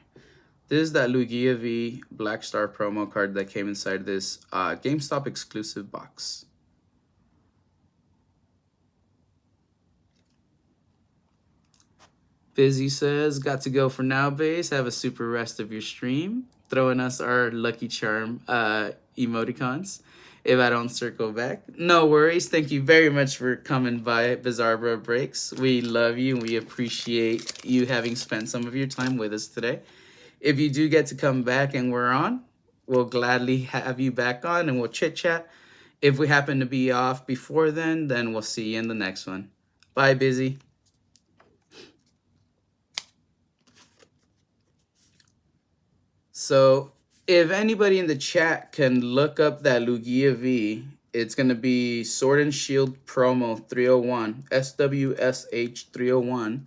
[SPEAKER 1] This is that Lugia V Black Star promo card that came inside this GameStop exclusive box. Busy says, got to go for now, base. Have a super rest of your stream. Throwing us our Lucky Charm emoticons. If I don't circle back. No worries. Thank you very much for coming by Bizarre Bro Breaks. We love you and we appreciate you having spent some of your time with us today. If you do get to come back and we're on, we'll gladly have you back on and we'll chit chat. If we happen to be off before then we'll see you in the next one. Bye, Busy. So if anybody in the chat can look up that Lugia V, it's going to be Sword and Shield promo 301, SWSH 301.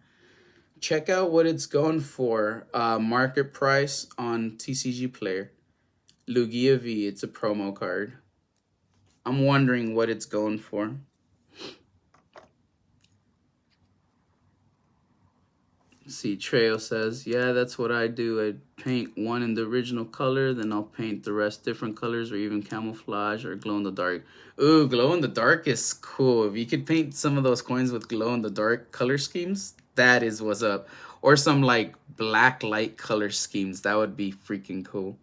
[SPEAKER 1] Check out what it's going for. Market price on TCG Player. Lugia V, it's a promo card. I'm wondering what it's going for. See, Trail says, yeah, that's what I do. I paint one in the original color, then I'll paint the rest different colors or even camouflage or glow in the dark. Ooh, glow in the dark is cool. If you could paint some of those coins with glow in the dark color schemes, that is what's up. Or some like black light color schemes. That would be freaking cool.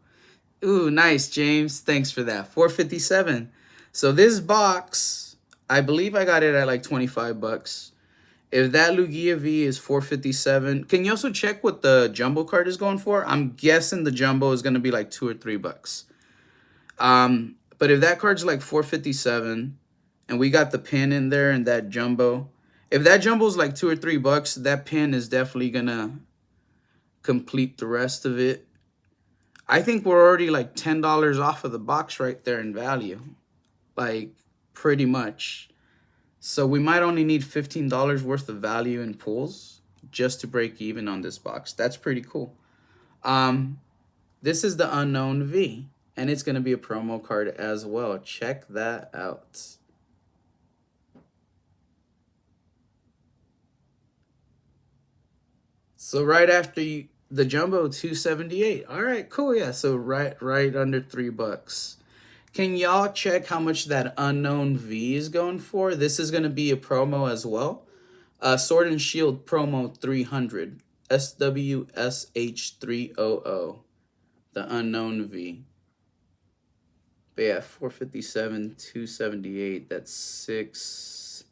[SPEAKER 1] Ooh, nice, James. Thanks for that. 457. So this box, I believe I got it at like 25 bucks. If that Lugia V is 457, can you also check what the jumbo card is going for? I'm guessing the jumbo is going to be like $2 or $3. But if that card's like 457 and we got the pin in there and that jumbo, if that jumbo is like $2 or $3, that pin is definitely going to complete the rest of it. I think we're already like $10 off of the box right there in value. Like pretty much. So we might only need $15 worth of value in pulls just to break even on this box. That's pretty cool. This is the Unknown V, and it's going to be a promo card as well. Check that out. So right after the jumbo, 278. All right, cool. Yeah, so right under $3. Can y'all check how much that Unknown V is going for? This is going to be a promo as well. Sword and Shield promo 300. SWSH 300. The Unknown V. But yeah, 457, 278. That's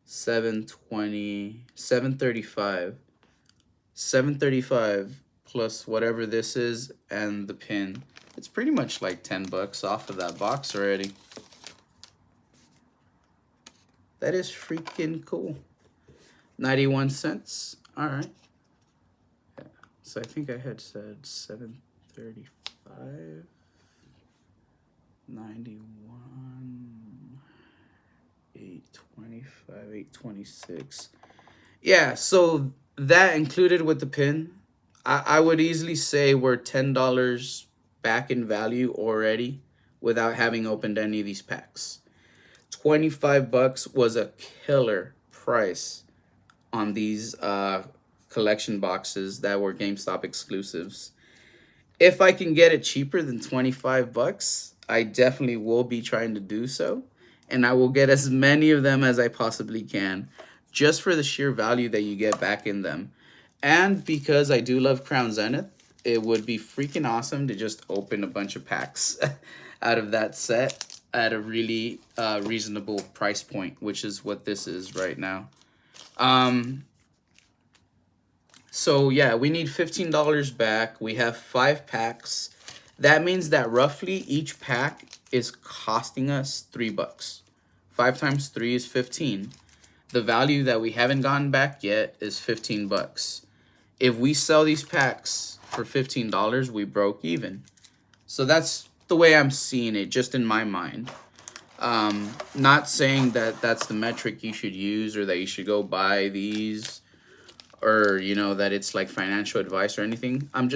[SPEAKER 1] 720, 735. 735 plus whatever this is and the pin. It's pretty much like $10 off of that box already. That is freaking cool. 91 cents. All right. Yeah. So I think I had said 735. 91. 825. 826. Yeah, so that included with the pin, I would easily say we're $10 back in value already without having opened any of these packs. $25 was a killer price on these collection boxes that were GameStop exclusives. If I can get it cheaper than $25, I definitely will be trying to do so. And I will get as many of them as I possibly can, just for the sheer value that you get back in them. And because I do love Crown Zenith, it would be freaking awesome to just open a bunch of packs out of that set at a really reasonable price point, which is what this is right now. So yeah, we need $15 back. We have 5 packs. That means that roughly each pack is costing us $3. 5 times 3 is 15. The value that we haven't gotten back yet is $15. If we sell these packs for $15, we broke even. So that's the way I'm seeing it, just in my mind. Not saying that that's the metric you should use or that you should go buy these or, you know, that it's like financial advice or anything. I'm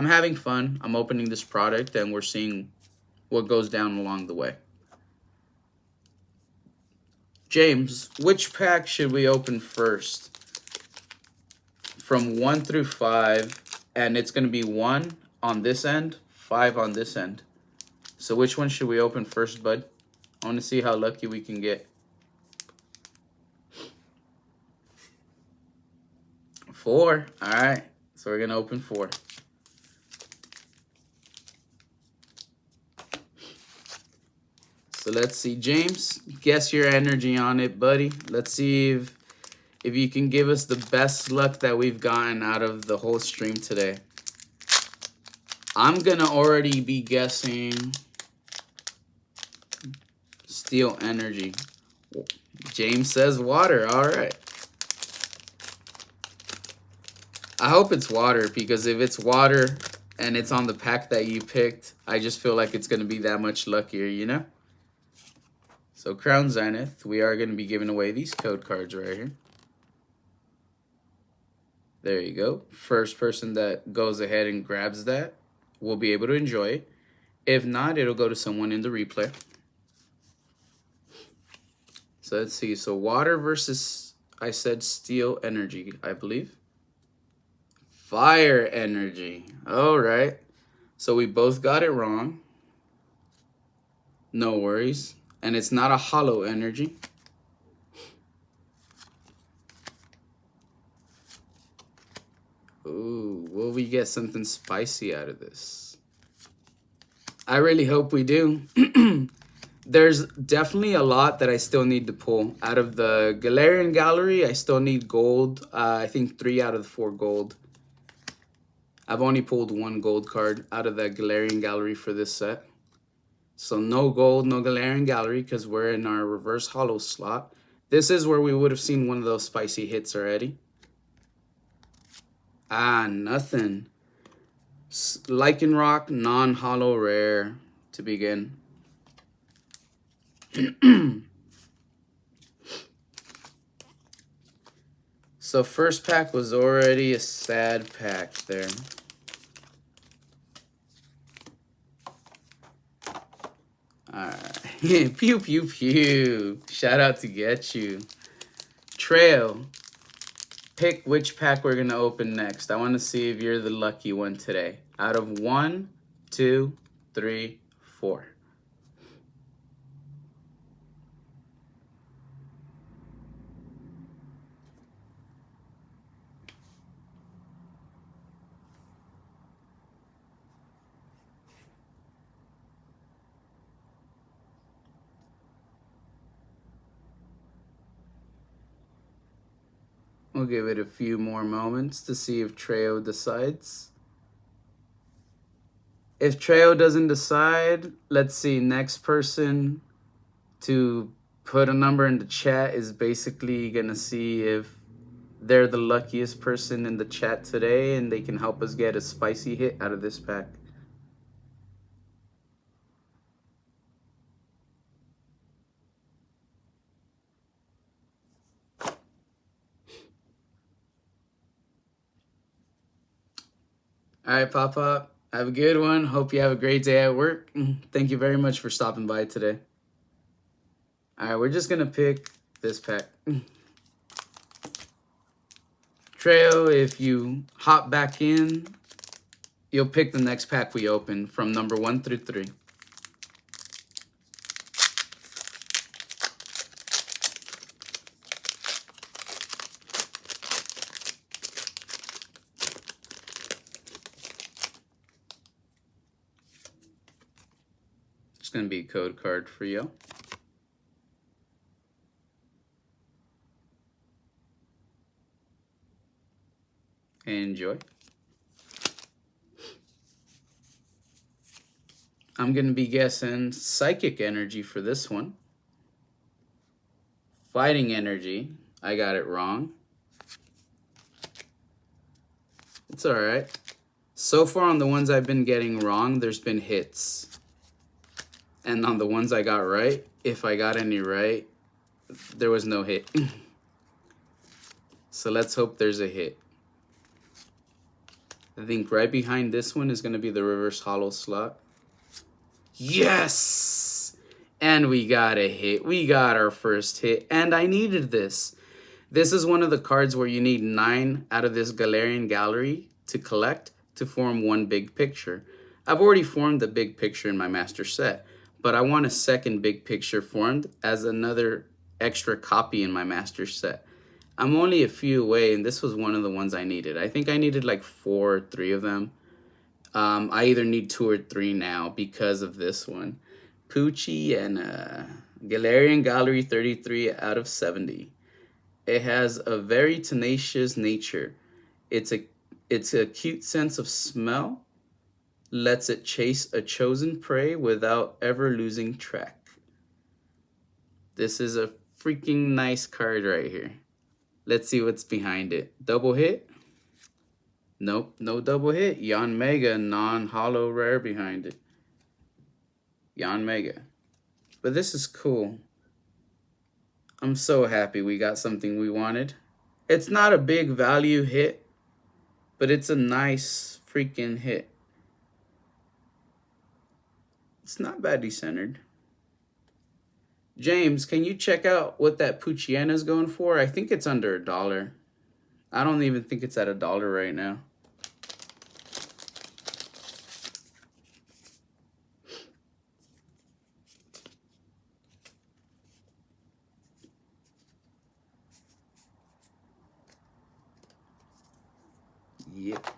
[SPEAKER 1] having fun. I'm opening this product and we're seeing what goes down along the way. James, which pack should we open first? From 1 through 5, and it's going to be 1 on this end, 5 on this end. So which one should we open first, bud? I want to see how lucky we can get. 4. All right. So we're going to open 4. So let's see, James, guess your energy on it, buddy. Let's see if you can give us the best luck that we've gotten out of the whole stream today. I'm going to already be guessing Steel Energy. James says water. All right. I hope it's water, because if it's water and it's on the pack that you picked, I just feel like it's going to be that much luckier, you know? So Crown Zenith, we are going to be giving away these code cards right here. There you go. First person that goes ahead and grabs that will be able to enjoy it. If not, it'll go to someone in the replay. So let's see. So water versus, I said Steel Energy, I believe. Fire Energy. All right. So we both got it wrong. No worries. And it's not a hollow energy. Ooh, will we get something spicy out of this? I really hope we do. There's definitely a lot that I still need to pull. Out of the Galarian Gallery, I still need gold. I think 3 out of the 4 gold. I've only pulled 1 gold card out of the Galarian Gallery for this set. So no gold, no Galarian Gallery, because we're in our reverse hollow slot. This is where we would have seen one of those spicy hits already. Ah, nothing. Lycanroc, non-hollow rare to begin. So first pack was already a sad pack there. Alright. Pew pew pew. Shout out to Get You. Trail. Pick which pack we're gonna open next. I want to see if you're the lucky one today. Out of 1, 2, 3, 4. We'll give it a few more moments to see if Treo decides. If Treo doesn't decide, let's see, next person to put a number in the chat is basically going to see if they're the luckiest person in the chat today and they can help us get a spicy hit out of this pack. All right, Pop. Have a good one. Hope you have a great day at work. Thank you very much for stopping by today. All right, we're just going to pick this pack. Treo, if you hop back in, you'll pick the next pack we open from number 1 through 3. It's going to be a code card for you. Enjoy. I'm going to be guessing Psychic Energy for this one. Fighting Energy. I got it wrong. It's all right. So far on the ones I've been getting wrong, there's been hits. And on the ones I got right, if I got any right, there was no hit. So let's hope there's a hit. I think right behind this one is going to be the reverse hollow slot. Yes! And we got a hit. We got our first hit. And I needed this. This is one of the cards where you need 9 out of this Galarian Gallery to collect. to form one big picture. I've already formed the big picture in my master set, but I want a second big picture formed as another extra copy in my master set. I'm only a few away, and this was one of the ones I needed. I think I needed like 4 or 3 of them. I either need 2 or 3 now because of this one. Poochie and Galarian Gallery 33 out of 70. It has a very tenacious nature. It's a cute sense of smell, lets it chase a chosen prey without ever losing track. This is a freaking nice card right here. Let's see what's behind it. Double hit? Nope, no double hit. Yon Mega, non-holo rare behind it. Yon Mega. But this is cool. I'm so happy we got something we wanted. It's not a big value hit, but it's a nice freaking hit. It's not badly centered. James, can you check out what that Poochyena is going for? I think it's under $1. I don't even think it's at $1 right now. Yep.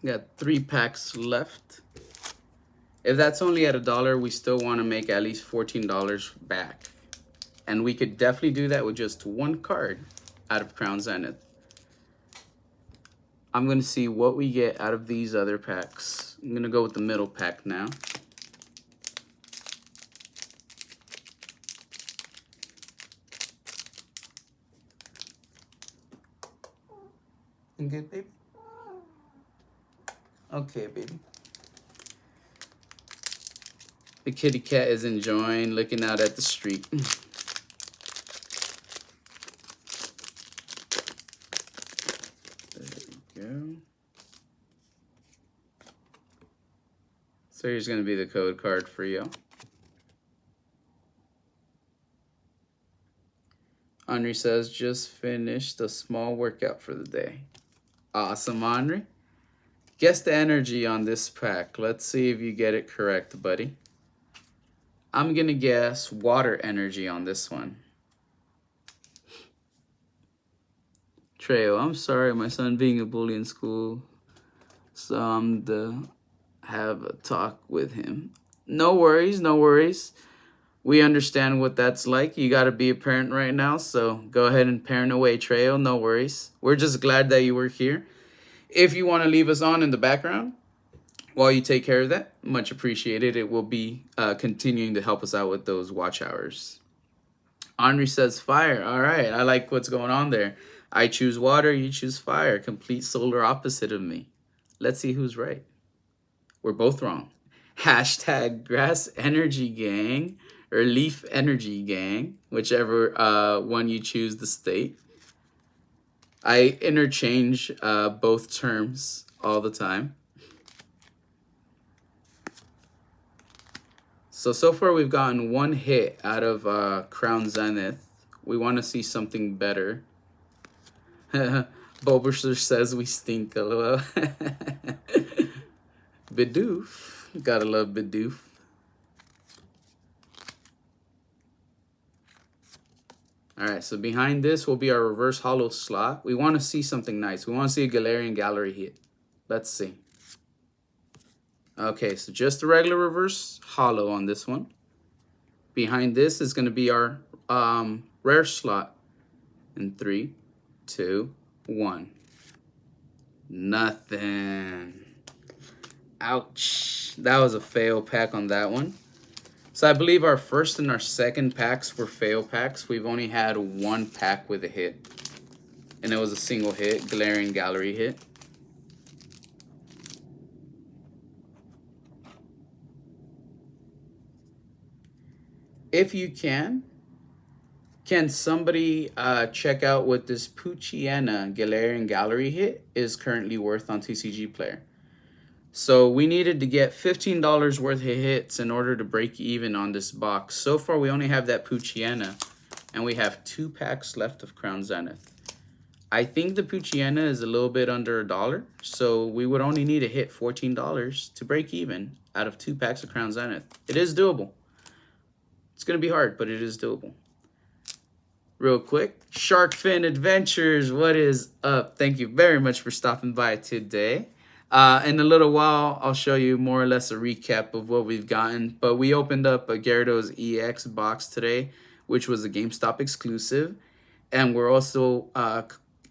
[SPEAKER 1] Got 3 packs left. If that's only at $1, we still want to make at least $14 back. And we could definitely do that with just 1 card out of Crown Zenith. I'm going to see what we get out of these other packs. I'm going to go with the middle pack now. You good, baby? Okay, baby. The kitty cat is enjoying looking out at the street. There we go. So here's going to be the code card for you. Henri says, just finished a small workout for the day. Awesome, Henri. Guess the energy on this pack. Let's see if you get it correct, buddy. I'm going to guess water energy on this one. Treyo, I'm sorry, my son being a bully in school. So I'm to have a talk with him. No worries, no worries. We understand what that's like. You got to be a parent right now, so go ahead and parent away, Treyo. No worries. We're just glad that you were here. If you want to leave us on in the background while you take care of that, much appreciated. It will be continuing to help us out with those watch hours. Henri says fire. All right, I like what's going on there. I choose water, you choose fire. Complete solar opposite of me. Let's see who's right. We're both wrong. Hashtag grass energy gang or leaf energy gang, whichever one you choose to state. I interchange both terms all the time. So far we've gotten 1 hit out of Crown Zenith. We want to see something better. Bulbasaur says we stink, lol. Bidoof. Gotta love Bidoof. Alright, so behind this will be our reverse holo slot. We want to see something nice. We want to see a Galarian Gallery hit. Let's see. Okay, so just the regular reverse holo on this one. Behind this is going to be our rare slot. In 3, 2, 1. Nothing. Ouch. That was a fail pack on that one. So I believe our first and our second packs were fail packs. We've only had 1 pack with a hit. And it was a single hit, Galarian Gallery hit. If you can, Can somebody check out what this Poochyena Galarian Gallery hit is currently worth on TCG Player? So we needed to get $15 worth of hits in order to break even on this box. So far, we only have that Poochyena, and we have 2 packs left of Crown Zenith. I think the Poochyena is a little bit under $1, so we would only need to hit $14 to break even out of 2 packs of Crown Zenith. It is doable. It's going to be hard, but it is doable. Real quick, Shark Fin Adventures, what is up? Thank you very much for stopping by today. In a little while, I'll show you more or less a recap of what we've gotten. But we opened up a Gyarados EX box today, which was a GameStop exclusive. And we're also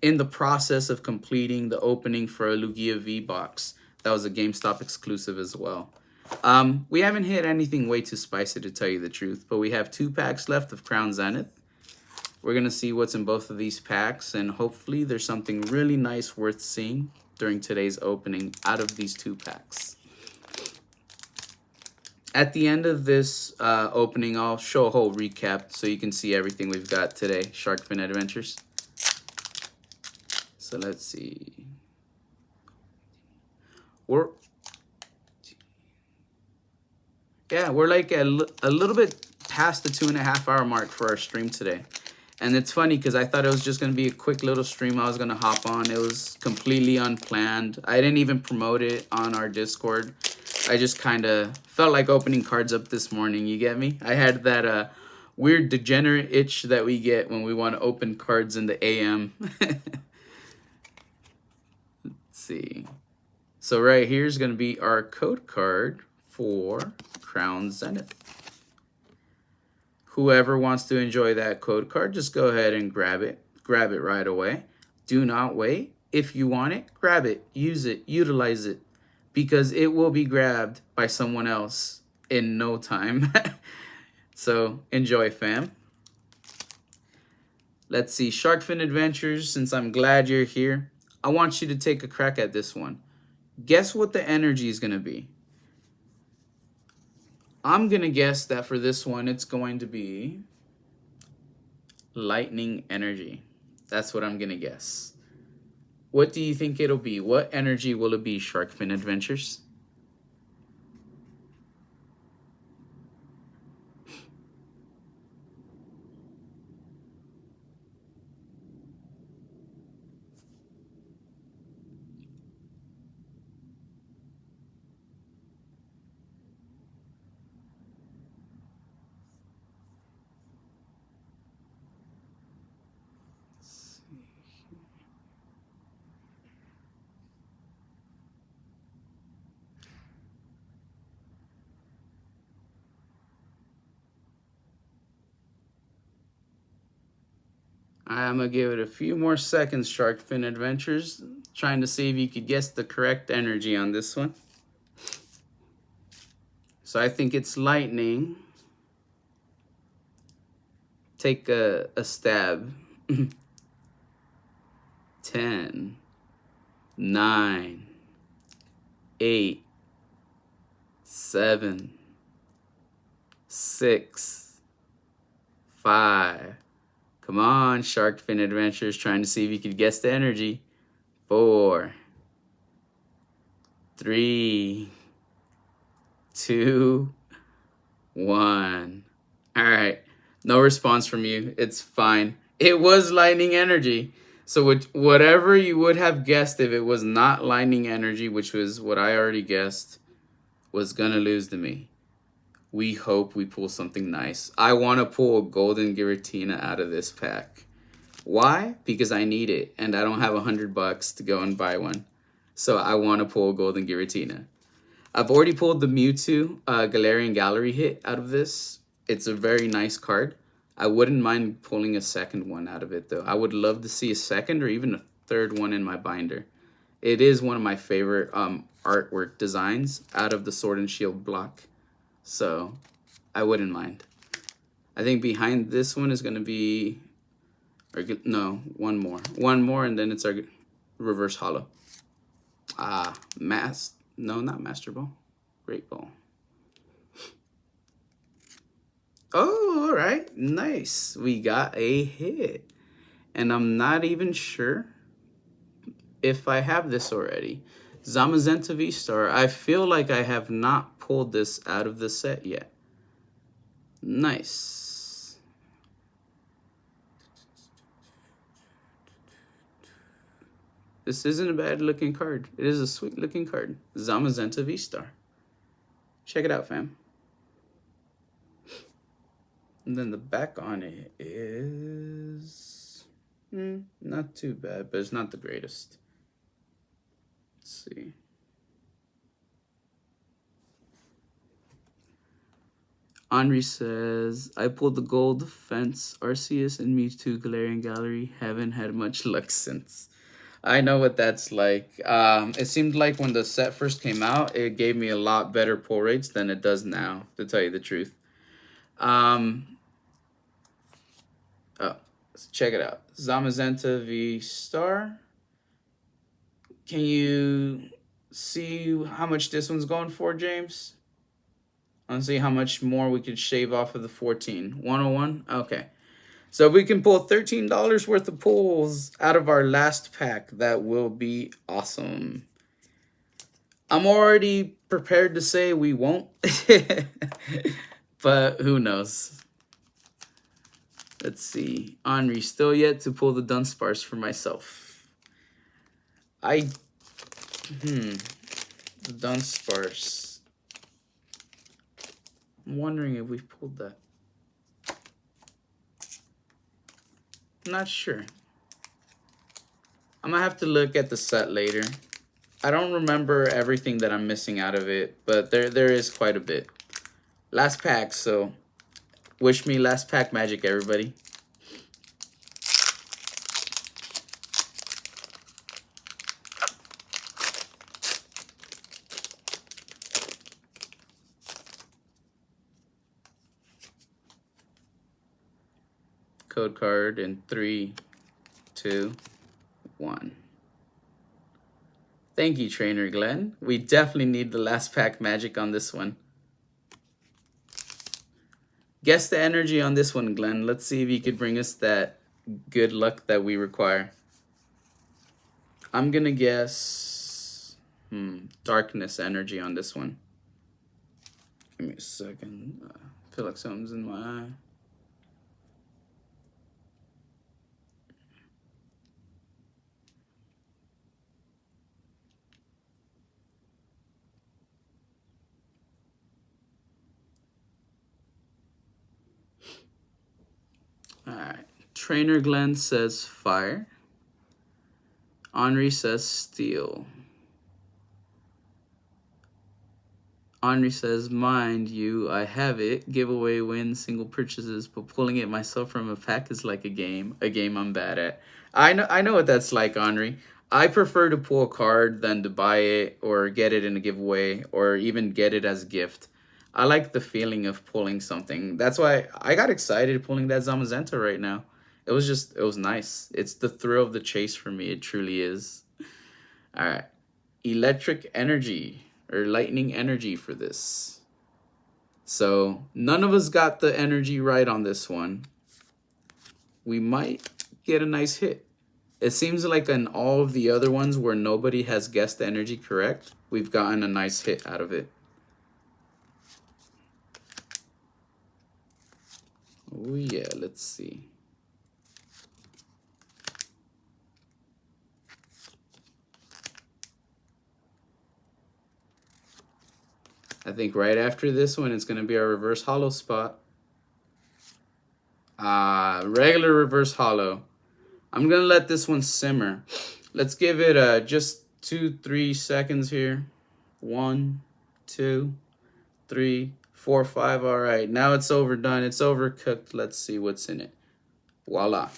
[SPEAKER 1] in the process of completing the opening for a Lugia V box. That was a GameStop exclusive as well. We haven't hit anything way too spicy, to tell you the truth. But we have 2 packs left of Crown Zenith. We're going to see what's in both of these packs, and hopefully there's something really nice worth seeing during today's opening out of these 2 packs. At the end of this opening, I'll show a whole recap so you can see everything we've got today, Shark Fin Adventures. So let's see. We're like a little bit past the 2.5 hour mark for our stream today. And it's funny because I thought it was just going to be a quick little stream I was going to hop on. It was completely unplanned. I didn't even promote it on our Discord. I just kind of felt like opening cards up this morning. You get me? I had that weird degenerate itch that we get when we want to open cards in the AM. Let's see. So right here is going to be our code card for Crown Zenith. Whoever wants to enjoy that code card, just go ahead and grab it. Grab it right away. Do not wait. If you want it, grab it, use it, utilize it, because it will be grabbed by someone else in no time. So enjoy, fam. Let's see, Shark Fin Adventures, since I'm glad you're here, I want you to take a crack at this one. Guess what the energy is going to be? I'm going to guess that for this one, it's going to be lightning energy. That's what I'm going to guess. What do you think it'll be? What energy will it be, Shark Fin Adventures? I'm going to give it a few more seconds, Shark Fin Adventures. Trying to see if you could guess the correct energy on this one. So I think it's lightning. Take a stab. 10, 9, 8, 7, 6, 5. Come on, Shark Fin Adventures, trying to see if you could guess the energy. 4, 3, 2, 1. All right, no response from you. It's fine. It was lightning energy. So whatever you would have guessed if it was not lightning energy, which was what I already guessed, was gonna lose to me. We hope we pull something nice. I want to pull a golden Giratina out of this pack. Why? Because I need it, and I don't have $100 to go and buy one. So I want to pull a golden Giratina. I've already pulled the Mewtwo Galarian Gallery hit out of this. It's a very nice card. I wouldn't mind pulling a second one out of it, though. I would love to see a second or even a third one in my binder. It is one of my favorite artwork designs out of the Sword and Shield block. So I wouldn't mind. I think behind this one is going to be, no, one more. One more, and then it's our reverse hollow. No, not Master Ball. Great Ball. Oh, all right. Nice. We got a hit. And I'm not even sure if I have this already. Zamazenta V-Star. I feel like I have not pulled this out of the set yet. Nice. This isn't a bad looking card. It is a sweet looking card. Zamazenta V-Star. Check it out, fam. And then the back on it is not too bad, but it's not the greatest. Let's see. Henri says, I pulled the gold fence, Arceus, and Mewtwo Galarian Gallery. Haven't had much luck since. I know what that's like. It seemed like when the set first came out, it gave me a lot better pull rates than it does now, to tell you the truth. Oh, let's check it out. Zamazenta V-Star. Can you see how much this one's going for, James? I want to see how much more we could shave off of the 14. 101? Okay. So if we can pull $13 worth of pulls out of our last pack, that will be awesome. I'm already prepared to say we won't. But who knows? Let's see. Henri, still yet to pull the Dunsparce for myself. The Dunsparce. I'm wondering if we've pulled that. I'm not sure. I'm gonna have to look at the set later. I don't remember everything that I'm missing out of it, but there is quite a bit. Last pack, so wish me last pack magic, everybody. Code card in 3, 2, 1. Thank you, Trainer Glenn. We definitely need the last pack magic on this one. Guess the energy on this one, Glenn. Let's see if you could bring us that good luck that we require. I'm gonna guess darkness energy on this one. Give me a second. I feel like something's in my eye. Alright. Trainer Glenn says fire. Henri says steel. Henri says, mind you, I have it. Giveaway wins, single purchases, but pulling it myself from a pack is like a game I'm bad at. I know what that's like, Henri. I prefer to pull a card than to buy it or get it in a giveaway or even get it as a gift. I like the feeling of pulling something. That's why I got excited pulling that Zamazenta right now. It was nice. It's the thrill of the chase for me. It truly is. All right. Electric energy or lightning energy for this. So none of us got the energy right on this one. We might get a nice hit. It seems like in all of the other ones where nobody has guessed the energy correct, we've gotten a nice hit out of it. Oh yeah, let's see. I think right after this one, it's going to be our reverse hollow spot. Regular reverse hollow. I'm going to let this one simmer. Let's give it just 2-3 seconds here. 1, 2, 3, 4, 5. All right, now it's overdone. It's overcooked. Let's see what's in it. Voila.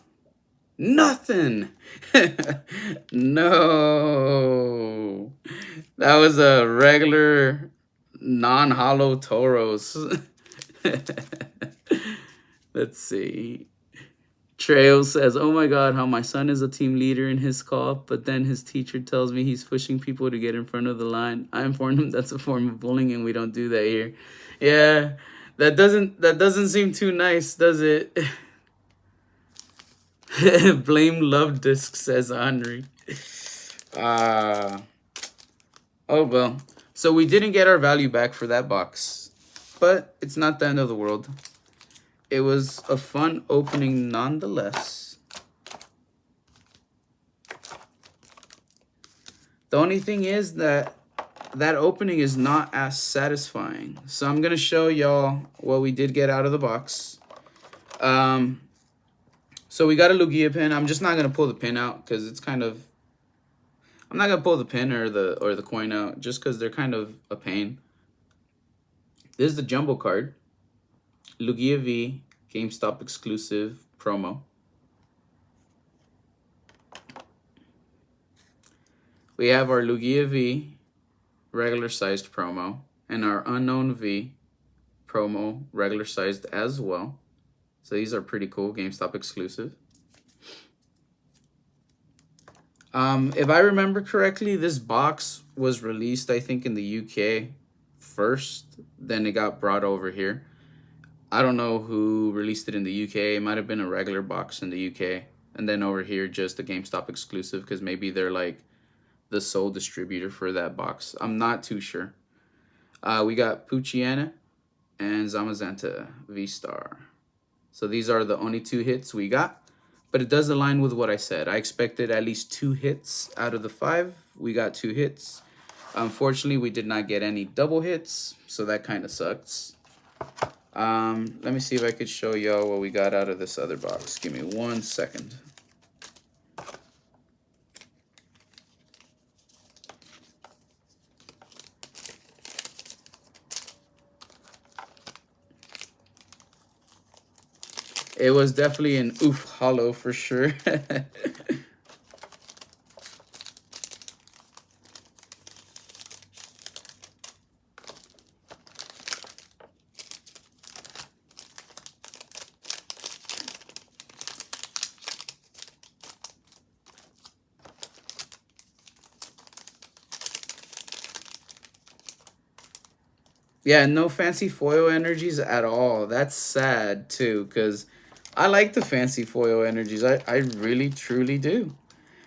[SPEAKER 1] Nothing. No. That was a regular non-hollow Tauros. Let's see. Trail says, oh my god, how my son is a team leader in his co-op, but then his teacher tells me he's pushing people to get in front of the line. I informed him that's a form of bullying and we don't do that here. Yeah, That doesn't seem too nice, does it? Blame love disc, says Henry. Uh oh well. So we didn't get our value back for that box. But it's not the end of the world. It was a fun opening nonetheless. The only thing is that opening is not as satisfying. So I'm going to show y'all what we did get out of the box. So we got a Lugia pin. I'm just not going to pull the pin out because it's kind of... I'm not going to pull the pin or the coin out just because they're kind of a pain. This is the jumbo card. Lugia V, GameStop exclusive promo. We have our Lugia V regular sized promo and our Unknown V promo regular sized as well. So these are pretty cool, GameStop exclusive. If I remember correctly, this box was released, I think, in the UK first. Then it got brought over here. I don't know who released it in the UK. It might have been a regular box in the UK. And then over here, just a GameStop exclusive because maybe they're like the sole distributor for that box. I'm not too sure. We got Poochyena and Zamazenta V-Star. So these are the only 2 hits we got. But it does align with what I said. I expected at least 2 hits out of the 5. We got 2 hits. Unfortunately, we did not get any double hits. So that kind of sucks. Let me see if I could show y'all what we got out of this other box. Give me 1 second. It was definitely an oof hollow for sure. Yeah, no fancy foil energies at all. That's sad too, because I like the fancy foil energies. I really, truly do.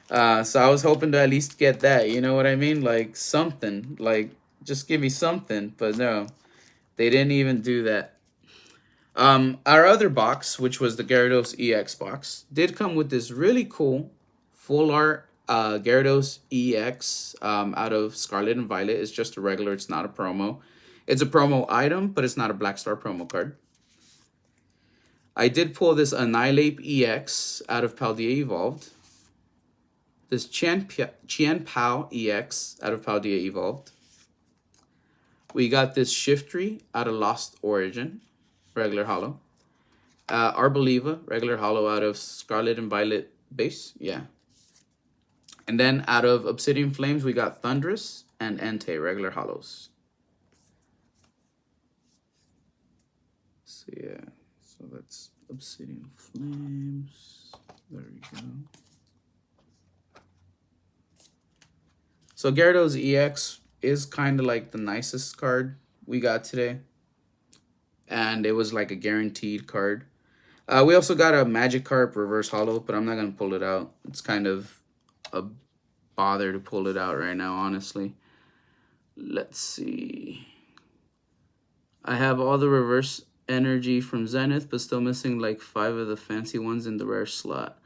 [SPEAKER 1] So I was hoping to at least get that. You know what I mean? Like something. Like, just give me something. But no, they didn't even do that. Our other box, which was the Gyarados EX box, did come with this really cool full art Gyarados EX out of Scarlet and Violet. It's just a regular. It's not a promo. It's a promo item, but it's not a Black Star promo card. I did pull this Annihilate EX out of Paldea Evolved. This Pao EX out of Paldea Evolved. We got this Shiftry out of Lost Origin, regular hollow. Arboliva, regular hollow out of Scarlet and Violet base, yeah. And then out of Obsidian Flames, we got Thundurus and Entei, regular hollows. So yeah, so that's Obsidian Flames. There we go. So Gyarados EX is kind of like the nicest card we got today. And it was like a guaranteed card. We also got a Magikarp reverse hollow, but I'm not going to pull it out. It's kind of a bother to pull it out right now, honestly. Let's see. I have all the reverse energy from Zenith, but still missing like 5 of the fancy ones in the rare slot.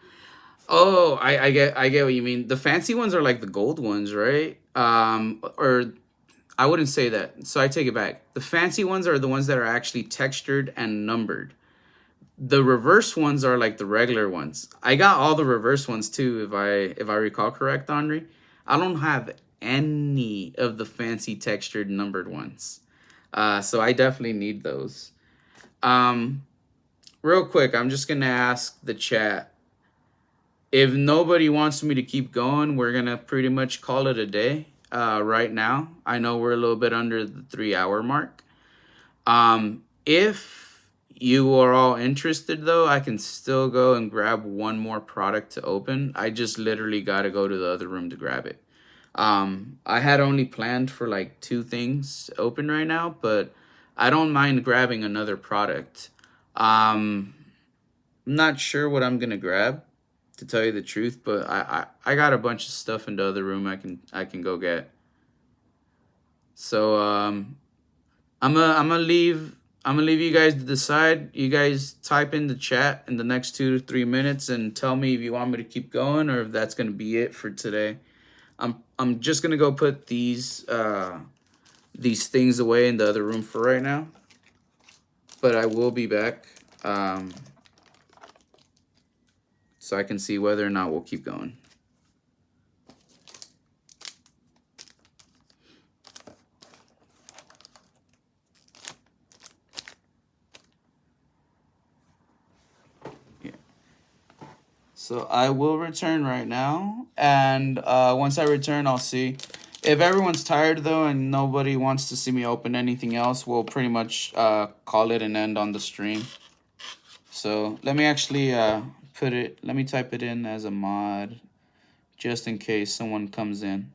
[SPEAKER 1] Oh, I get what you mean. The fancy ones are like the gold ones, right? Or I wouldn't say that. So I take it back. The fancy ones are the ones that are actually textured and numbered. The reverse ones are like the regular ones. I got all the reverse ones too, if I recall correct, Henri. I don't have any of the fancy textured numbered ones. So I definitely need those. Real quick, I'm just gonna ask the chat. If nobody wants me to keep going, we're gonna pretty much call it a day. Right now, I know we're a little bit under the 3-hour mark. If you are all interested, though, I can still go and grab one more product to open. I just literally got to go to the other room to grab it. I had only planned for like 2 things to open right now, but I don't mind grabbing another product. I'm not sure what I'm gonna grab, to tell you the truth, but I got a bunch of stuff in the other room I can go get. So I'm gonna leave you guys to decide. You guys type in the chat in the next 2 to 3 minutes and tell me if you want me to keep going or if that's gonna be it for today. I'm just gonna go put these things away in the other room for right now, but I will be back, so I can see whether or not we'll keep going. So I will return right now, and once I return, I'll see. If everyone's tired though and nobody wants to see me open anything else, we'll pretty much call it an end on the stream. So let me actually let me type it in as a mod, just in case someone comes in.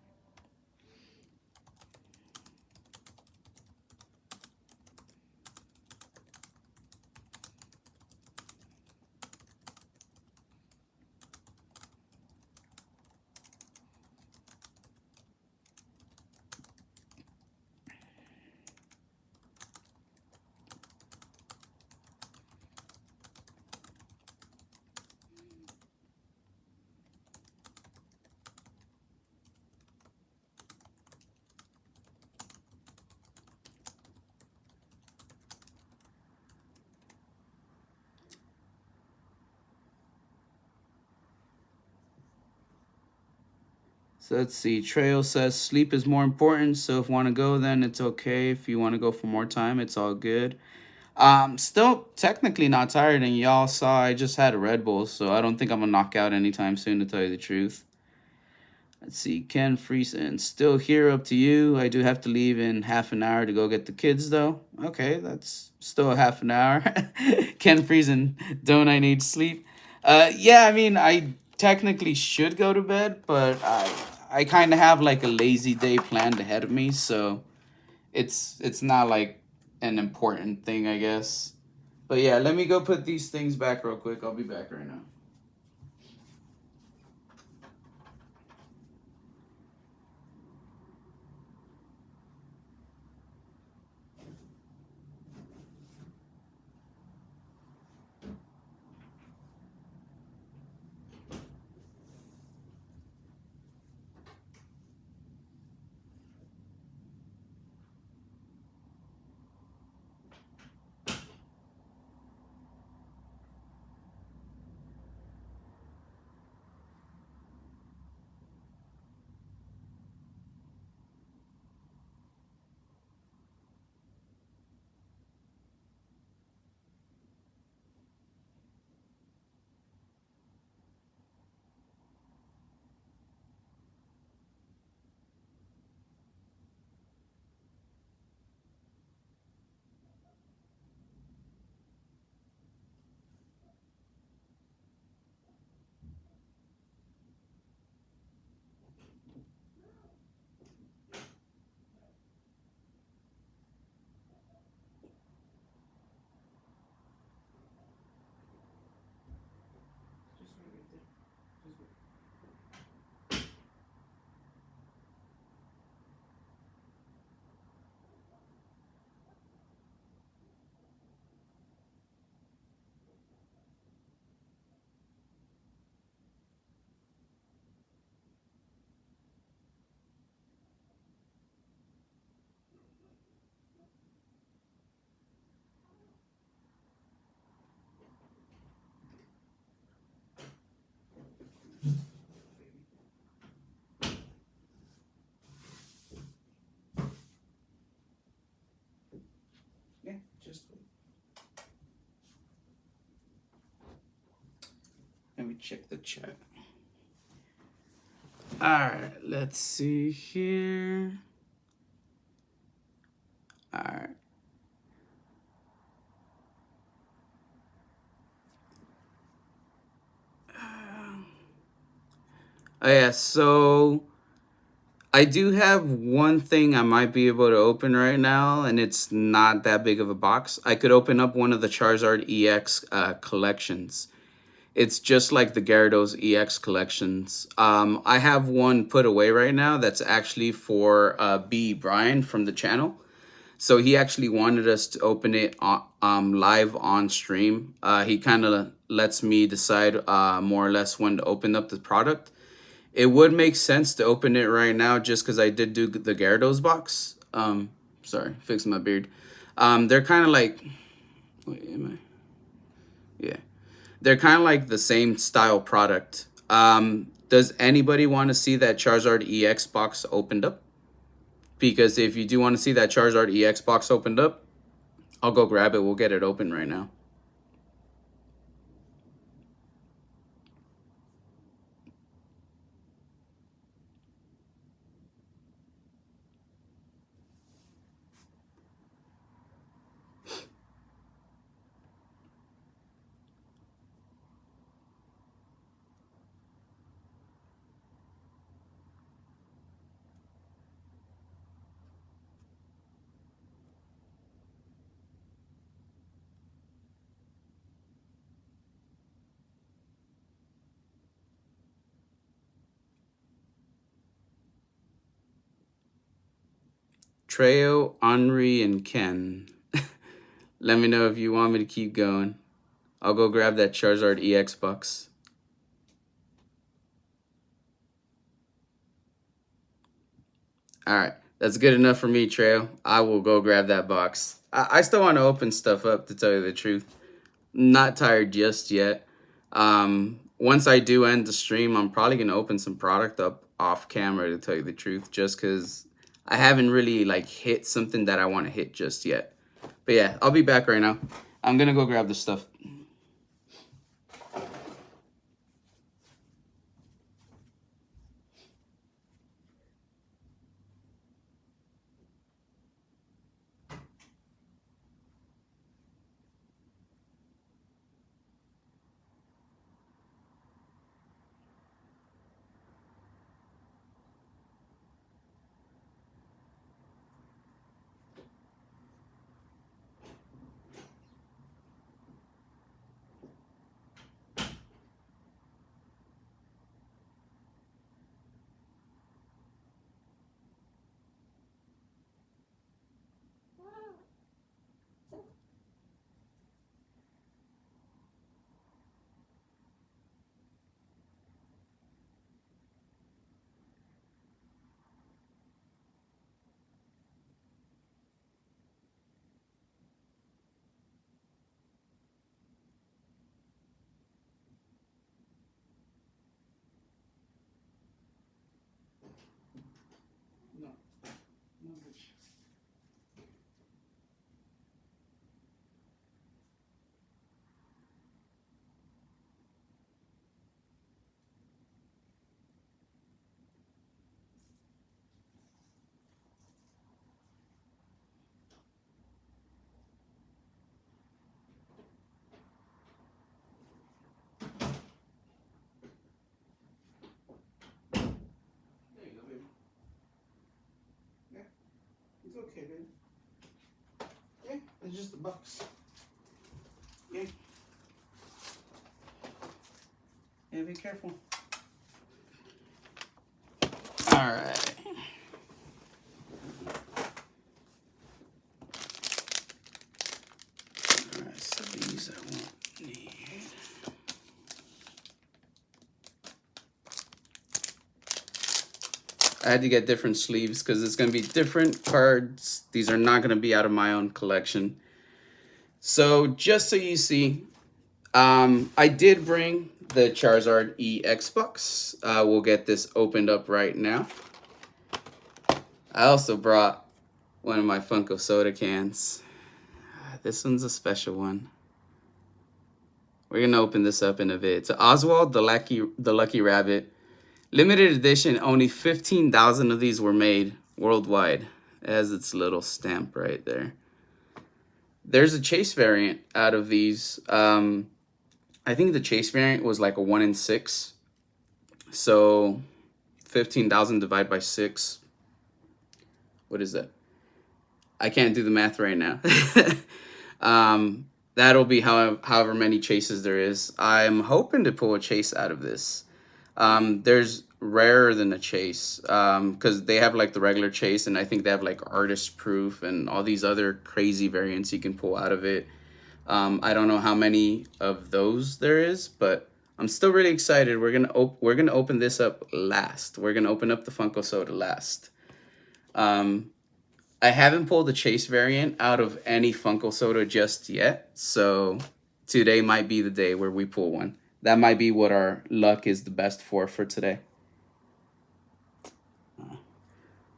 [SPEAKER 1] So let's see. Trail says sleep is more important. So if you want to go, then it's okay. If you want to go for more time, it's all good. Still technically not tired, and y'all saw I just had a Red Bull, so I don't think I'm gonna knock out anytime soon, to tell you the truth. Let's see. Ken Friesen, still here, up to you. I do have to leave in half an hour to go get the kids, though. Okay, that's still a half an hour. Ken Friesen, don't I need sleep? Yeah, I mean, I technically should go to bed, but I kind of have like a lazy day planned ahead of me, so it's not like an important thing, I guess. But yeah, let me go put these things back real quick. I'll be back right now. Yeah, just let me check the chat. All right, let's see here. All right. Oh yeah, so I do have one thing I might be able to open right now, and it's not that big of a box. I could open up one of the Charizard EX collections. It's just like the Gyarados EX collections. I have one put away right now that's actually for B. Brian from the channel. So he actually wanted us to open it live on stream. He kind of lets me decide more or less when to open up the product. It would make sense to open it right now just because I did do the Gyarados box. Sorry, fixing my beard. They're kind of like, wait, am I? Yeah, they're kind of like the same style product. Does anybody want to see that Charizard EX box opened up? Because if you do want to see that Charizard EX box opened up, I'll go grab it. We'll get it open right now. Treo, Henri, and Ken. Let me know if you want me to keep going. I'll go grab that Charizard EX box. All right, that's good enough for me, Treo. I will go grab that box. I still want to open stuff up, to tell you the truth. Not tired just yet. Once I do end the stream, I'm probably gonna open some product up off camera, to tell you the truth, just because I haven't really like hit something that I want to hit just yet. But yeah, I'll be back right now. I'm gonna go grab the stuff. It's okay, baby. Yeah, it's just a box. Yeah. Yeah, be careful. Alright. Alright, so these I won't need. I had to get different sleeves because it's going to be different cards. These are not going to be out of my own collection. So just so you see, I did bring the Charizard EX box. We'll get this opened up right now. I also brought one of my Funko soda cans. This one's a special one. We're going to open this up in a bit. It's Oswald the Lucky Rabbit. Limited edition, only 15,000 of these were made worldwide. It has its little stamp right there. There's a chase variant out of these. I think the chase variant was like a 1 in 6. So 15,000 divided by 6, what is that? I can't do the math right now. That'll be however many chases there is. I'm hoping to pull a chase out of this. There's rarer than a chase because they have like the regular chase, and I think they have like artist proof and all these other crazy variants you can pull out of it. I don't know how many of those there is, but I'm still really excited. We're gonna open this up last. We're gonna open up the Funko Soda last. I haven't pulled the chase variant out of any Funko Soda just yet, so today might be the day where we pull one. That might be what our luck is the best for today.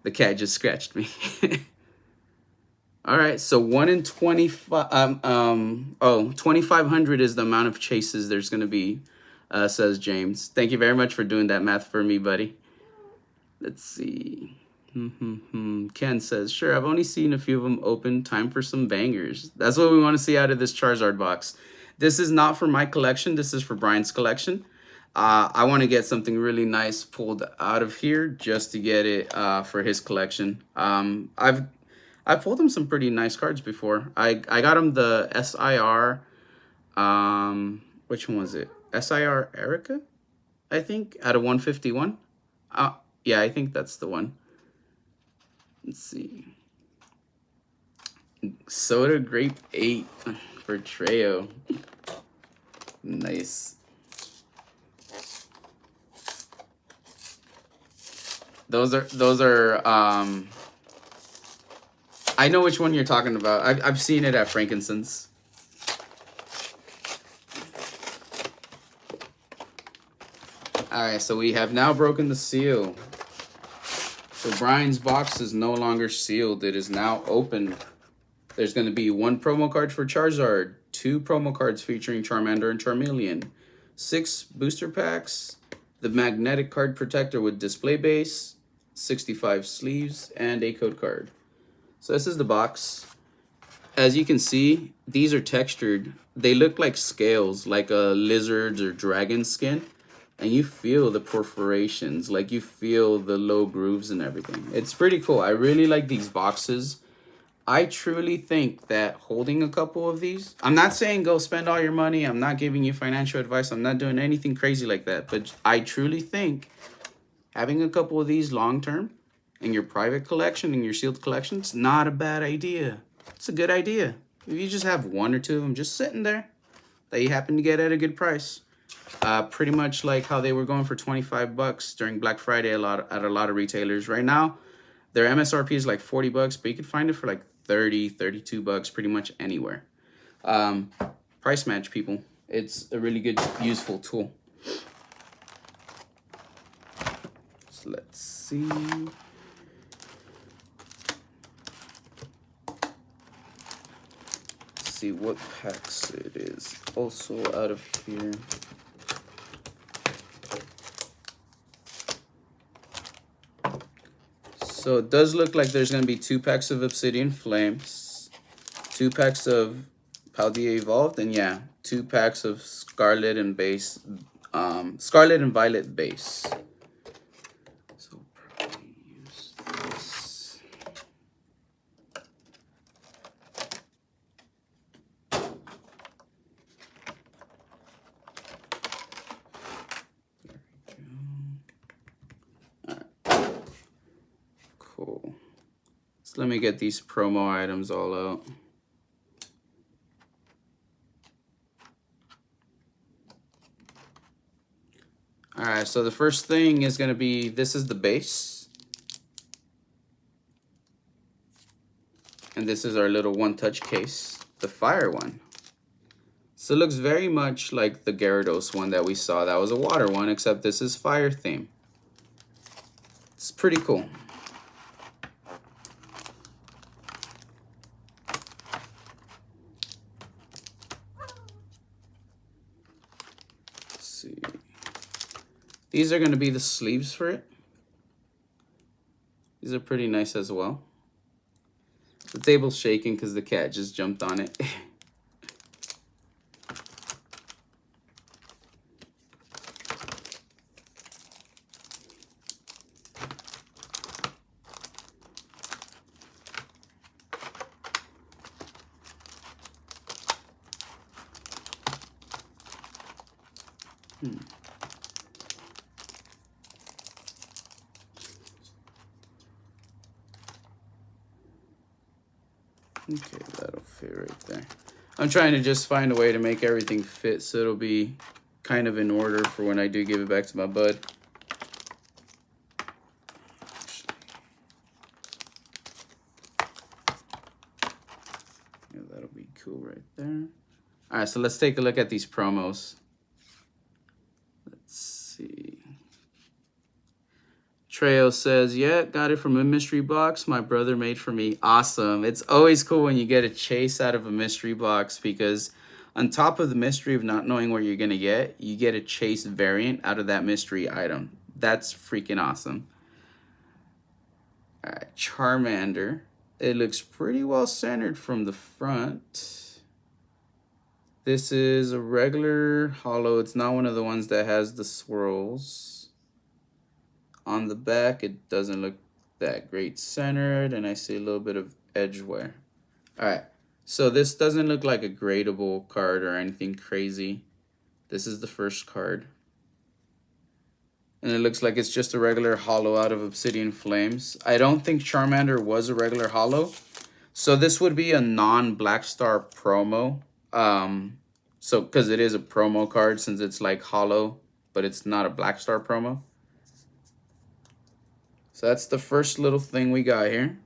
[SPEAKER 1] The cat just scratched me. All right, so 1 in 25. 2,500 is the amount of chases there's gonna be, says James. Thank you very much for doing that math for me, buddy. Let's see. Ken says, sure, I've only seen a few of them open. Time for some bangers. That's what we want to see out of this Charizard box. This is not for my collection. This is for Brian's collection. I want to get something really nice pulled out of here just to get it for his collection. I've pulled him some pretty nice cards before. I got him the SIR. Which one was it? SIR Erica, I think, out of 151. Yeah, I think that's the one. Let's see. Soda Grape 8 for Treo. Nice. Those are I know which one you're talking about. I've seen it at Frankincense. Alright, so we have now broken the seal. So Brian's box is no longer sealed. It is now open. There's going to be 1 promo card for Charizard, 2 promo cards featuring Charmander and Charmeleon, 6 booster packs, the magnetic card protector with display base, 65 sleeves, and a code card. So this is the box. As you can see, these are textured. They look like scales, like a lizard or dragon skin. And you feel the perforations, like you feel the low grooves and everything. It's pretty cool. I really like these boxes. I truly think that holding a couple of these, I'm not saying go spend all your money. I'm not giving you financial advice. I'm not doing anything crazy like that. But I truly think having a couple of these long term in your private collection, in your sealed collection, it's not a bad idea. It's a good idea. If you just have 1 or 2 of them just sitting there that you happen to get at a good price. Pretty much like how they were going for 25 bucks during Black Friday at a lot of retailers. Right now, their MSRP is like 40 bucks, but you can find it for like 30, 32 bucks pretty much anywhere. Price match, people. It's a really good, useful tool. So let's see. See what packs it is also out of here. So it does look like there's going to be 2 packs of Obsidian Flames, 2 packs of Paldea Evolved, and yeah, 2 packs of Scarlet and Violet base. So probably use this. Cool. So let me get these promo items all out. Alright, so the first thing is going to be, this is the base. And this is our little one-touch case, the fire one. So it looks very much like the Gyarados one that we saw. That was a water one, except this is fire theme. It's pretty cool. See, these are going to be the sleeves for it. These are pretty nice as well. The table's shaking because the cat just jumped on it. Okay, that'll fit right there. I'm trying to just find a way to make everything fit so it'll be kind of in order for when I do give it back to my bud. Yeah, that'll be cool right there. All right, so let's take a look at these promos. Let's see. Trejo says, yeah, got it from a mystery box my brother made for me. Awesome. It's always cool when you get a chase out of a mystery box because on top of the mystery of not knowing what you're going to get, you get a chase variant out of that mystery item. That's freaking awesome. All right, Charmander. It looks pretty well centered from the front. This is a regular holo. It's not one of the ones that has the swirls. On the back, it doesn't look that great centered, and I see a little bit of edge wear. All right, so this doesn't look like a gradable card or anything crazy. This is the first card. And it looks like it's just a regular holo out of Obsidian Flames. I don't think Charmander was a regular holo. So this would be a non-Black Star promo. So, because it is a promo card since it's like holo, but it's not a Black Star promo. So that's the first little thing we got here.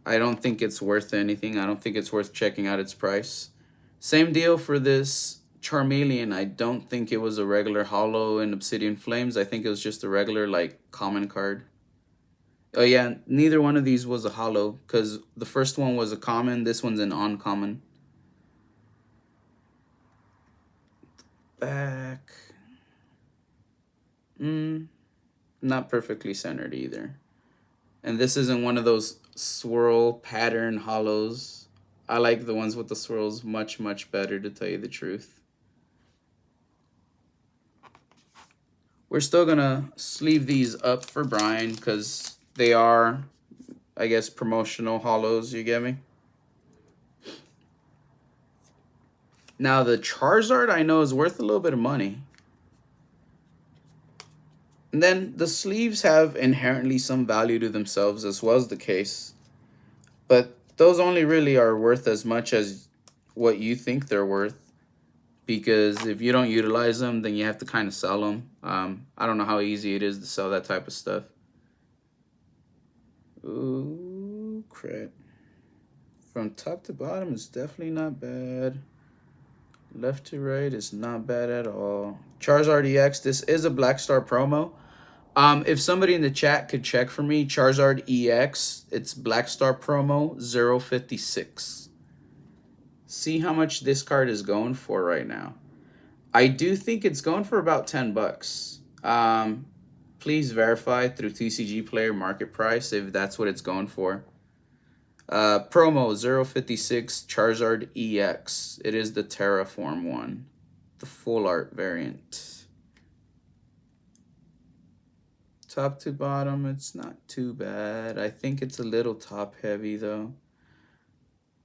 [SPEAKER 1] I don't think it's worth anything. I don't think it's worth checking out its price. Same deal for this Charmeleon. I don't think it was a regular holo in Obsidian Flames. I think it was just a regular, like, common card. Oh, yeah, neither one of these was a holo because the first one was a common. This one's an uncommon. Back. Not perfectly centered either. And this isn't one of those swirl pattern holos. I like the ones with the swirls much, much better, to tell you the truth. We're still going to sleeve these up for Brian because they are, I guess, promotional holos, you get me? Now, the Charizard I know is worth a little bit of money. And then the sleeves have inherently some value to themselves, as well as the case. But those only really are worth as much as what you think they're worth. Because if you don't utilize them, then you have to kind of sell them. I don't know how easy it is to sell that type of stuff. Ooh, crap. From top to bottom, it's definitely not bad. Left to right is not bad at all. Charizard EX, this is a Black Star promo. If somebody in the chat could check for me, Charizard EX, it's Black Star promo 056. See how much this card is going for right now. I do think it's going for about 10 bucks. Please verify through TCG Player Market Price if that's what it's going for. Promo 056 Charizard EX. It is the Terraform one, the full art variant. Top to bottom, it's not too bad. I think it's a little top heavy though.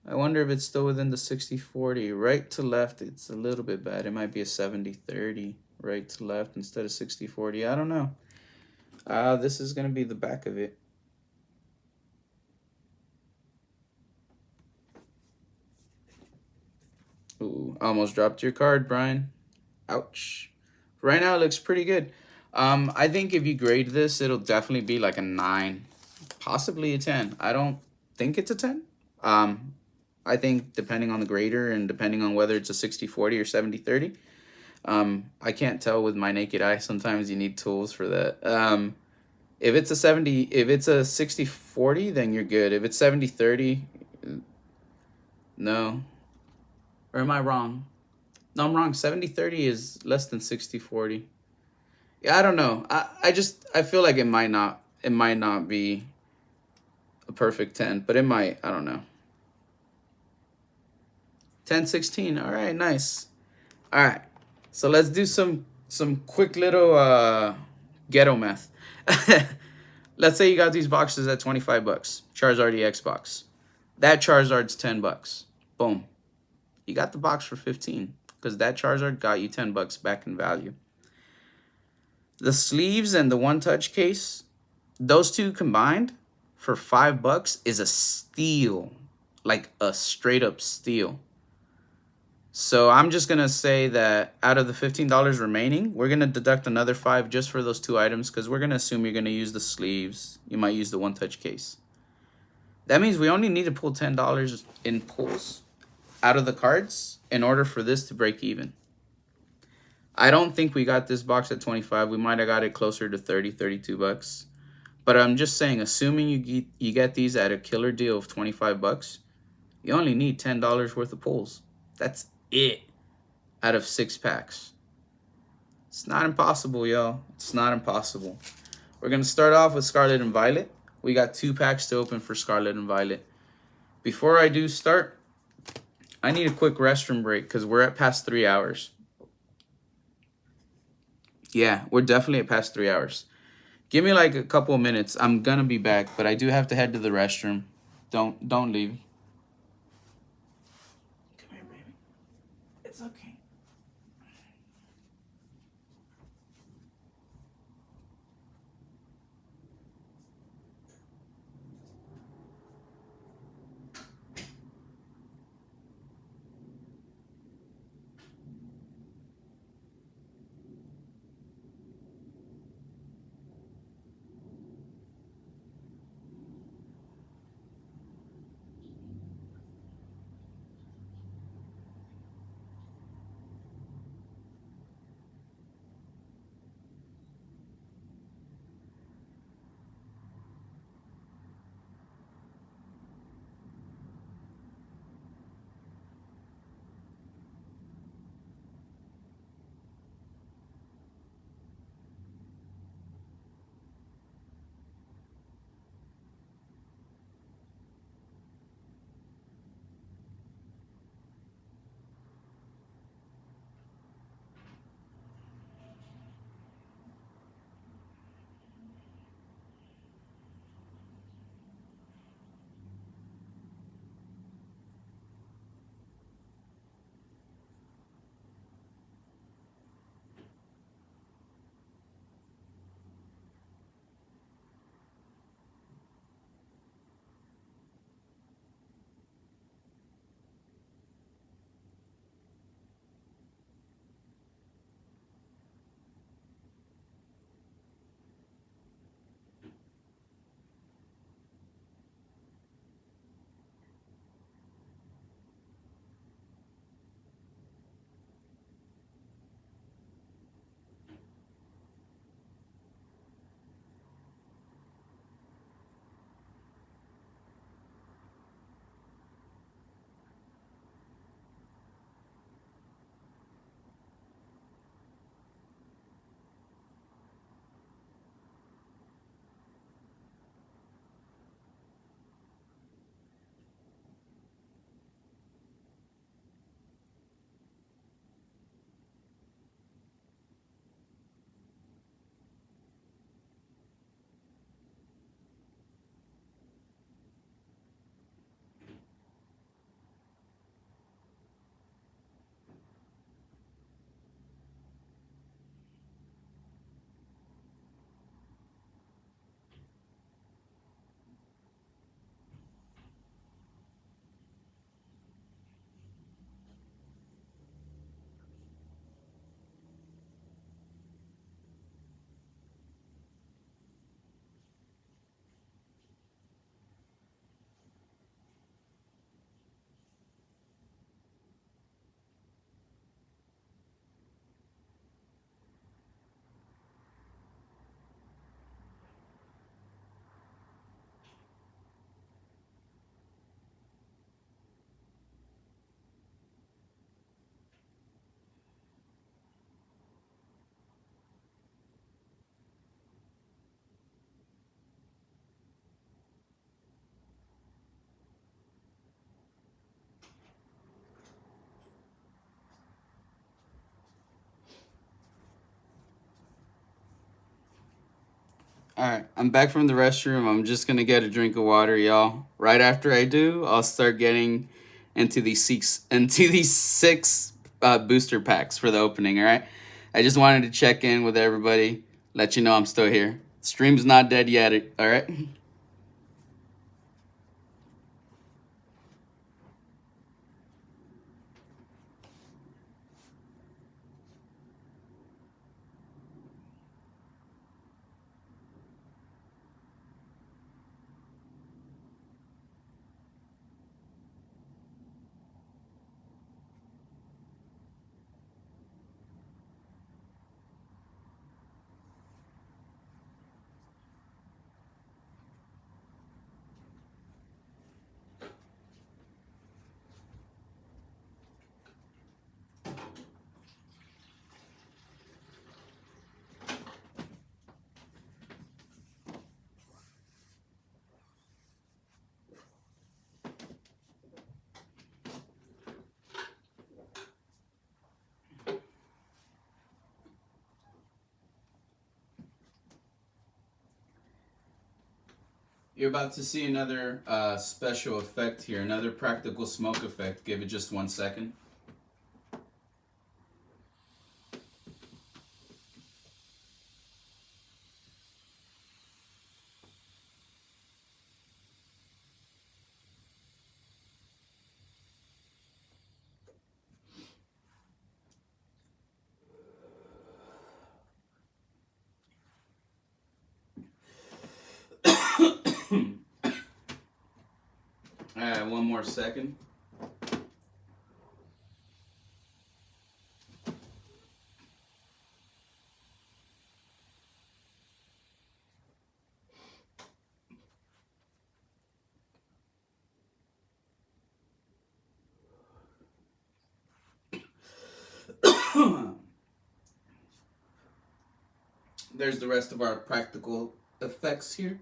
[SPEAKER 1] I wonder if it's still within the 60-40. Right to left, it's a little bit bad. It might be a 70-30. Right to left instead of 60-40. I don't know. This is going to be the back of it. Ooh, almost dropped your card, Brian. Ouch. Right now, it looks pretty good. I think if you grade this, it'll definitely be like a 9. Possibly a 10. I don't think it's a 10. I think depending on the grader and depending on whether it's a 60-40 or 70-30. I can't tell with my naked eye. Sometimes you need tools for that. If it's a 60-40, then you're good. If it's 70-30, no. Or am I wrong? No, I'm wrong. 70-30 is less than 60-40. Yeah, I don't know. I feel like it might not be a perfect 10, but it might. I don't know. 10-16. All right, nice. All right. So let's do some quick little ghetto math. Let's say you got these boxes at 25 bucks. Charizard EX box. That Charizard's 10 bucks. Boom. You got the box for 15. because that Charizard got you 10 bucks back in value. The sleeves and the one-touch case, those two combined for 5 bucks is a steal, like a straight up steal. So I'm just gonna say that out of the $15 remaining, we're gonna deduct another 5 just for those two items, because we're gonna assume you're gonna use the sleeves. You might use the one-touch case. That means we only need to pull $10 in pulls out of the cards in order for this to break even. I don't think we got this box at 25. We might have got it closer to 30, 32 bucks. But I'm just saying, assuming you get these at a killer deal of 25 bucks, you only need $10 worth of pulls. That's it out of 6 packs. It's not impossible, y'all. It's not impossible. We're going to start off with Scarlet and Violet. We got 2 packs to open for Scarlet and Violet. Before I do start, I need a quick restroom break because we're at past 3 hours. Yeah, we're definitely at past 3 hours. Give me like a couple of minutes. I'm gonna be back, but I do have to head to the restroom. Don't leave. Come here, baby. It's okay. All right, I'm back from the restroom. I'm just gonna get a drink of water, y'all. Right after I do, I'll start getting into these six booster packs for the opening, all right? I just wanted to check in with everybody, let you know I'm still here. Stream's not dead yet, all right? You're about to see another special effect here, another practical smoke effect. Give it just 1 second. All right, 1 more second. There's the rest of our practical effects here.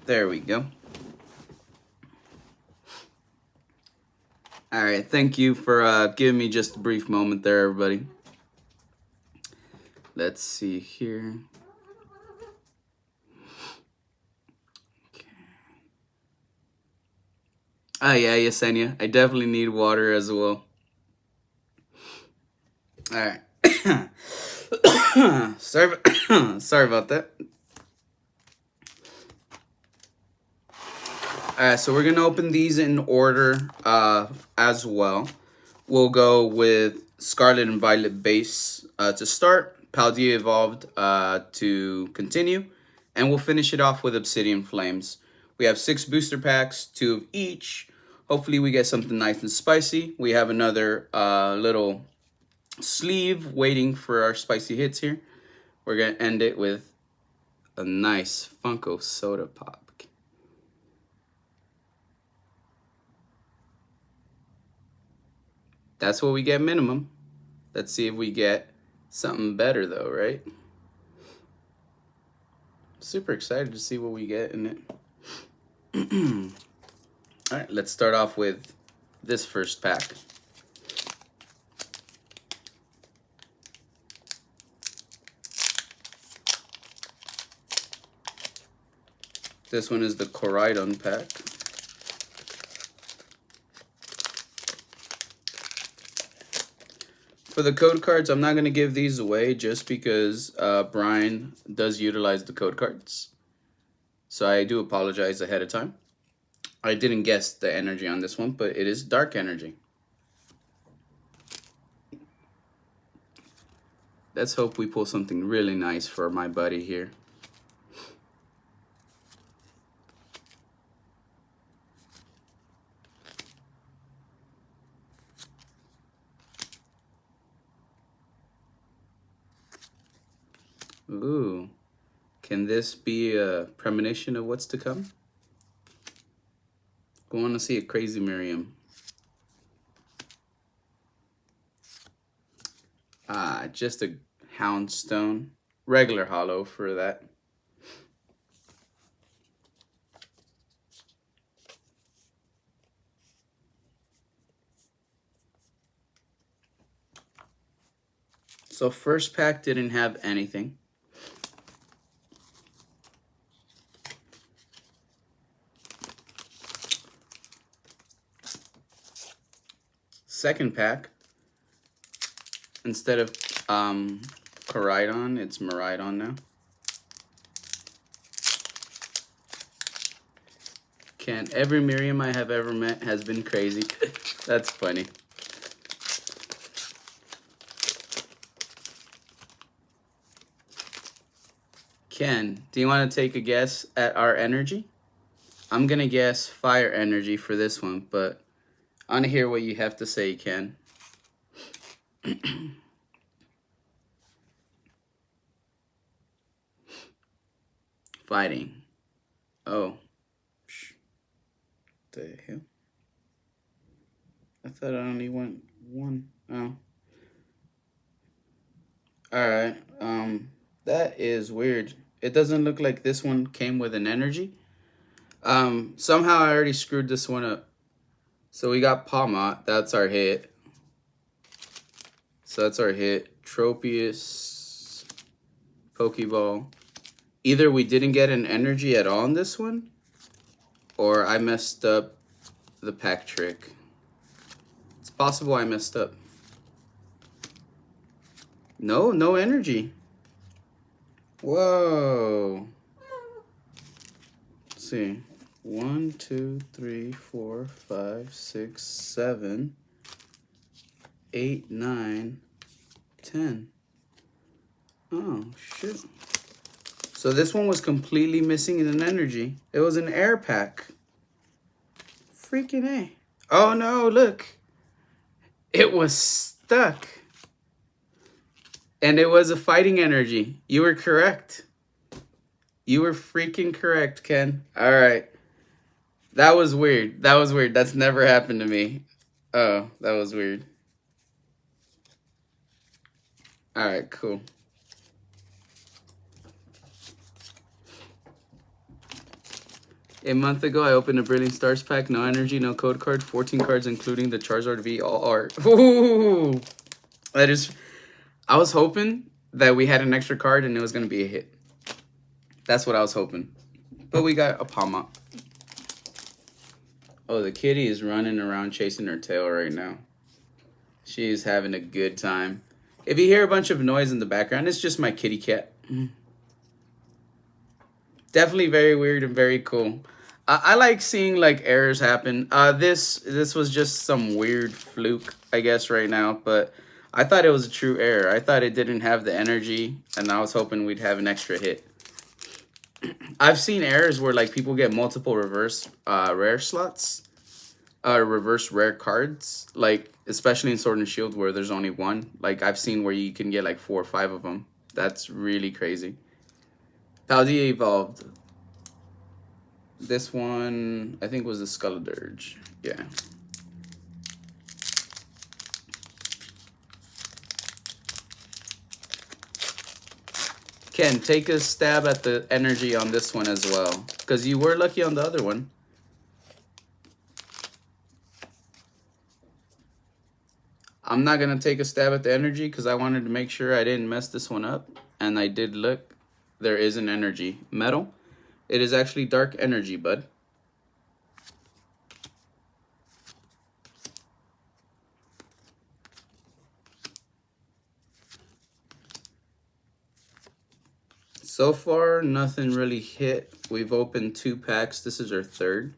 [SPEAKER 1] There we go. All right, thank you for giving me just a brief moment there, everybody. Let's see here. Okay. Oh yeah, Yesenia. I definitely need water as well. All right. sorry about that. All right, so we're gonna open these in order as well. We'll go with Scarlet and Violet base to start, Paldea Evolved to continue, and we'll finish it off with Obsidian Flames. We have 6 booster packs, 2 of each. Hopefully we get something nice and spicy. We have another little sleeve waiting for our spicy hits here. We're gonna end it with a nice Funko Soda Pop. That's what we get minimum. Let's see if we get something better though, right? Super excited to see what we get in it. All right, let's start off with this first pack. This one is the Coridon pack. For the code cards, I'm not going to give these away just because Brian does utilize the code cards. So I do apologize ahead of time. I didn't guess the energy on this one, but it is dark energy. Let's hope we pull something really nice for my buddy here. Ooh, can this be a premonition of what's to come? I want to see a crazy Miriam. Just a Houndstone. Regular hollow for that. So first pack didn't have anything. second pack. Instead of Coridon, it's Miraidon now. Ken, every Miriam I have ever met has been crazy. That's funny. Ken, do you want to take a guess at our energy? I'm going to guess fire energy for this one, but I want to hear what you have to say, Ken. Fighting. Oh. The hell? I thought I only went one. Oh. Alright. That is weird. It doesn't look like this one came with an energy. Somehow I already screwed this one up. So we got Palmot. That's our hit. So that's our hit. Tropius. Pokeball. Either we didn't get an energy at all in this one, or I messed up the pack trick. It's possible I messed up. No energy. Whoa. Let's see. 1, 2, 3, 4, 5, 6, 7, 8, 9, 10. Oh, shit. So this one was completely missing an energy. It was an air pack. Freaking A. Oh no, look. It was stuck. And it was a fighting energy. You were correct. You were freaking correct, Ken. All right. That was weird. That was weird. That's never happened to me. Oh, that was weird. All right, cool. A month ago, I opened a Brilliant Stars pack. No energy, no code card. 14 cards, including the Charizard V, all art. Ooh, that is... I was hoping that we had an extra card and it was going to be a hit. That's what I was hoping. But we got a Palmot. Oh, the kitty is running around chasing her tail right now. She's having a good time. If you hear a bunch of noise in the background, it's just my kitty cat. Definitely very weird and very cool. I like seeing like errors happen. This was just some weird fluke, I guess, right now. But I thought it was a true error. I thought it didn't have the energy, and I was hoping we'd have an extra hit. I've seen errors where like people get multiple reverse rare slots, reverse rare cards, like especially in Sword and Shield where there's only one. Like I've seen where you can get like 4 or 5 of them. That's really crazy. Paldea evolved. This one I think was the Sculladirge. Yeah. Ken, take a stab at the energy on this one as well, because you were lucky on the other one. I'm not going to take a stab at the energy because I wanted to make sure I didn't mess this one up. And I did look. There is an energy. Metal. It is actually dark energy, bud. So far, nothing really hit. We've opened 2 packs. This is our 3rd.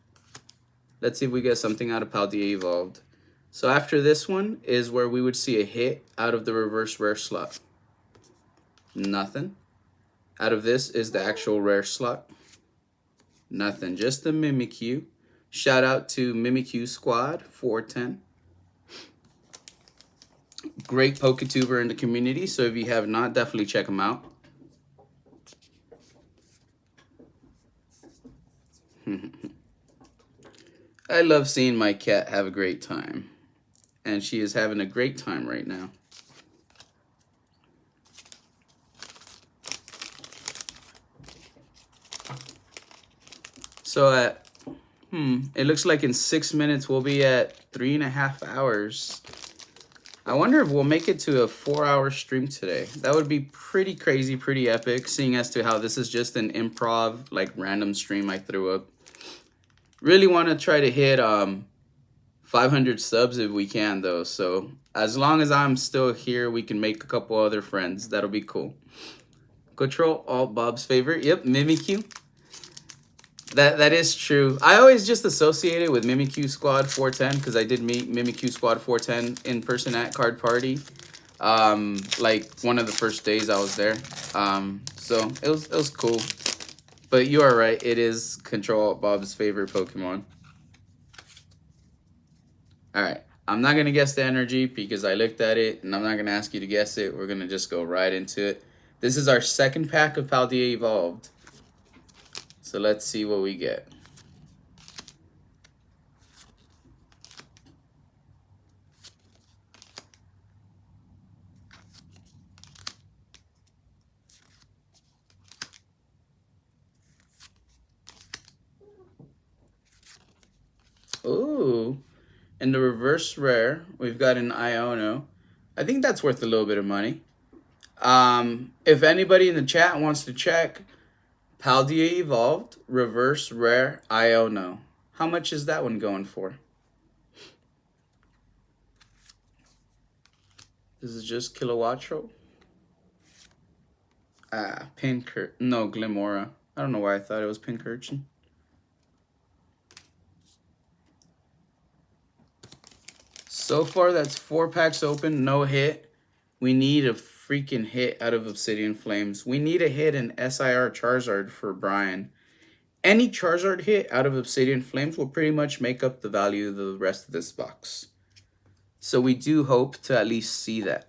[SPEAKER 1] Let's see if we get something out of Paldea Evolved. So after this one is where we would see a hit out of the reverse rare slot. Nothing. Out of this is the actual rare slot. Nothing. Just the Mimikyu. Shout out to Mimikyu Squad 410. Great Poketuber in the community. So if you have not, definitely check them out. I love seeing my cat have a great time. And she is having a great time right now. So at, it looks like in 6 minutes we'll be at 3.5 hours. I wonder if we'll make it to a 4-hour stream today. That would be pretty crazy, pretty epic, seeing as to how this is just an improv, like random stream I threw up. Really want to try to hit 500 subs if we can, though. So as long as I'm still here, we can make a couple other friends. That'll be cool. Control Alt Bob's favorite. Yep, Mimikyu. That is true. I always just associate it with Mimikyu Squad 410 because I did meet Mimikyu Squad 410 in person at Card Party. Like one of the first days I was there. So it was cool. But you are right. It is Control Alt Bob's favorite Pokemon. All right. I'm not gonna guess the energy because I looked at it, and I'm not gonna ask you to guess it. We're gonna just go right into it. This is our second pack of Paldea Evolved. So let's see what we get. Ooh. In the reverse rare, we've got an Iono. I think that's worth a little bit of money. If anybody in the chat wants to check, Paldea Evolved, reverse rare Iono. How much is that one going for? This is just Kilowattrel. No, Glimora. I don't know why I thought it was Pincurchin. So far, that's 4 packs open, no hit. We need a freaking hit out of Obsidian Flames. We need a hit in SIR Charizard for Brian. Any Charizard hit out of Obsidian Flames will pretty much make up the value of the rest of this box. So we do hope to at least see that.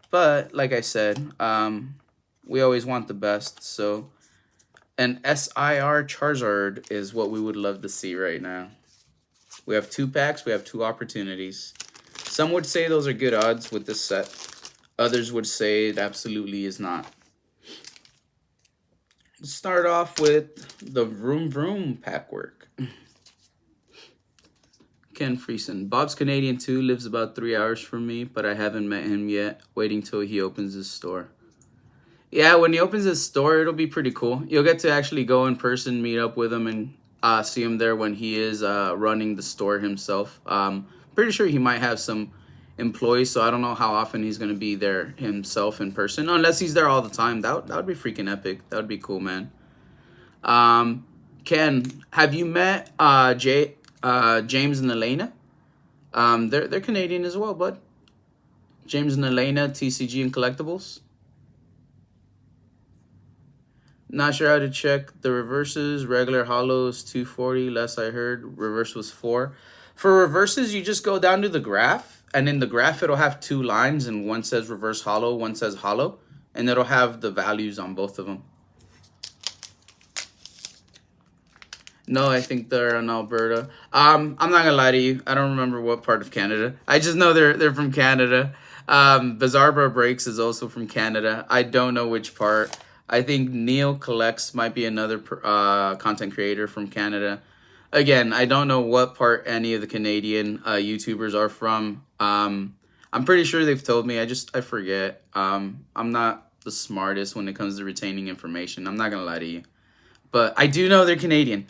[SPEAKER 1] But, like I said, we always want the best. So an SIR Charizard is what we would love to see right now. We have 2 packs. We have 2 opportunities. Some would say those are good odds with this set. Others would say it absolutely is not. Let's start off with the Vroom Vroom pack work. Ken Friesen. Bob's Canadian too, lives about 3 hours from me, but I haven't met him yet. Waiting till he opens his store. Yeah, when he opens his store, it'll be pretty cool. You'll get to actually go in person, meet up with him, and see him there when he is running the store himself. Pretty sure he might have some employees, so I don't know how often he's going to be there himself in person. Unless he's there all the time. That would be freaking epic. That would be cool, man. Ken, have you met James and Elena? They're Canadian as well, bud. James and Elena, TCG and Collectibles. Not sure how to check the reverses. Regular hollows 240. Less I heard. Reverse was 4. For reverses, you just go down to the graph, and in the graph it'll have 2 lines, and one says reverse hollow, one says hollow, and it'll have the values on both of them. No, I think they're in Alberta. I'm not gonna lie to you. I don't remember what part of Canada. I just know they're from Canada. Bizarre Breaks is also from Canada. I don't know which part. I think Neil Collects might be another content creator from Canada. Again, I don't know what part any of the Canadian YouTubers are from. I'm pretty sure they've told me. I forget. I'm not the smartest when it comes to retaining information. I'm not gonna lie to you. But I do know they're Canadian.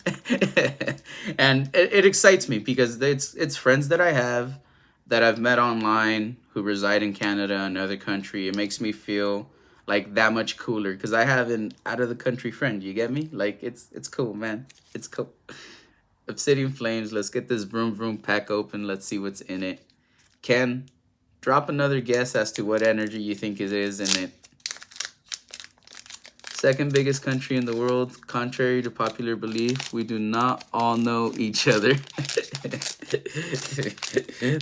[SPEAKER 1] And it excites me because it's friends that I have that I've met online who reside in Canada, another country. It makes me feel like that much cooler because I have an out of the country friend. You get me? Like it's cool, man. It's cool. Obsidian Flames. Let's get this Vroom Vroom pack open. Let's see what's in it. Ken, drop another guess as to what energy you think it is in it. Second biggest country in the world. Contrary to popular belief, we do not all know each other.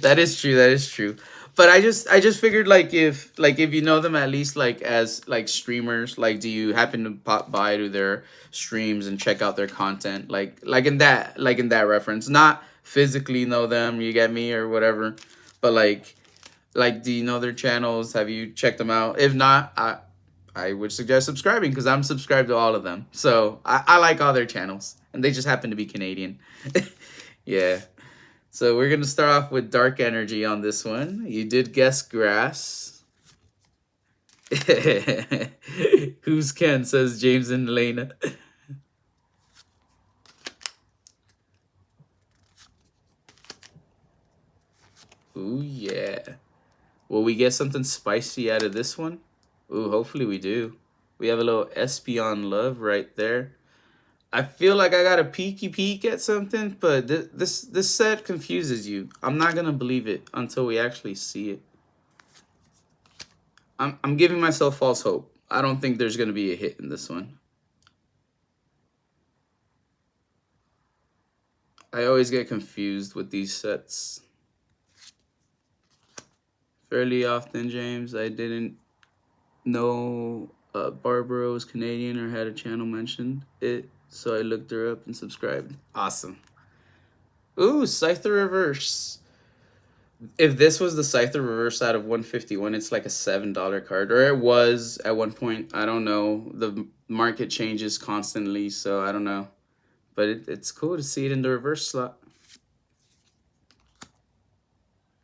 [SPEAKER 1] That is true. That is true. But I just figured if you know them at least as streamers, do you happen to pop by to their streams and check out their content like in that reference, not physically know them, you get me, or whatever, but do you know their channels? Have you checked them out? If not, I would suggest subscribing because I'm subscribed to all of them. So I like all their channels and they just happen to be Canadian. Yeah. So we're going to start off with Dark Energy on this one. You did guess grass. Who's Ken, says James and Elena. Ooh, yeah. Will we get something spicy out of this one? Ooh, hopefully we do. We have a little Espeon Love right there. I feel like I got a peeky peek at something, but this set confuses you. I'm not gonna believe it until we actually see it. I'm giving myself false hope. I don't think there's gonna be a hit in this one. I always get confused with these sets. Fairly often, James. I didn't know Barbara was Canadian or had a channel mentioned it, so I looked her up and subscribed. Awesome. Ooh, Scyther Reverse. If this was the Scyther Reverse out of 151, it's like a $7 card. Or it was at one point. I don't know. The market changes constantly, so I don't know. But it's cool to see it in the reverse slot.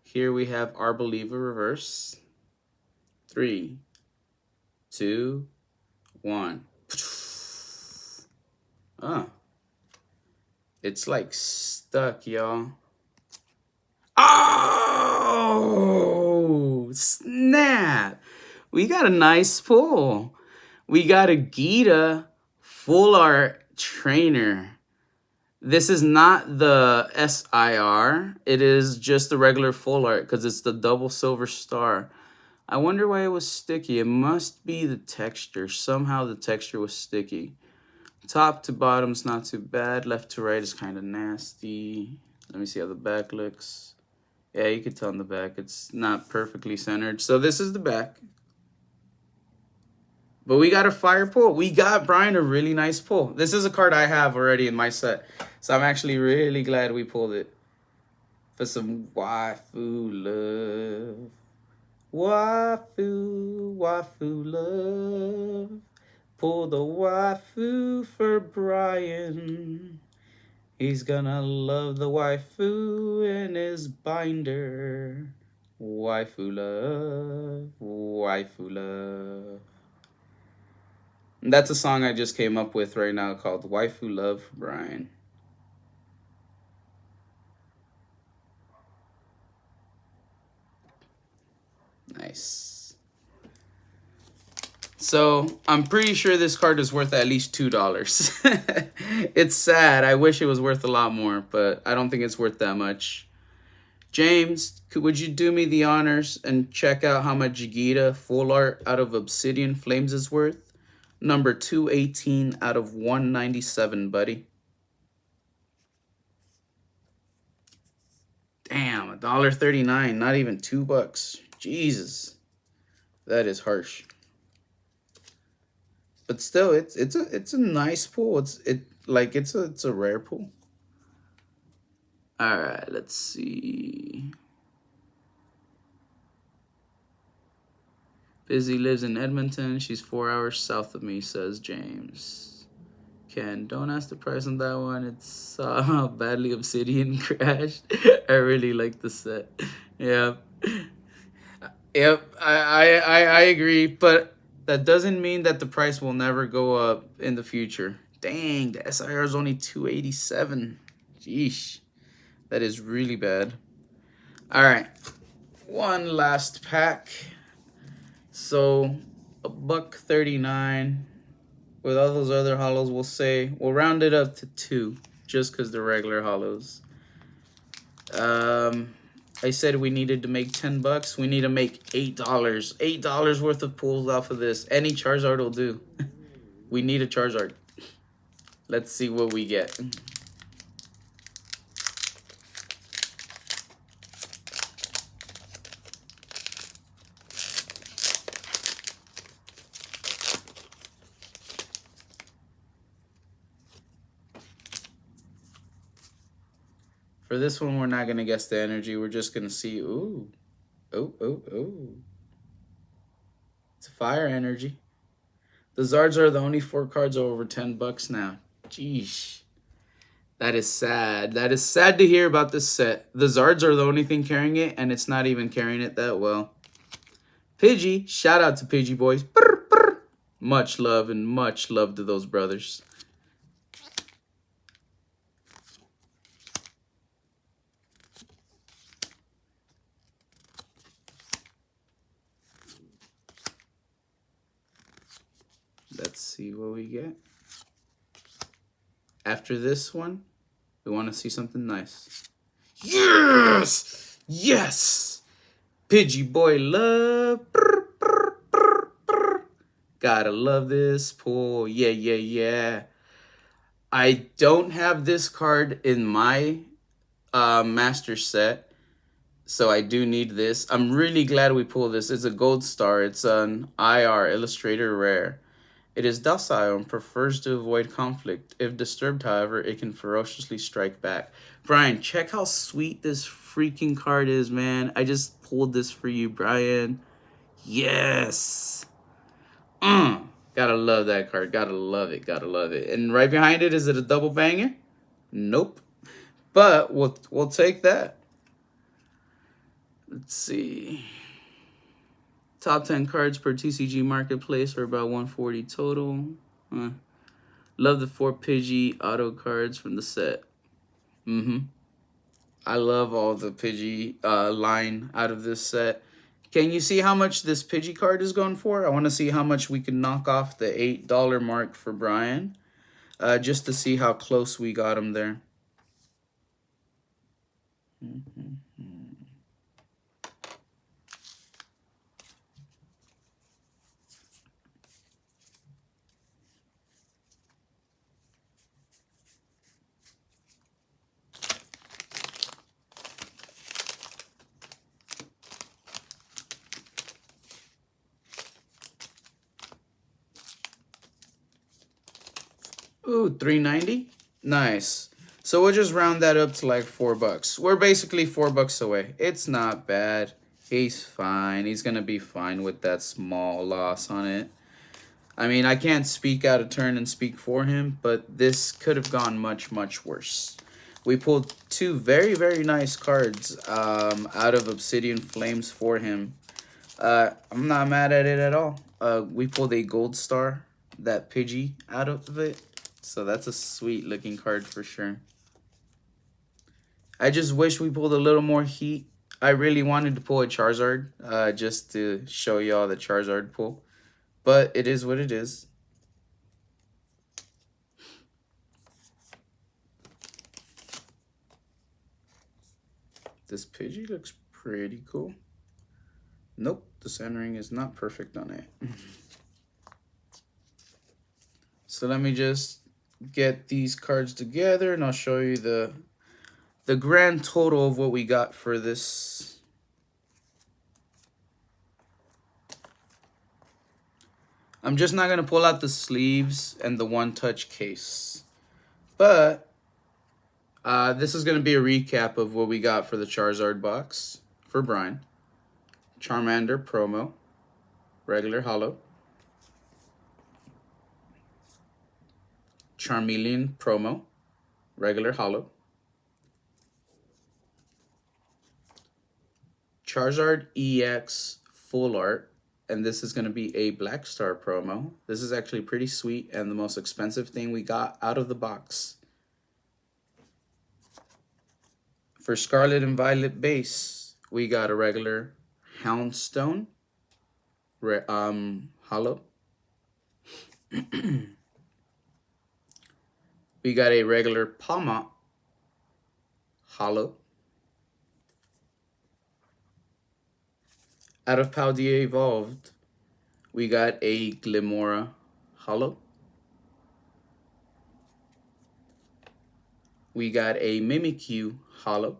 [SPEAKER 1] Here we have Arboliva Reverse. 3, 2, 1. Ah. It's like stuck, y'all. Oh, snap. We got a nice pull. We got a Gita Full Art Trainer. This is not the SIR. It is just the regular Full Art because it's the double silver star. I wonder why it was sticky. It must be the texture. Somehow the texture was sticky. Top to bottom's not too bad. Left to right is kind of nasty. Let me see how the back looks. Yeah, you can tell on the back. It's not perfectly centered. So this is the back. But we got a fire pull. We got Brian a really nice pull. This is a card I have already in my set. So I'm actually really glad we pulled it. For some waifu love. Waifu love. Pull the waifu for Brian. He's gonna love the waifu in his binder. Waifu love. Waifu love. And that's a song I just came up with right now called Waifu Love for Brian. Nice. So I'm pretty sure this card is worth at least $2. It's sad. I wish it was worth a lot more, but I don't think it's worth that much. James, would you do me the honors and check out how much Gita Full Art out of Obsidian Flames is worth? Number 218 out of 197, buddy. Damn, $1.39, not even $2. Jesus, that is harsh. But still, it's a nice pool. It's a rare pool. All right, let's see. Busy lives in Edmonton. She's 4 hours south of me, says James. Ken, don't ask the price on that one. It's how badly Obsidian crashed. I really like the set. Yep. Yep, I agree, but that doesn't mean that the price will never go up in the future. Dang, the SIR is only 287. Jeesh, that is really bad. All right, one last pack. So $1.39. With all those other hollows, we'll round it up to 2, just because they're regular hollows. I said we needed to make $10. We need to make $8. $8 worth of pulls off of this. Any Charizard will do. We need a Charizard. Let's see what we get. For this one, we're not going to guess the energy. We're just going to see, ooh. Oh, oh, oh. It's a fire energy. The Zards are the only 4 cards over $10 now. Jeez. That is sad. That is sad to hear about this set. The Zards are the only thing carrying it, and it's not even carrying it that well. Pidgey. Shout out to Pidgey boys. Brr, brr. Much love and much love to those brothers. Let's see what we get. After this one, we want to see something nice. Yes! Yes! Pidgey boy love. Brr, brr, brr, brr. Gotta love this pull. Yeah, yeah, yeah. I don't have this card in my master set, so I do need this. I'm really glad we pulled this. It's a gold star. It's an IR illustrator rare. It is docile and prefers to avoid conflict. If disturbed, however, it can ferociously strike back. Brian, check how sweet this freaking card is, man. I just pulled this for you, Brian. Yes. Gotta love that card. Gotta love it. Gotta love it. And right behind it, is it a double banger? Nope. But we'll take that. Let's see. Top 10 cards per TCG Marketplace are about 140 total. Love the 4 Pidgey auto cards from the set. I love all the Pidgey line out of this set. Can you see how much this Pidgey card is going for? I want to see how much we can knock off the $8 mark for Brian. Just to see how close we got him there. Ooh, $3.90? Nice. So we'll just round that up to like $4. We're basically $4 away. It's not bad. He's fine. He's gonna be fine with that small loss on it. I mean, I can't speak out of turn and speak for him, but this could have gone much, much worse. We pulled 2 very, very nice cards out of Obsidian Flames for him. I'm not mad at it at all. We pulled a gold star, that Pidgey, out of it. So that's a sweet looking card for sure. I just wish we pulled a little more heat. I really wanted to pull a Charizard just to show y'all the Charizard pull. But it is what it is. This Pidgey looks pretty cool. Nope, the centering is not perfect on it. So let me just get these cards together and I'll show you the grand total of what we got for this. I'm just not going to pull out the sleeves and the one-touch case. But this is going to be a recap of what we got for the Charizard box for Brian. Charmander promo, regular holo. Charmeleon promo, regular holo. Charizard EX full art, and this is going to be a Black Star promo. This is actually pretty sweet and the most expensive thing we got out of the box. For Scarlet and Violet base, we got a regular Houndstone holo. We got a regular Palmot holo. Out of Paldea Evolved, we got a Glimora holo. We got a Mimikyu holo.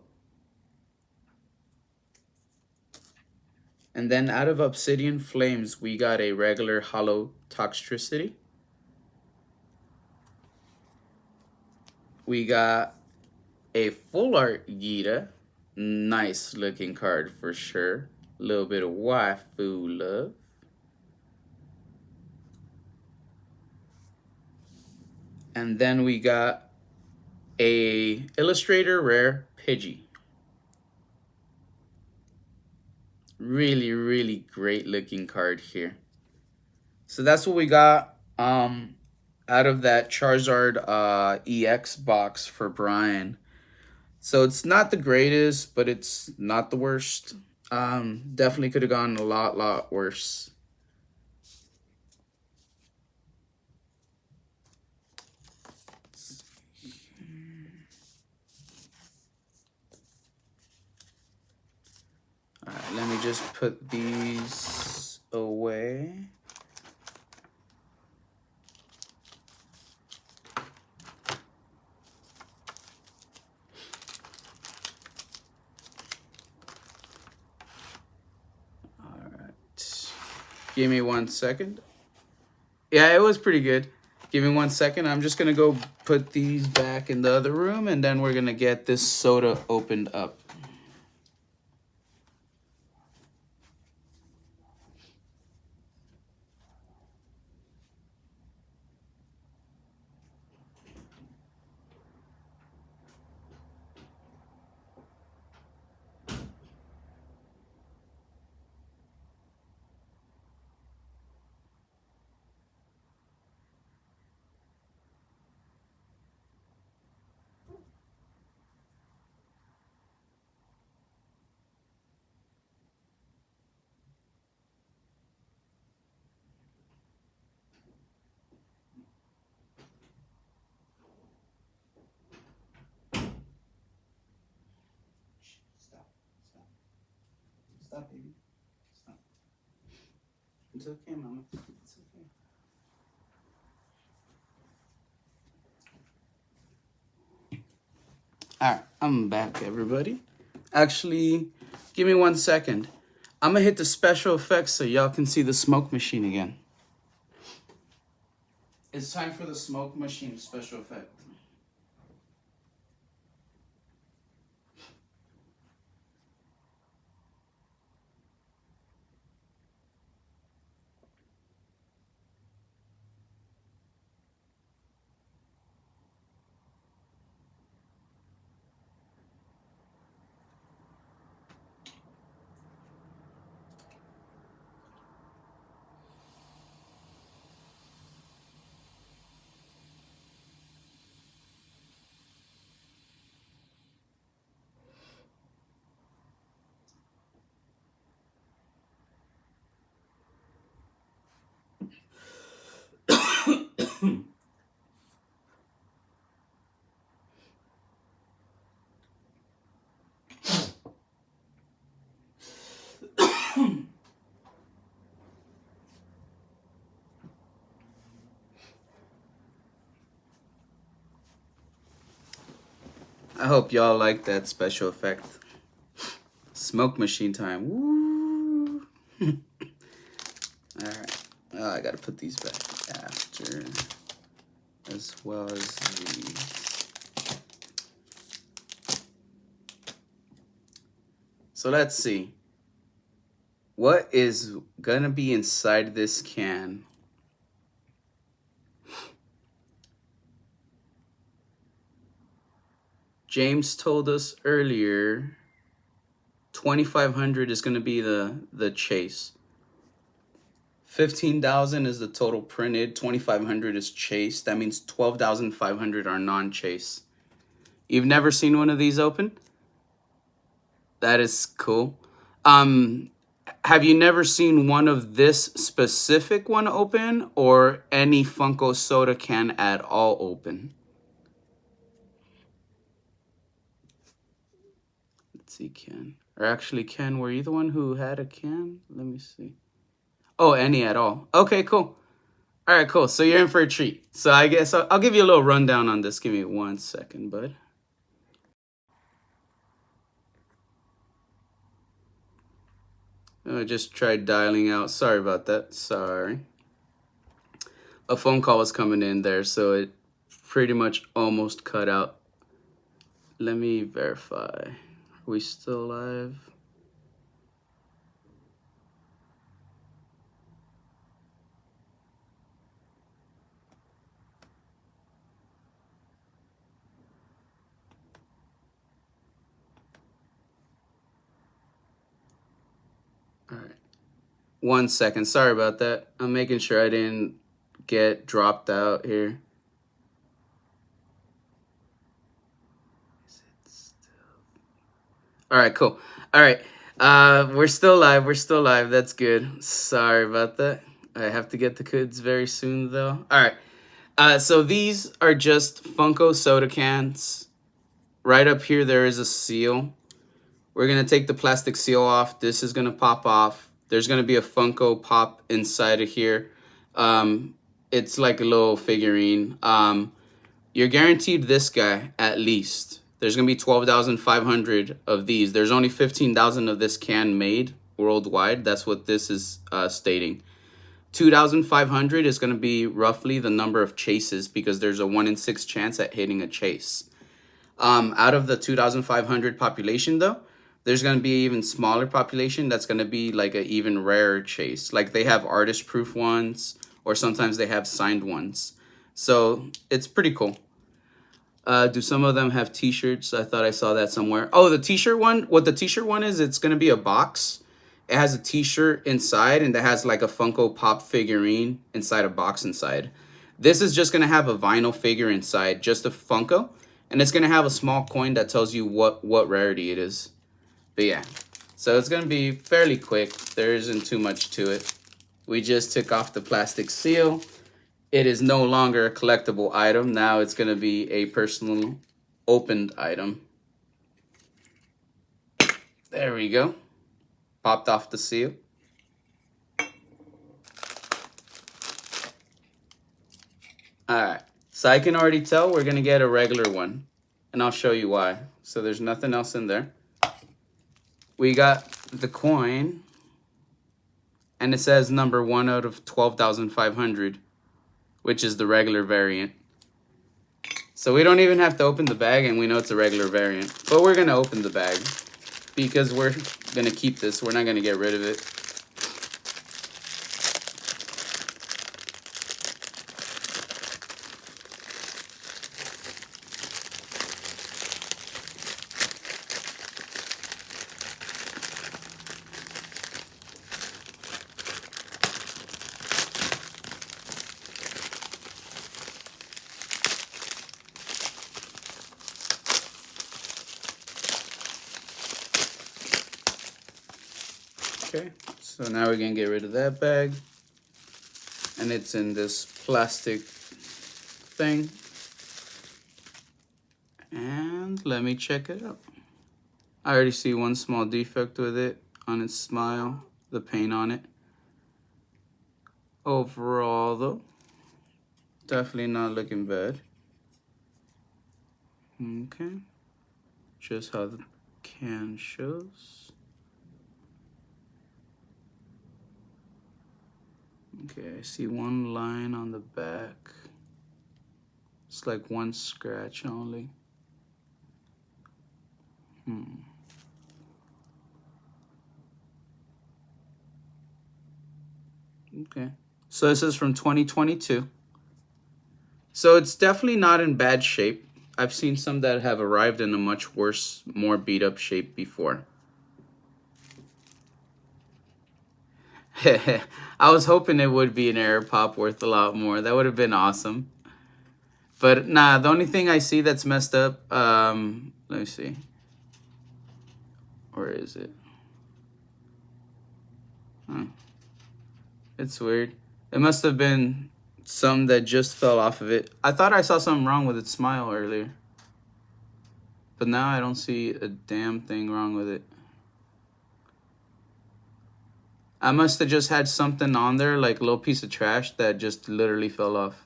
[SPEAKER 1] And then out of Obsidian Flames, we got a regular holo Toxtricity. We got a full art Gita. Nice looking card for sure. A little bit of waifu love. And then we got a Illustrator Rare Pidgey. Really, really great looking card here. So that's what we got out of that Charizard EX box for Brian. So it's not the greatest, but it's not the worst. Definitely could have gone a lot worse. Alright, let me just put these away. Alright. Give me 1 second. Yeah, it was pretty good. Give me 1 second. I'm just gonna go put these back in the other room, and then we're gonna get this soda opened up. Stop, baby. Stop. It's okay, mama. It's okay. Alright, I'm back, everybody. Actually, give me 1 second. I'm gonna hit the special effects so y'all can see the smoke machine again. It's time for the smoke machine special effect. I hope y'all like that special effect. Smoke machine time. Woo! Alright. Oh, I gotta put these back after. As well as these. So let's see. What is gonna be inside this can? James told us earlier 2,500 is going to be the chase. 15,000 is the total printed. 2,500 is chase. That means 12,500 are non-chase. You've never seen one of these open? That is cool. Have you never seen one of this specific one open, or any Funko soda can at all open? Let's see, Ken. Or actually, Ken, were you the one who had a can? Let me see. Oh, any at all. Okay, cool. All right, cool. So you're in for a treat. So I guess I'll give you a little rundown on this. Give me 1 second, bud. I just tried dialing out. Sorry about that. Sorry. A phone call was coming in there, so it pretty much almost cut out. Let me verify. Are we still live? All right. 1 second. Sorry about that. I'm making sure I didn't get dropped out here. All right, cool. All right. We're still live. We're still live. That's good. Sorry about that. I have to get the kids very soon, though. All right. So these are just Funko soda cans. Right up here, there is a seal. We're going to take the plastic seal off. This is going to pop off. There's going to be a Funko Pop inside of here. It's like a little figurine. You're guaranteed this guy at least. There's going to be 12,500 of these. There's only 15,000 of this can made worldwide. That's what this is stating. 2,500 is going to be roughly the number of chases because there's a 1 in 6 chance at hitting a chase. Out of the 2,500 population, though, there's going to be an even smaller population that's going to be like an even rarer chase. Like they have artist proof ones, or sometimes they have signed ones. So it's pretty cool. Do some of them have t-shirts? I thought I saw that somewhere. Oh, the t-shirt one. What the t-shirt one is, it's going to be a box. It has a t-shirt inside and it has like a Funko Pop figurine inside a box inside. This is just going to have a vinyl figure inside, just a Funko. And it's going to have a small coin that tells you what rarity it is. But yeah, so it's going to be fairly quick. There isn't too much to it. We just took off the plastic seal. It is no longer a collectible item. Now it's going to be a personal opened item. There we go. Popped off the seal. Alright, so I can already tell we're going to get a regular one. And I'll show you why. So there's nothing else in there. We got the coin. And it says number 1 out of 12,500. Which is the regular variant. So we don't even have to open the bag and we know it's a regular variant. But we're going to open the bag. Because we're going to keep this. We're not going to get rid of it. Okay, so now we're gonna get rid of that bag. And it's in this plastic thing. And let me check it out. I already see one small defect with it on its smile, the paint on it. Overall though, definitely not looking bad. Okay, just how the can shows. Okay, I see one line on the back. It's like one scratch only. Okay, so this is from 2022. So it's definitely not in bad shape. I've seen some that have arrived in a much worse, more beat up shape before. I was hoping it would be an error pop worth a lot more. That would have been awesome. But nah, the only thing I see that's messed up, let me see. Where is it? Huh. It's weird. It must have been some that just fell off of it. I thought I saw something wrong with its smile earlier. But now I don't see a damn thing wrong with it. I must have just had something on there, like a little piece of trash that just literally fell off.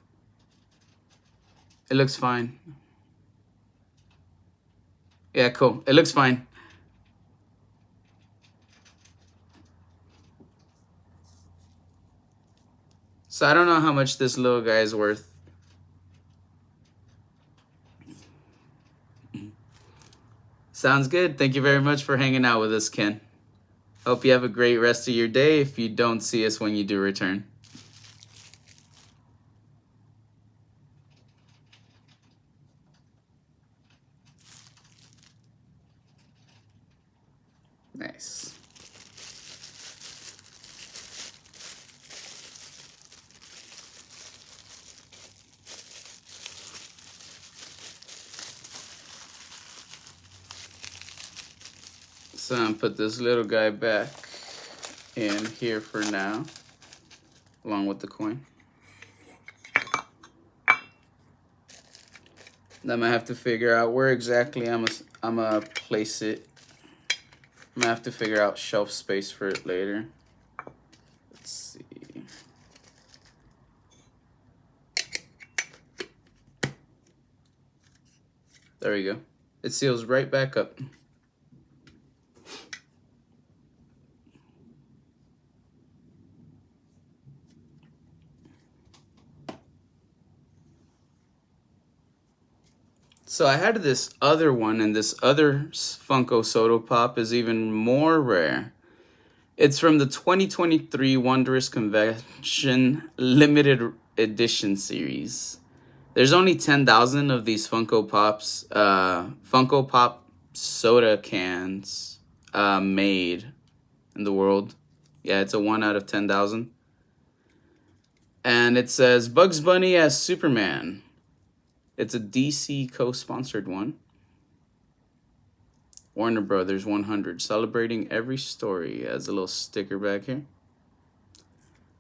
[SPEAKER 1] It looks fine. Yeah, cool. It looks fine. So I don't know how much this little guy is worth. Sounds good. Thank you very much for hanging out with us, Ken. Hope you have a great rest of your day if you don't see us when you do return. Nice. So I'm gonna put this little guy back in here for now, along with the coin. Then I'm gonna have to figure out where exactly I'm gonna place it I'm gonna have to figure out shelf space for it later. Let's see. There we go. It seals right back up. So I had this other one, and this other Funko Soda Pop is even more rare. It's from the 2023 Wondrous Convention Limited Edition series. There's only 10,000 of these Funko Pops, Funko Pop soda cans made in the world. Yeah, it's a 1 out of 10,000. And it says Bugs Bunny as Superman. It's a DC co-sponsored one. Warner Brothers 100, celebrating every story. As a little sticker back here.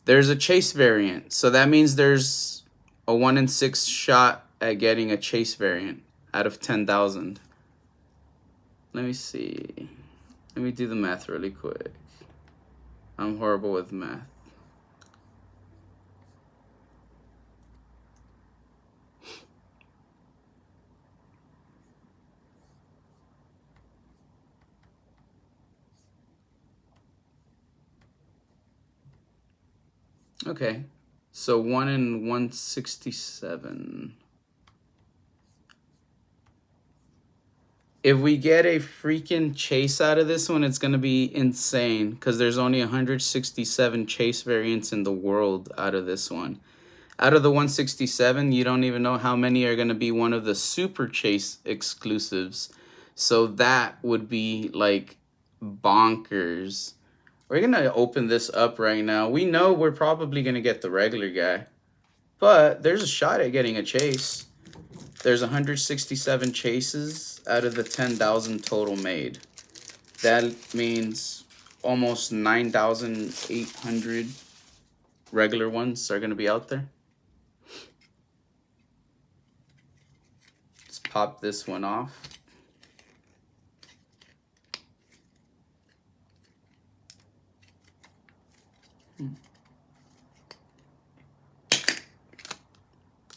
[SPEAKER 1] There's a chase variant, so that means there's a 1 in 6 shot at getting a chase variant out of 10,000. Let me see. Let me do the math really quick. I'm horrible with math. Okay, so 1 in 167. If we get a freaking chase out of this one, it's going to be insane because there's only 167 chase variants in the world out of this one. Out of the 167, you don't even know how many are going to be one of the super chase exclusives. So that would be like bonkers. We're going to open this up right now. We know we're probably going to get the regular guy, but there's a shot at getting a chase. There's 167 chases out of the 10,000 total made. That means almost 9,800 regular ones are going to be out there. Let's pop this one off.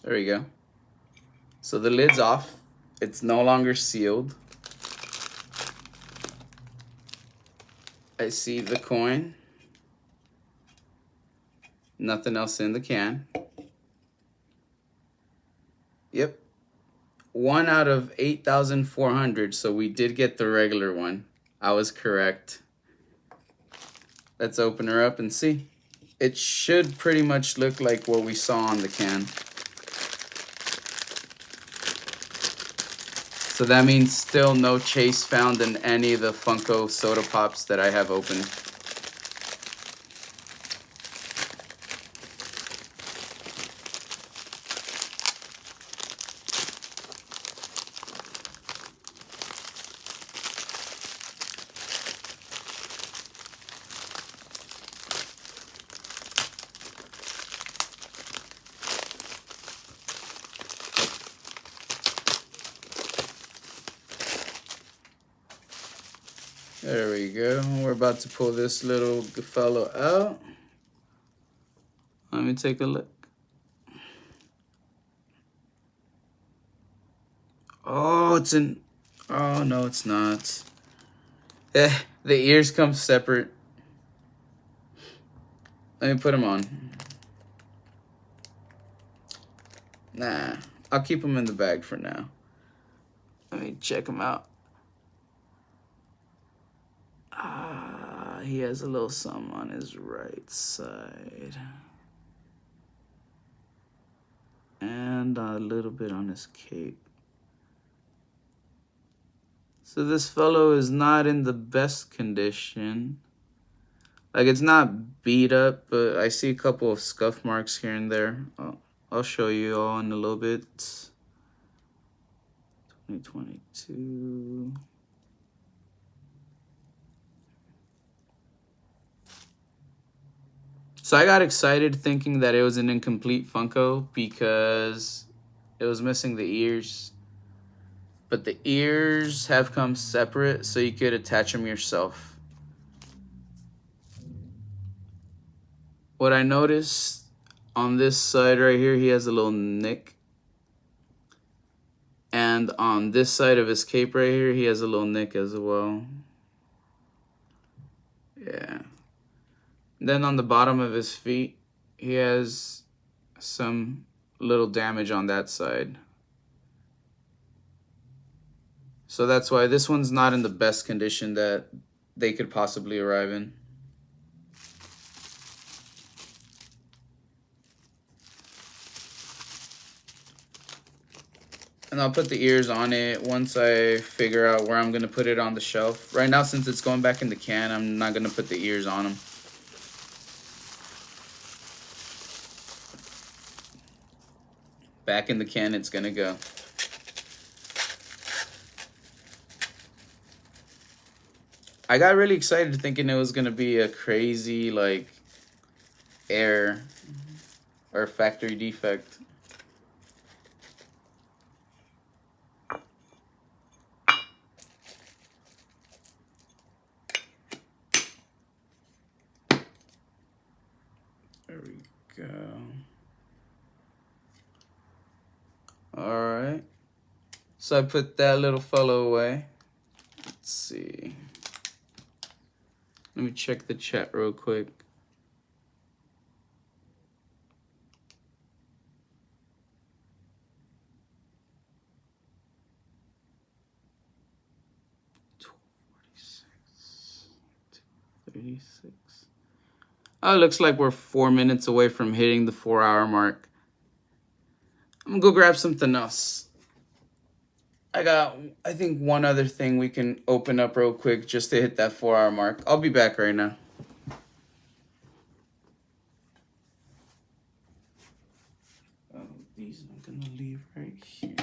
[SPEAKER 1] There we go. So the lid's off. It's no longer sealed. I see the coin. Nothing else in the can. Yep. 1 out of 8,400. So we did get the regular one. I was correct. Let's open her up and see. It should pretty much look like what we saw on the can. So that means still no chase found in any of the Funko Soda Pops that I have opened. There we go. We're about to pull this little fellow out. Let me take a look. Oh, it's in... Oh, no, it's not. The ears come separate. Let me put them on. Nah, I'll keep them in the bag for now. Let me check them out. He has a little something on his right side. And a little bit on his cape. So this fellow is not in the best condition. Like, it's not beat up, but I see a couple of scuff marks here and there. I'll show you all in a little bit. 2022. So I got excited thinking that it was an incomplete Funko because it was missing the ears. But the ears have come separate, so you could attach them yourself. What I noticed on this side right here, he has a little nick. And on this side of his cape right here, he has a little nick as well. Yeah. Then on the bottom of his feet, he has some little damage on that side. So that's why this one's not in the best condition that they could possibly arrive in. And I'll put the ears on it once I figure out where I'm going to put it on the shelf. Right now, since it's going back in the can, I'm not going to put the ears on them. Back in the can, it's going to go. I got really excited thinking it was going to be a crazy, like, error or factory defect. There we go. All right. So I put that little fellow away. Let's see. Let me check the chat real quick. Oh, it looks like we're 4 minutes away from hitting the 4-hour mark. I'm gonna go grab something else. I think, one other thing we can open up real quick just to hit that 4-hour mark. I'll be back right now. Oh, these I'm gonna leave right here.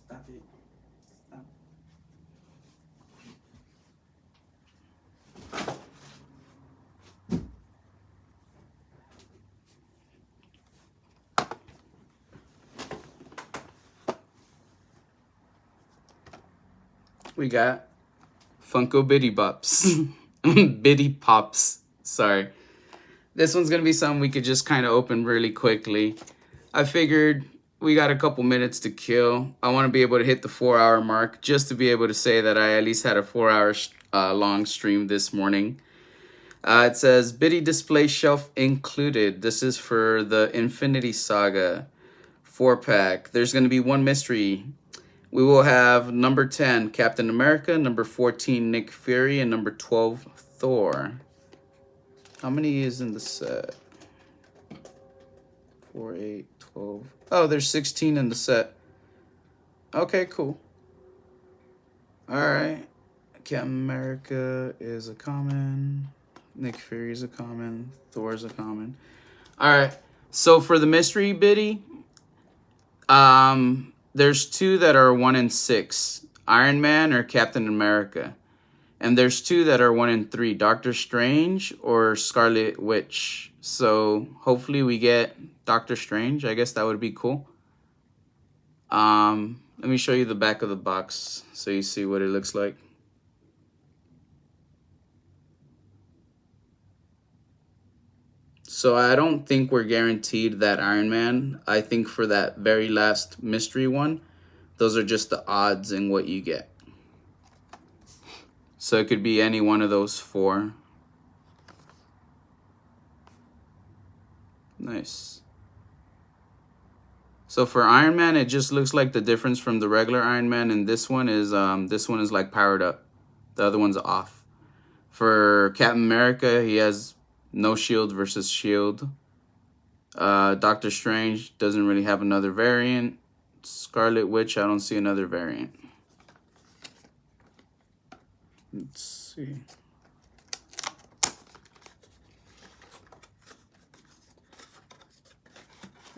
[SPEAKER 1] Stop it. Stop. We got Funko Bitty Bops. Bitty Pops. Sorry. This one's going to be something we could just kind of open really quickly. I figured we got a couple minutes to kill. I want to be able to hit the 4-hour mark just to be able to say that I at least had a 4-hour long stream this morning. It says Bitty display shelf included. This is for the Infinity Saga 4-pack. There's going to be one mystery. We will have number 10, Captain America, number 14, Nick Fury, and number 12, Thor. How many is in the set? 4, 8, 12. Oh, there's 16 in the set. Okay, cool. All right. Captain America is a common. Nick Fury is a common. Thor is a common. All right. So for the mystery Bitty, there's 2 that are 1 in 6. Iron Man or Captain America. And there's 2 that are 1 in 3. Doctor Strange or Scarlet Witch. So hopefully we get Doctor Strange. I guess that would be cool. Let me show you the back of the box so you see what it looks like. So I don't think we're guaranteed that Iron Man. I think for that very last mystery one, those are just the odds in what you get. So it could be any one of those 4. Nice. So for Iron Man, it just looks like the difference from the regular Iron Man and this one is like powered up. The other one's off. For Captain America, he has no shield versus shield. Doctor Strange doesn't really have another variant. Scarlet Witch, I don't see another variant. Let's see.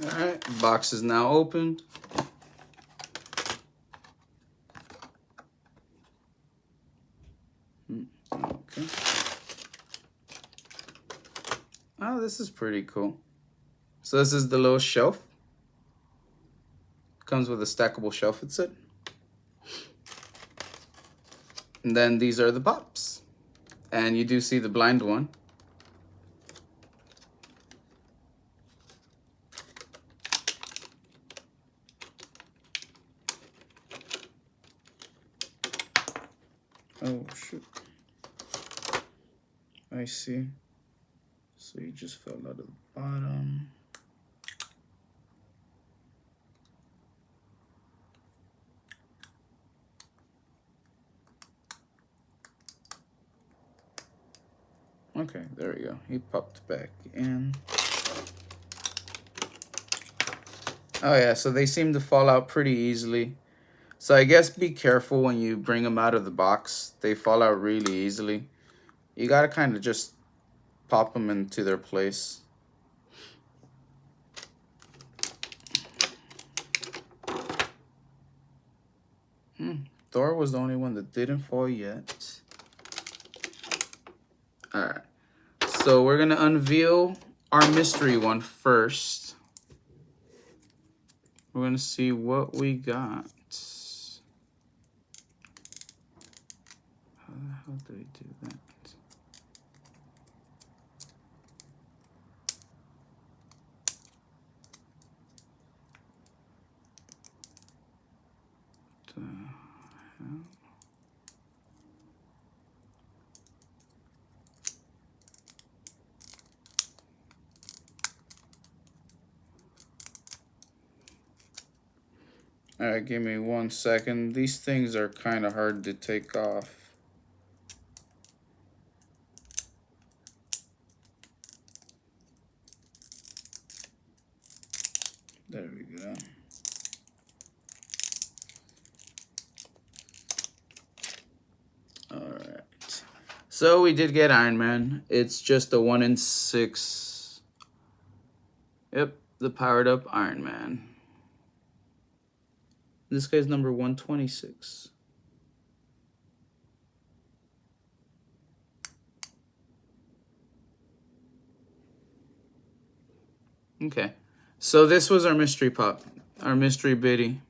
[SPEAKER 1] Alright, box is now opened. Okay. Oh, this is pretty cool. So this is the little shelf. Comes with a stackable shelf, it said. And then these are the pops. And you do see the blind one. Oh, shoot. I see. So you just fell out of the bottom. Okay, there we go. He popped back in. Oh yeah, so they seem to fall out pretty easily. So I guess be careful when you bring them out of the box. They fall out really easily. You gotta kind of just pop them into their place. Thor was the only one that didn't fall yet. Alright. So we're gonna unveil our mystery one first. We're gonna see what we got. How the hell do we do that? The hell? Alright, give me 1 second. These things are kind of hard to take off. There we go. Alright. So we did get Iron Man. It's just a 1 in 6. Yep, the powered up Iron Man. This guy's number 126. Okay. So this was our mystery pop. Our mystery bitty.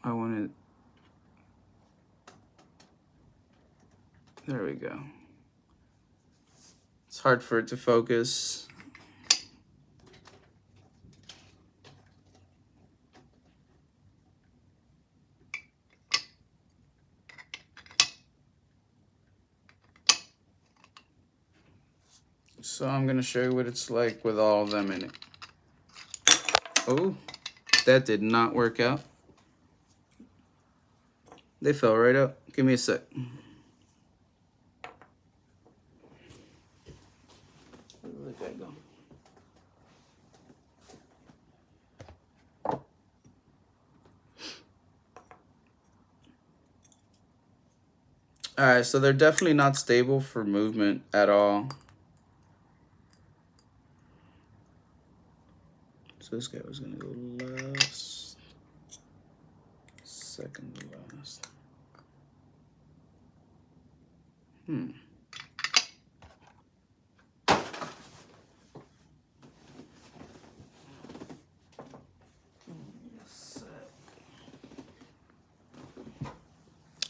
[SPEAKER 1] I wanted... There we go. It's hard for it to focus. So I'm gonna show you what it's like with all of them in it. Oh, that did not work out. They fell right out. Give me a sec. Where did that go? Alright, so they're definitely not stable for movement at all. So this guy was gonna go last. Second to last.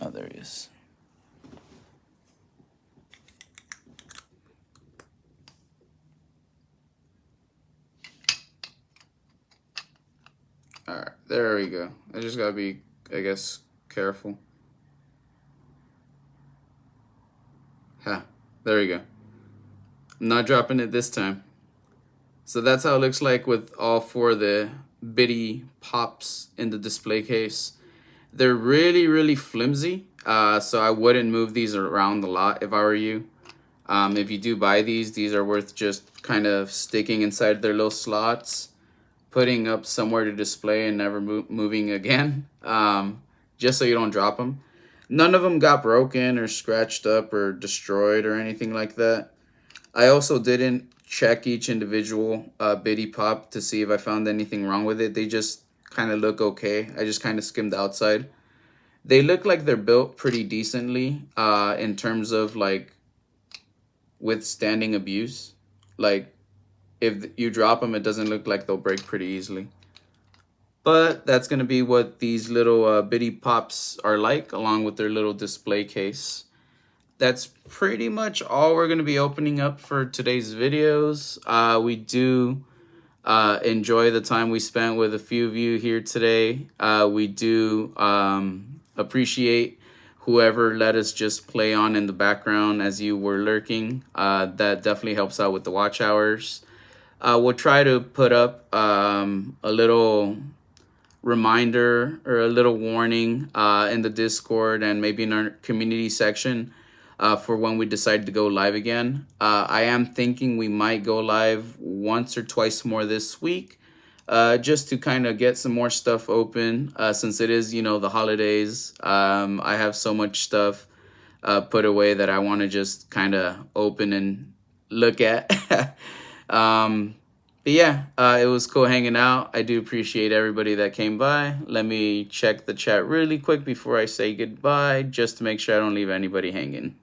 [SPEAKER 1] Oh, there he is. All right. There we go. I just gotta be, I guess, careful. Ha. There we go. I'm not dropping it this time. So that's how it looks like with all 4 of the bitty pops in the display case. They're really, really flimsy. So I wouldn't move these around a lot if I were you. If you do buy these are worth just kind of sticking inside their little slots, putting up somewhere to display and never moving again, just so you don't drop them. None of them got broken or scratched up or destroyed or anything like that. I also didn't check each individual bitty pop to see if I found anything wrong with it. They just kind of look okay. I just kind of skimmed the outside. They look like they're built pretty decently in terms of like withstanding abuse. Like if you drop them, it doesn't look like they'll break pretty easily. But that's going to be what these little bitty pops are like, along with their little display case. That's pretty much all we're going to be opening up for today's videos. We do enjoy the time we spent with a few of you here today. We do appreciate whoever let us just play on in the background as you were lurking. That definitely helps out with the watch hours. We'll try to put up a little reminder or a little warning in the Discord and maybe in our community section for when we decide to go live again. I am thinking we might go live once or twice more this week, just to kind of get some more stuff open, since it is, you know, the holidays. I have so much stuff put away that I want to just kind of open and look at. But yeah, it was cool hanging out. I do appreciate everybody that came by. Let me check the chat really quick before I say goodbye, just to make sure I don't leave anybody hanging.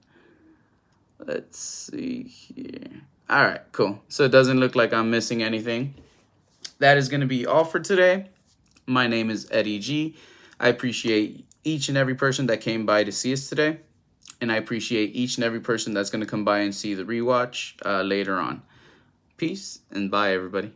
[SPEAKER 1] Let's see here. All right, cool. So it doesn't look like I'm missing anything. That is going to be all for today. My name is Eddie G. I appreciate each and every person that came by to see us today. And I appreciate each and every person that's going to come by and see the rewatch later on. Peace and bye, everybody.